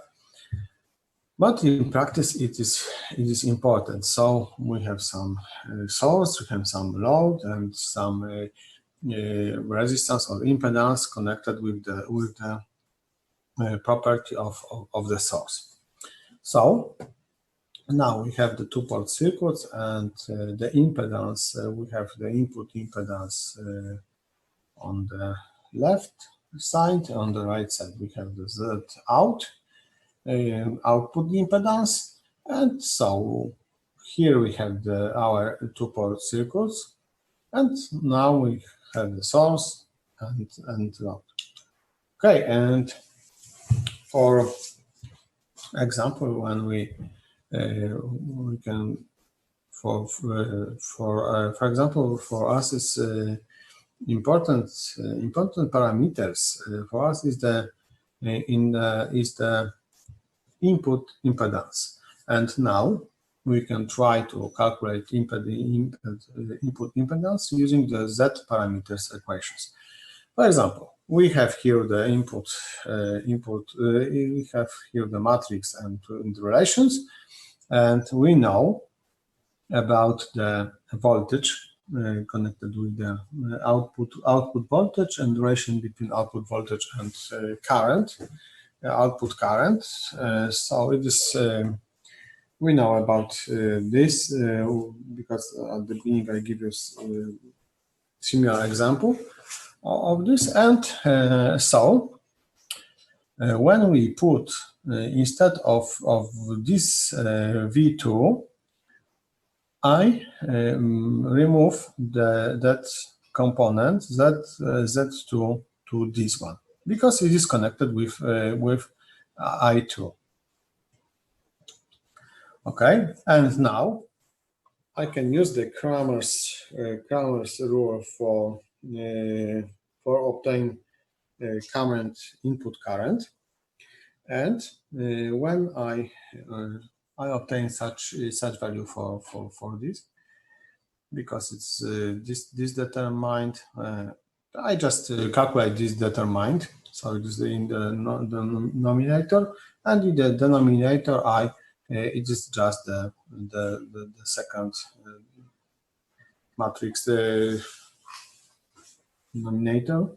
But in practice, it is important. So we have some source, we have some load, and some resistance or impedance connected with the property of the source. So now we have the two-port circuits, and the impedance, we have the input impedance on the left side. On the right side, we have the Z out, output impedance. And so here we have our two-port circuits, and now we have the source and load. Okay, and for example, when we can for example, for us is important parameters for us is the input impedance, and now we can try to calculate input impedance using the Z parameters equations. For example, we have here the input. We have here the matrix and the relations, and we know about the voltage connected with the output voltage and relation between output voltage and current, output current. So it is we know about this because at the beginning I give you a similar example of this, and so when we put instead of this V2, I remove that component Z2 to this one because it is connected with I2. Okay, and now I can use the Cramer's rule for obtain current input current, and when I obtain such value for this, because it's this determined. I just calculate this determined, so it is in the denominator, and in the denominator it is just the second matrix denominator,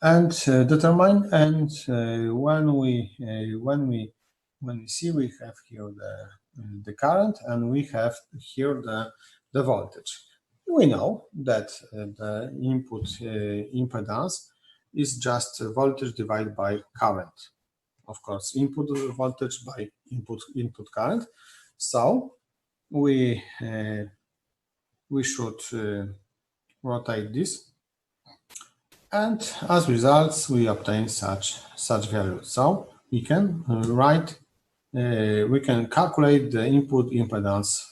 and determine. And when we see, we have here the current, and we have here the voltage. We know that the input impedance is just voltage divided by current. Of course, input voltage by input current. So we should rotate this, and as results we obtain such values. So we can we can calculate the input impedance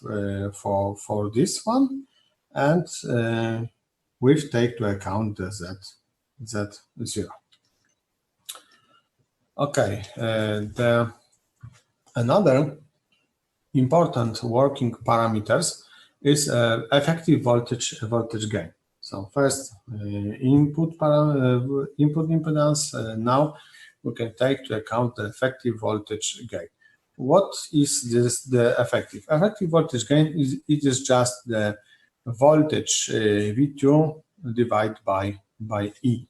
for this one, and we take to account the Z0. Okay, another important working parameters is effective voltage gain. So first, input impedance. Now we can take to account the effective voltage gain. What is this? The effective voltage gain it is just the voltage V2 divided by E,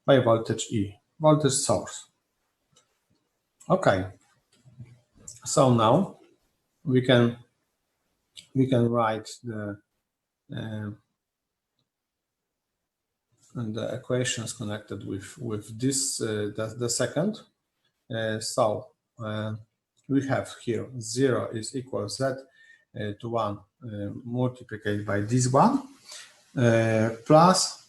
by voltage E, voltage source. Okay. So now we can write the equations connected with this the second. So we have here 0 is equal Z to 1 multiplied by this one plus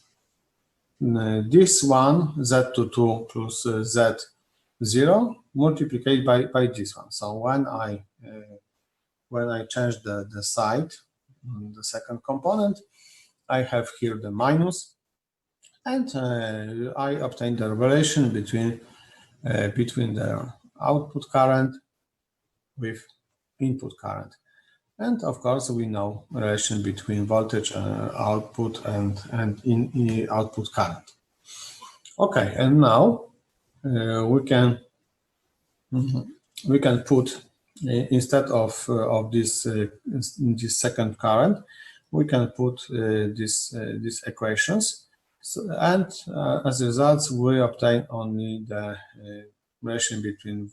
this one Z to 2 plus Z0 multiplied by this one. So when I change the side, the second component, I have here the minus, and I obtain the relation between the output current with input current, and of course we know relation between voltage output and output current. Okay, and now we can put instead of this second current, we can put these equations. So, and as a result, we obtain only the relation between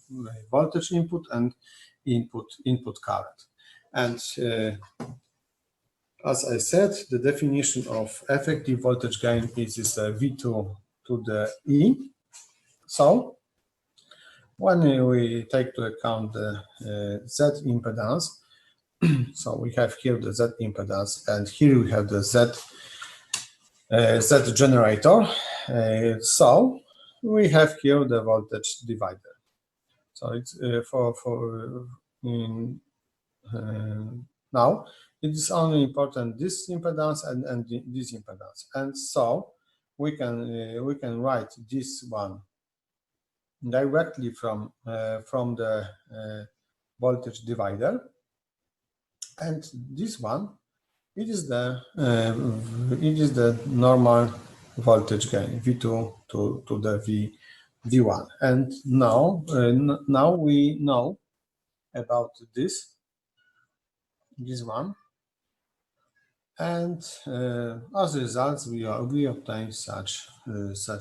voltage input and input current. And as I said, the definition of effective voltage gain is V2 to the E. So when we take to account the Z impedance, so we have here the Z impedance, and here we have the Z generator. So we have here the voltage divider. So it's now it is only important this impedance and this impedance, and so we can write this one directly from the voltage divider, and this one it is the normal voltage gain V2 to the V1. And now now we know about this one, and as a result we obtain such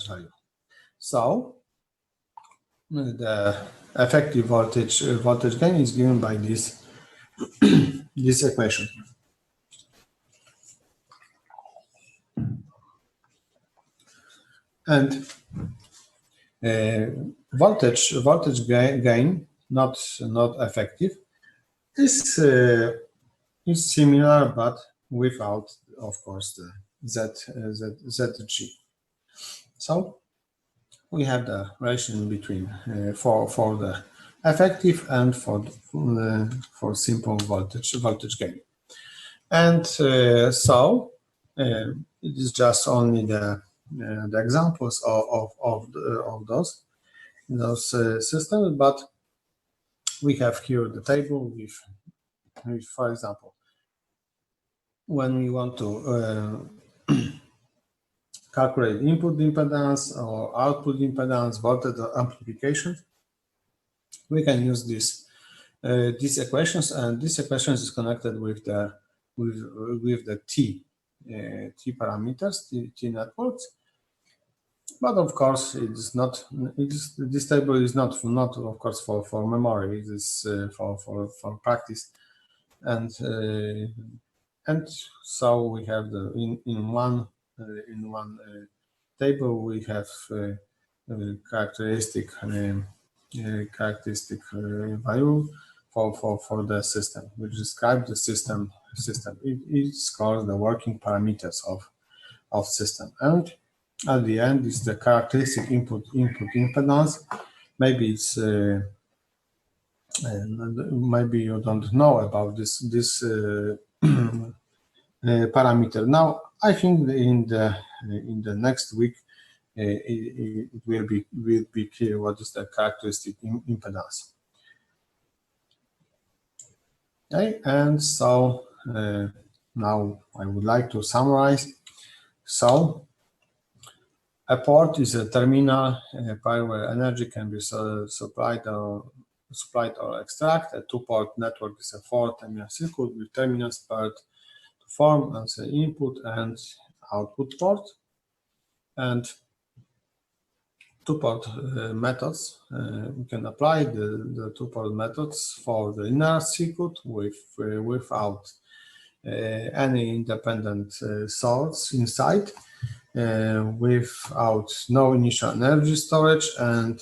value. So the effective voltage gain is given by this this equation. And voltage gain not effective is similar, but without, of course, the ZG. So we have the relation between for the effective and for simple voltage gain. And so it is just only the examples of those systems, but we have here the table with, for example, when we want to calculate input impedance or output impedance, voltage amplification, we can use these equations, and this equation is connected with the T parameters, T networks. But of course, it is not. This table is not of course for memory. It is for practice, and so we have in one table we have characteristic value for the system, which describes the system. It is called the working parameters of system, and at the end is the characteristic input impedance. Maybe it's maybe you don't know about this parameter. Now I think in the next week it will be clear what is the characteristic impedance. Okay, and so now I would like to summarize. So a port is a terminal where energy can be supplied or extracted. A two-port network is a four-terminal circuit with terminals paired to form as an input and output port. And two-port methods, we can apply the two-port methods for the linear circuit without any independent source inside, without no initial energy storage, and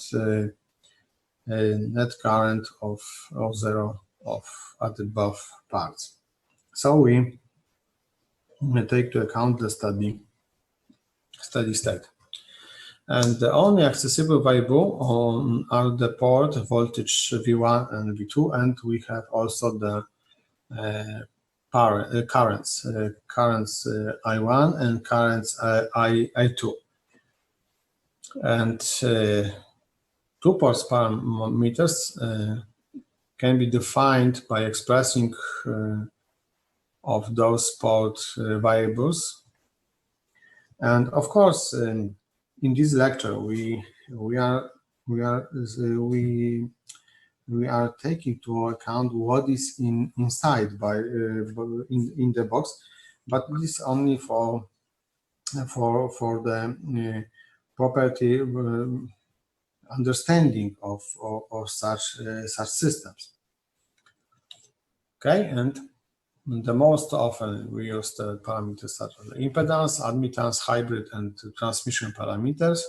net current of 0 at the above parts. So we take into account the steady state. And the only accessible variable are the port voltage V1 and V2, and we have also the currents I1 and currents I2. And two-port parameters can be defined by expressing of those port variables. And of course, in this lecture, we are taking into account what is inside in the box, but this is only for the property understanding of such systems. Okay, and the most often we use the parameters such as impedance, admittance, hybrid, and transmission parameters.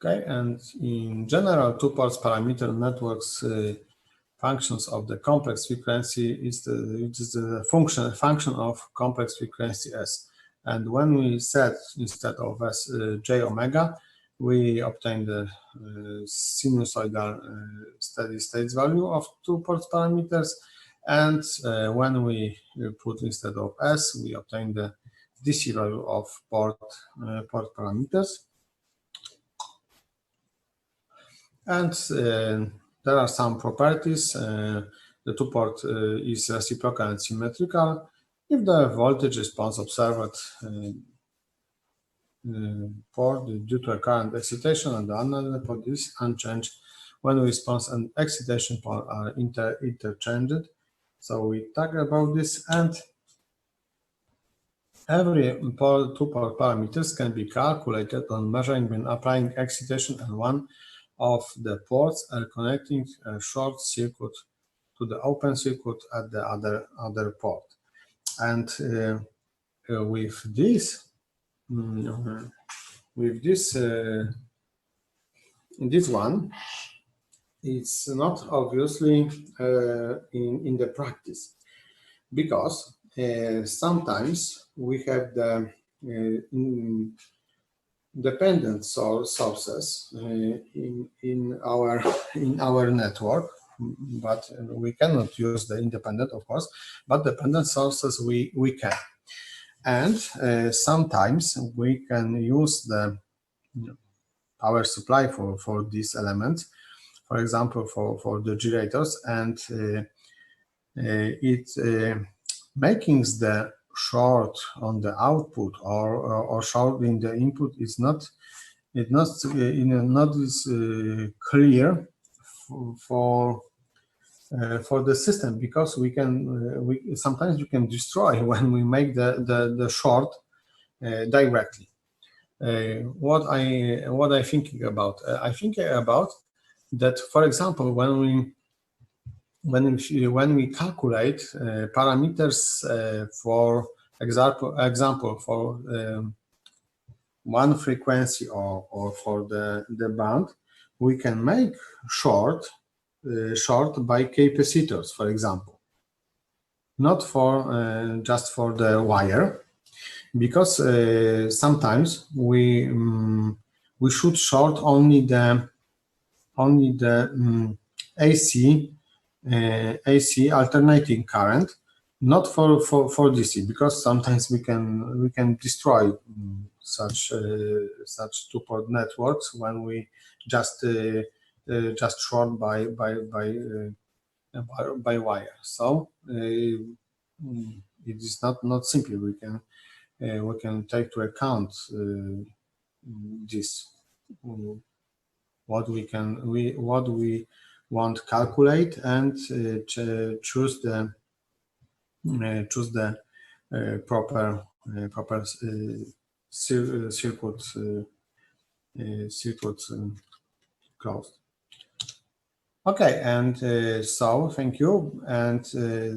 Okay, and in general, two-port parameter networks functions of the complex frequency is the function of complex frequency S. And when we set instead of S j omega, we obtain the sinusoidal steady state value of 2 port parameters, and when we put instead of S, we obtain the DC value of port parameters. And there are some properties. The 2-port is reciprocal and symmetrical if the voltage response observed port due to a current excitation and the another port is unchanged when response and excitation port are interchanged. So we talk about this, and every 2-port parameters can be calculated on measuring when applying excitation and one of the ports are connecting a short circuit to the open circuit at the other port. And with this one, it's not obviously in the practice, because sometimes we have the dependent sources in our network, but we cannot use the independent, of course, but dependent sources we can. And sometimes we can use the power supply for these elements, for example, for the generators, and making the short on the output or short in the input is not clear for the system, because we sometimes we can destroy when we make the short directly. What I thinking about? I think about that, for example, when we calculate parameters for example for one frequency or for the band, we can make short by capacitors, for example, not for just for the wire, because sometimes we should short only the AC alternating current, not for DC, because sometimes we can destroy such 2-port networks when we just short by wire. So it is not simply we can take to account this what we want to calculate, and choose the proper circuit closed. Okay, and so thank you, and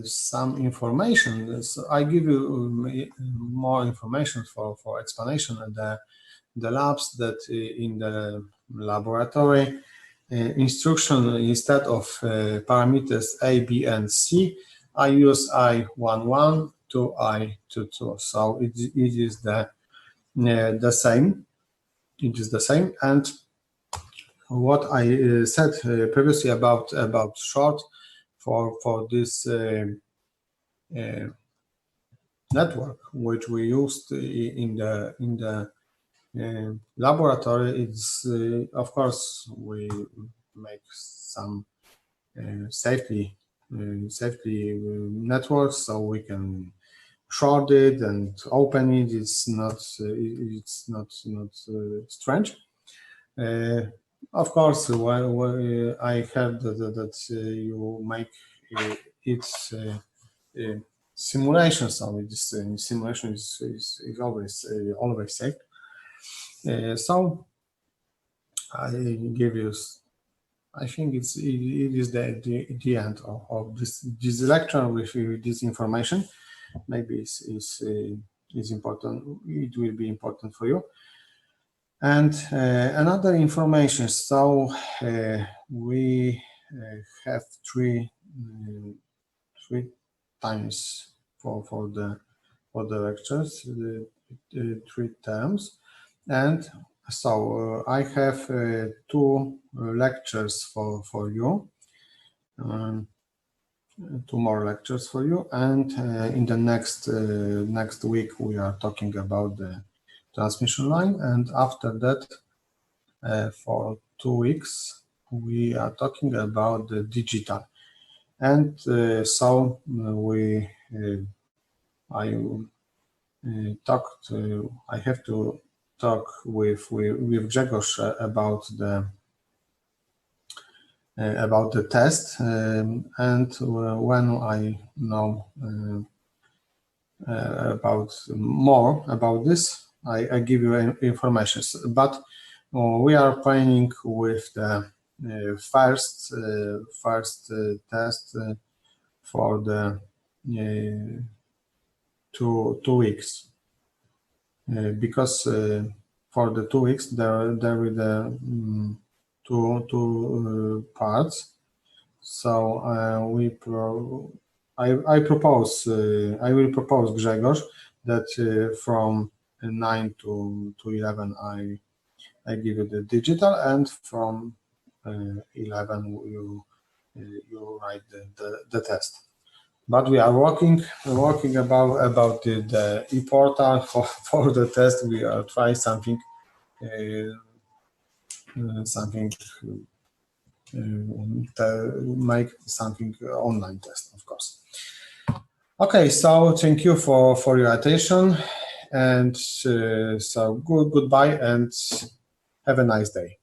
some information. So I give you more information for explanation and the labs that in the laboratory instruction, instead of parameters A, B, and C, I use I11 to I22. So it is the same. It is the same. And what I said previously about short for this network, which we used in the laboratory, it's of course we make some safety networks, so we can short it and open it. It's not strange. Of course, I heard that you make its simulation, so this simulation is always safe. So I give you. I think it is the end of this lecture with this information. Maybe is important. It will be important for you. And another information. So we have three times for the lectures, 3 terms, and So I have two lectures for you, 2 more lectures for you, and in the next week we are talking about the transmission line, and after that for 2 weeks we are talking about the digital. And so I have to talk with Grzegorz about the test, and when I know more about this, I give you information. But we are planning with the first test for the 2 weeks, because for the 2 weeks there will be two parts. So I propose I will propose Grzegorz that from 9 to 11 I give you the digital, and from 11 you write the test. But we are working about the e-portal for the test. We are trying something to make something online test, of course. Okay, so thank you for your attention, and so goodbye and have a nice day.